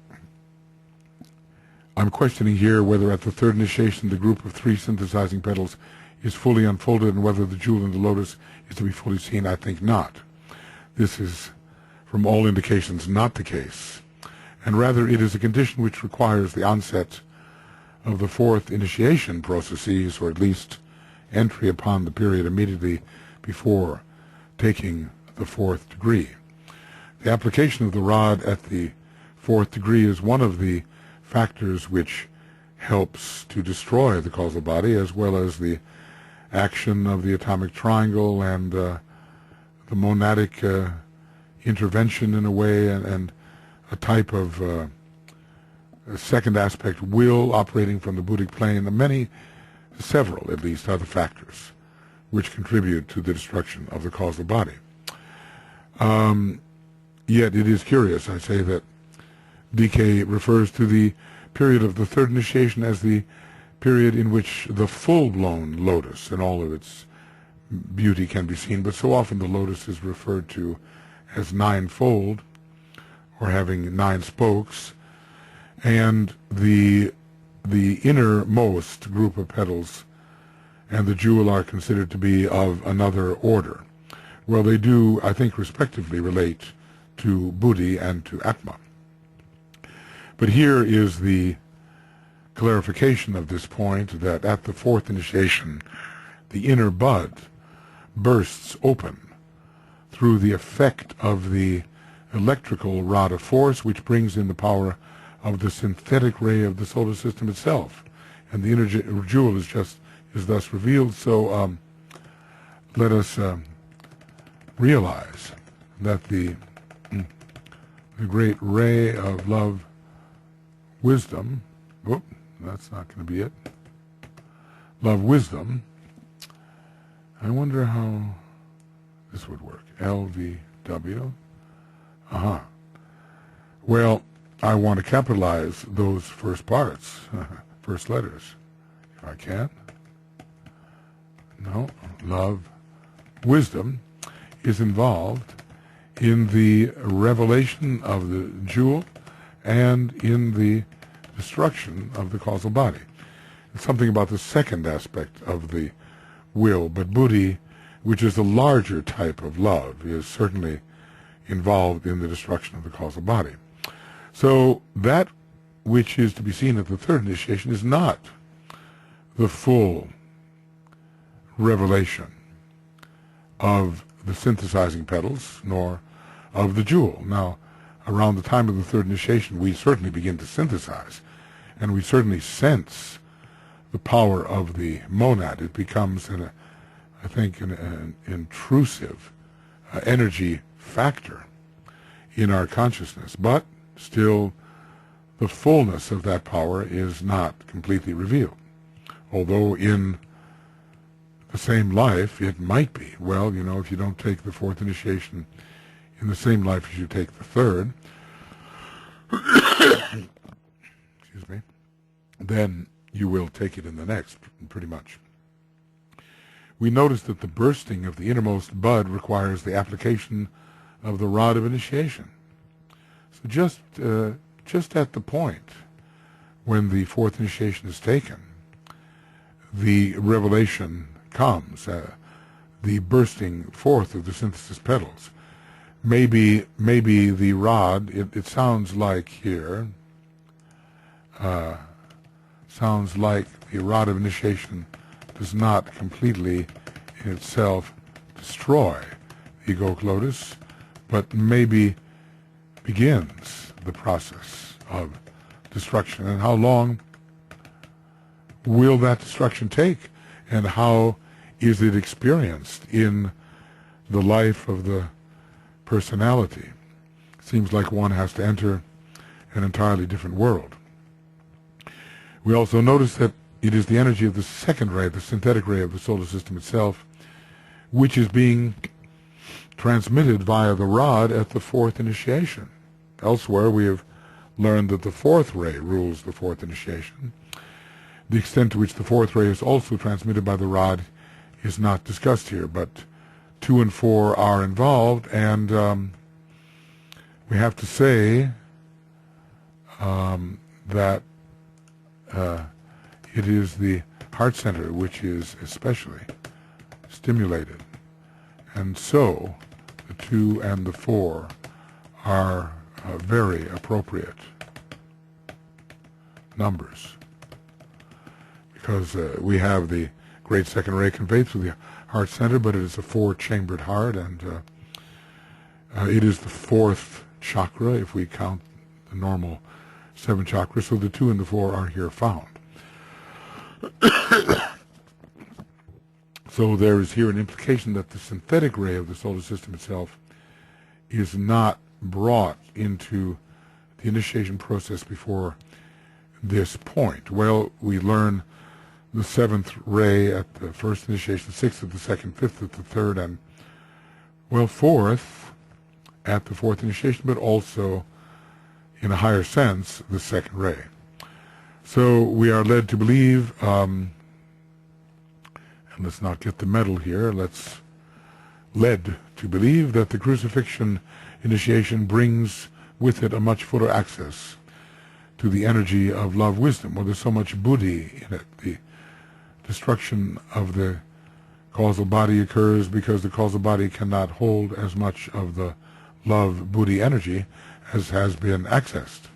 questioning here whether at the third initiation the group of 3 synthesizing petals is fully unfolded and whether the jewel in the lotus is to be fully seen. I think not. This is, from all indications, not the case. And rather it is a condition which requires the onset of the 4th initiation processes, or at least entry upon the period immediately before taking the 4th degree. The application of the rod at the 4th degree is one of the factors which helps to destroy the causal body, as well as the action of the atomic triangle and the monadic intervention in a way, and a type of a second aspect, will, operating from the Buddhic plane, and several at least, other factors which contribute to the destruction of the causal body. Yet it is curious, I say, that DK refers to the period of the third initiation as the period in which the full-blown lotus in all of its beauty can be seen, but so often the lotus is referred to as ninefold, or having 9 spokes, and the innermost group of petals and the jewel are considered to be of another order. Well, they do, I think, respectively relate to Buddhi and to Atma. But here is the clarification of this point, that at the 4th initiation, the inner bud bursts open through the effect of the electrical rod of force, which brings in the power of the synthetic ray of the solar system itself, and the inner jewel is thus revealed. So let us realize that the great ray of love, wisdom, that's not going to be it, love, wisdom, I wonder how this would work, LVW, well, I want to capitalize those first parts, first letters, if I can. No, love, wisdom is involved in the revelation of the jewel and in the destruction of the causal body. It's something about the second aspect of the will, but Buddhi, which is the larger type of love, is certainly involved in the destruction of the causal body. So that which is to be seen at the third initiation is not the full revelation of the synthesizing petals, nor of the jewel. Now, around the time of the third initiation, we certainly begin to synthesize, and we certainly sense the power of the monad. It becomes, I think, an intrusive energy factor in our consciousness, but still the fullness of that power is not completely revealed. Although in the same life it might be. Well, you know, if you don't take the 4th initiation in the same life as you take the 3rd, excuse me, then you will take it in the next, pretty much. We notice that the bursting of the innermost bud requires the application of the rod of initiation. So just at the point when the 4th initiation is taken, the revelation comes, the bursting forth of the synthesis petals. Maybe the rod, it sounds like here, sounds like the rod of initiation does not completely in itself destroy the Egoic Lotus, but maybe begins the process of destruction. And how long will that destruction take? And how is it experienced in the life of the personality? It seems like one has to enter an entirely different world. We also notice that it is the energy of the second ray, the synthetic ray of the solar system itself, which is being transmitted via the rod at the 4th initiation. Elsewhere we have learned that the fourth ray rules the fourth initiation. The extent to which the fourth ray is also transmitted by the rod is not discussed here, but 2 and 4 are involved, and we have to say that it is the heart center which is especially stimulated, and so the 2 and the 4 are very appropriate numbers, because we have the great second ray conveyed through the heart center, but it is a 4-chambered heart, and it is the 4th chakra if we count the normal 7 chakras, so the 2 and the 4 are here found. So there is here an implication that the synthetic ray of the solar system itself is not brought into the initiation process before this point. Well, we learn the 7th ray at the first initiation, 6th at the second, 5th at the third, and, well, 4th at the 4th initiation, but also, in a higher sense, the 2nd ray. So we are led to believe, and let's not get the medal here, led to believe that the crucifixion initiation brings with it a much fuller access to the energy of love wisdom. Well, there's so much buddhi in it. The destruction of the causal body occurs because the causal body cannot hold as much of the love buddhi energy as has been accessed.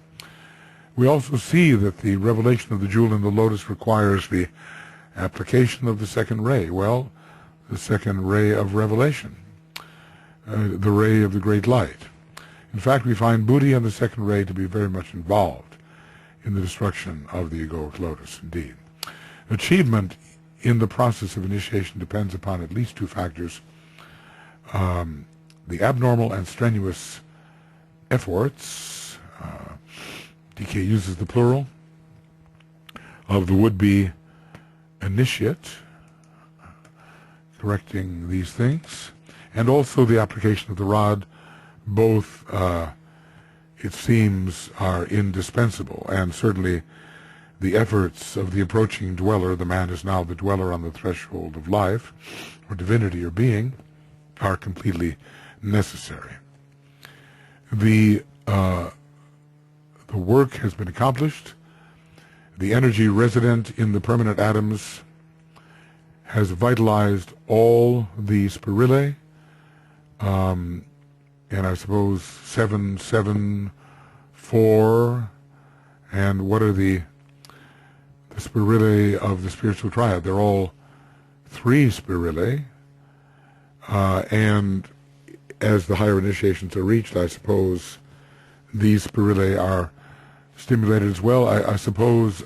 We also see that the revelation of the jewel in the lotus requires the application of the 2nd ray. Well, the 2nd ray of revelation, the ray of the great light. In fact, we find buddhi and the 2nd ray to be very much involved in the destruction of the egoic lotus, indeed. Achievement in the process of initiation depends upon at least 2 factors. The abnormal and strenuous efforts, DK uses the plural, of the would-be initiate, correcting these things, and also the application of the rod. Both, it seems, are indispensable, and certainly the efforts of the approaching dweller, the man is now the dweller on the threshold of life, or divinity or being, are completely necessary. The work has been accomplished. The energy resident in the permanent atoms has vitalized all the spirillae, and I suppose 7, 7, 4, and what are the spirillae of the spiritual triad? They're all 3 spirillae, and as the higher initiations are reached, I suppose these spirillae are stimulated as well. I suppose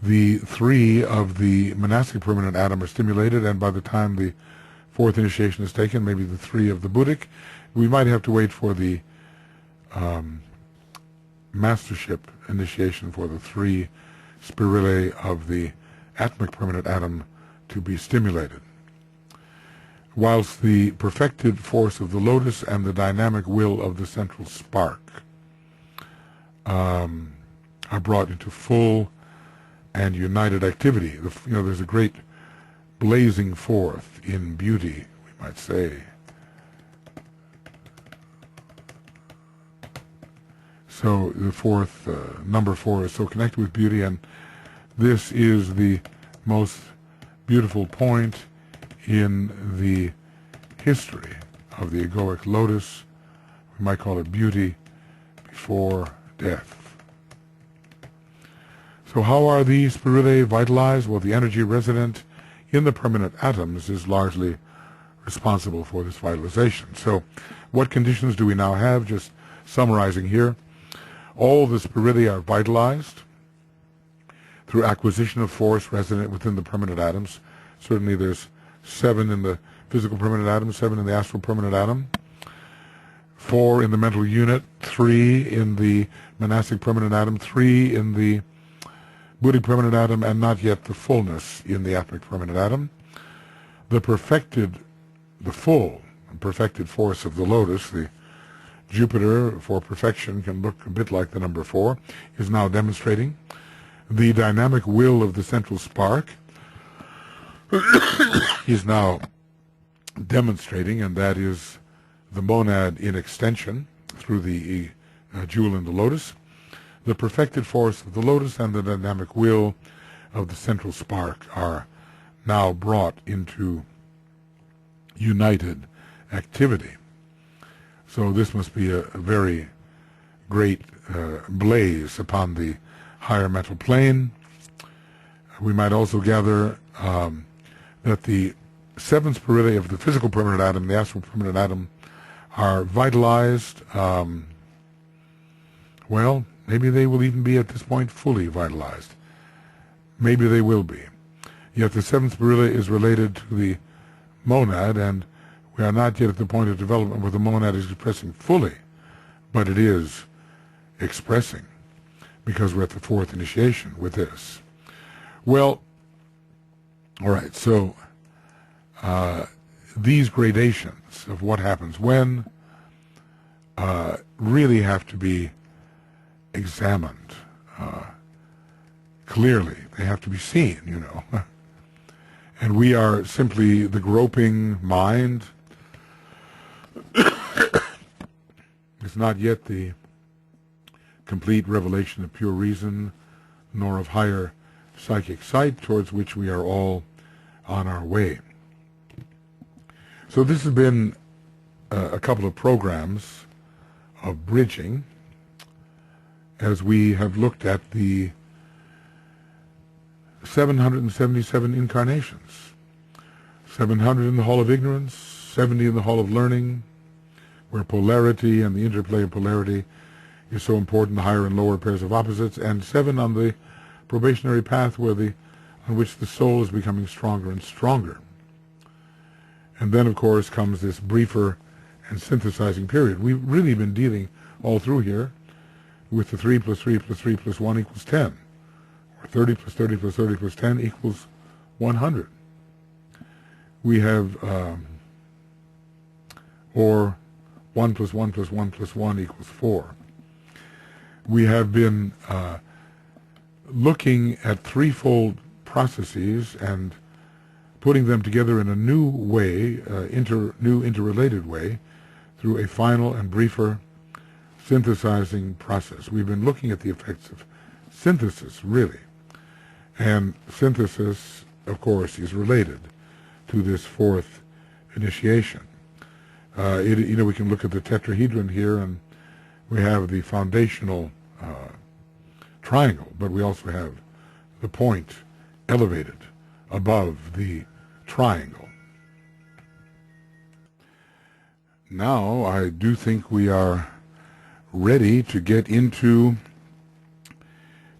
the 3 of the monastic permanent atom are stimulated, and by the time the 4th initiation is taken, maybe the 3 of the Buddhic. We might have to wait for the mastership initiation for the 3 spirillae of the atmic permanent atom to be stimulated, whilst the perfected force of the lotus and the dynamic will of the central spark are brought into full and united activity. There's a great blazing forth in beauty, we might say. So the 4th, number 4, is so connected with beauty, and this is the most beautiful point in the history of the Egoic Lotus. We might call it beauty before death. So how are these spirillae vitalized? Well, the energy resident in the permanent atoms is largely responsible for this vitalization. So what conditions do we now have? Just summarizing here, all the spirillae are vitalized through acquisition of force resident within the permanent atoms. Certainly there's 7 in the physical permanent atom, 7 in the astral permanent atom, 4 in the mental unit, 3 in the monastic permanent atom, 3 in the Buddhic permanent atom, and not yet the fullness in the atmic permanent atom. The full and perfected force of the lotus, the Jupiter for perfection can look a bit like the number 4, is now demonstrating. The dynamic will of the central spark is now demonstrating, and that is the monad in extension through the jewel in the lotus. The perfected force of the lotus and the dynamic will of the central spark are now brought into united activity. So this must be a very great blaze upon the higher mental plane. We might also gather that the 7 spiridae of the physical permanent atom, the astral permanent atom, are vitalized. Well, maybe they will even be at this point fully vitalized. Maybe they will be. Yet the 7th spiridae is related to the monad, and we are not yet at the point of development where the monad is expressing fully, but it is expressing, because we're at the 4th initiation with this. Well, all right, so these gradations of what happens when really have to be examined clearly. They have to be seen, you know. And we are simply the groping mind. It's not yet the complete revelation of pure reason, nor of higher psychic sight, towards which we are all on our way. So this has been a couple of programs of bridging, as we have looked at the 777 incarnations. 700 in the Hall of Ignorance, 70 in the Hall of Learning, where polarity and the interplay of polarity is so important, the higher and lower pairs of opposites, and 7 on the probationary path, on which the soul is becoming stronger and stronger. And then, of course, comes this briefer and synthesizing period. We've really been dealing all through here with the 3 plus 3 plus 3 plus 1 equals 10, or 30 plus 30 plus 30 plus 10 equals 100. We have, or 1 plus 1 plus 1 plus 1 equals 4. We have been looking at threefold processes and putting them together in a new way, new interrelated way, through a final and briefer synthesizing process. We've been looking at the effects of synthesis, really. And synthesis, of course, is related to this 4th initiation. We can look at the tetrahedron here, and we have the foundational triangle, but we also have the point elevated above the triangle. Now I do think we are ready to get into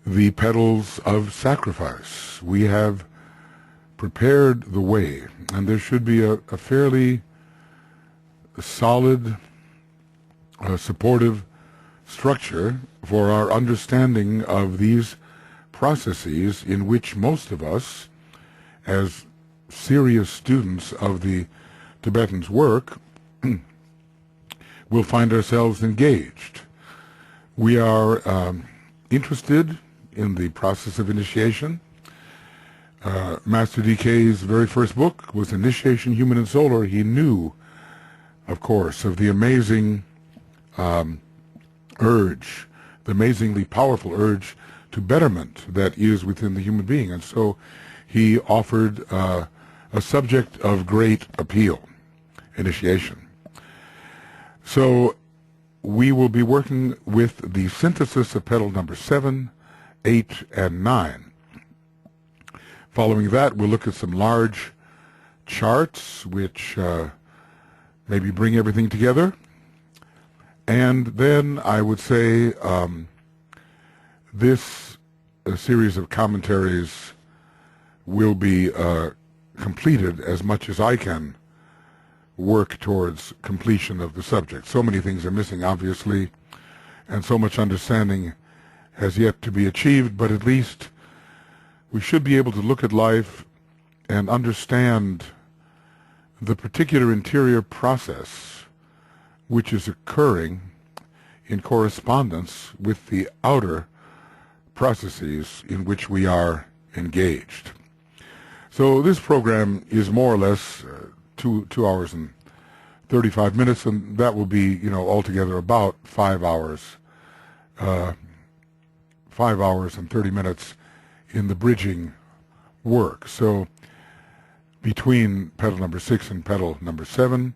the petals of sacrifice. We have prepared the way, and there should be a fairly solid, supportive structure for our understanding of these processes, in which most of us, as serious students of the Tibetan's work, will find ourselves engaged. We are interested in the process of initiation. Master DK's very first book was Initiation, Human and Solar. He knew, of course, of the amazing urge, the amazingly powerful urge to betterment that is within the human being. And so he offered a subject of great appeal, initiation. So we will be working with the synthesis of petal number 7, 8, and 9. Following that, we'll look at some large charts which maybe bring everything together. And then I would say this series of commentaries will be completed as much as I can work towards completion of the subject. So many things are missing, obviously, and so much understanding has yet to be achieved, but at least we should be able to look at life and understand the particular interior process which is occurring in correspondence with the outer processes in which we are engaged. So this program is more or less 2 hours and 35 minutes, and that will be, altogether about 5 hours, 5 hours and 30 minutes in the bridging work. So between petal number 6 and petal number 7.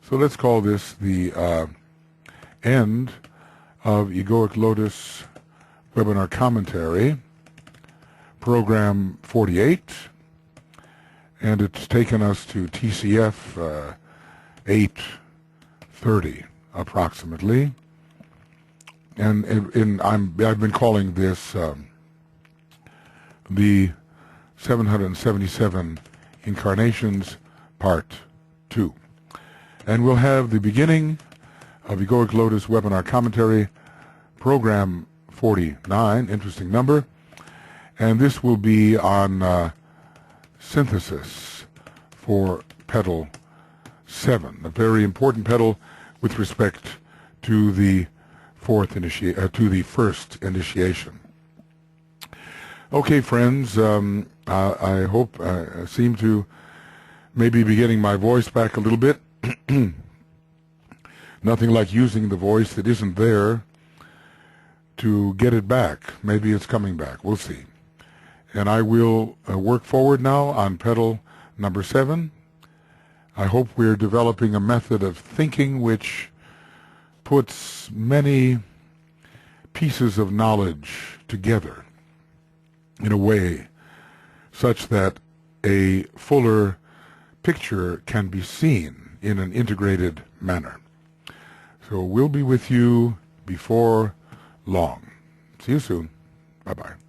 So let's call this the end of Egoic Lotus webinar commentary, program 48, and it's taken us to TCF 8:30 approximately, and I've been calling this the 777 Incarnations Part 2, and we'll have the beginning of Egoic Lotus webinar commentary, program 49, interesting number, and this will be on synthesis for petal 7, a very important petal with respect to the first initiation. Okay, friends, I hope I seem to maybe be getting my voice back a little bit. Nothing like using the voice that isn't there to get it back. Maybe it's coming back. We'll see. And I will work forward now on petal number 7. I hope we're developing a method of thinking which puts many pieces of knowledge together in a way such that a fuller picture can be seen in an integrated manner. So we'll be with you before long. See you soon. Bye-bye.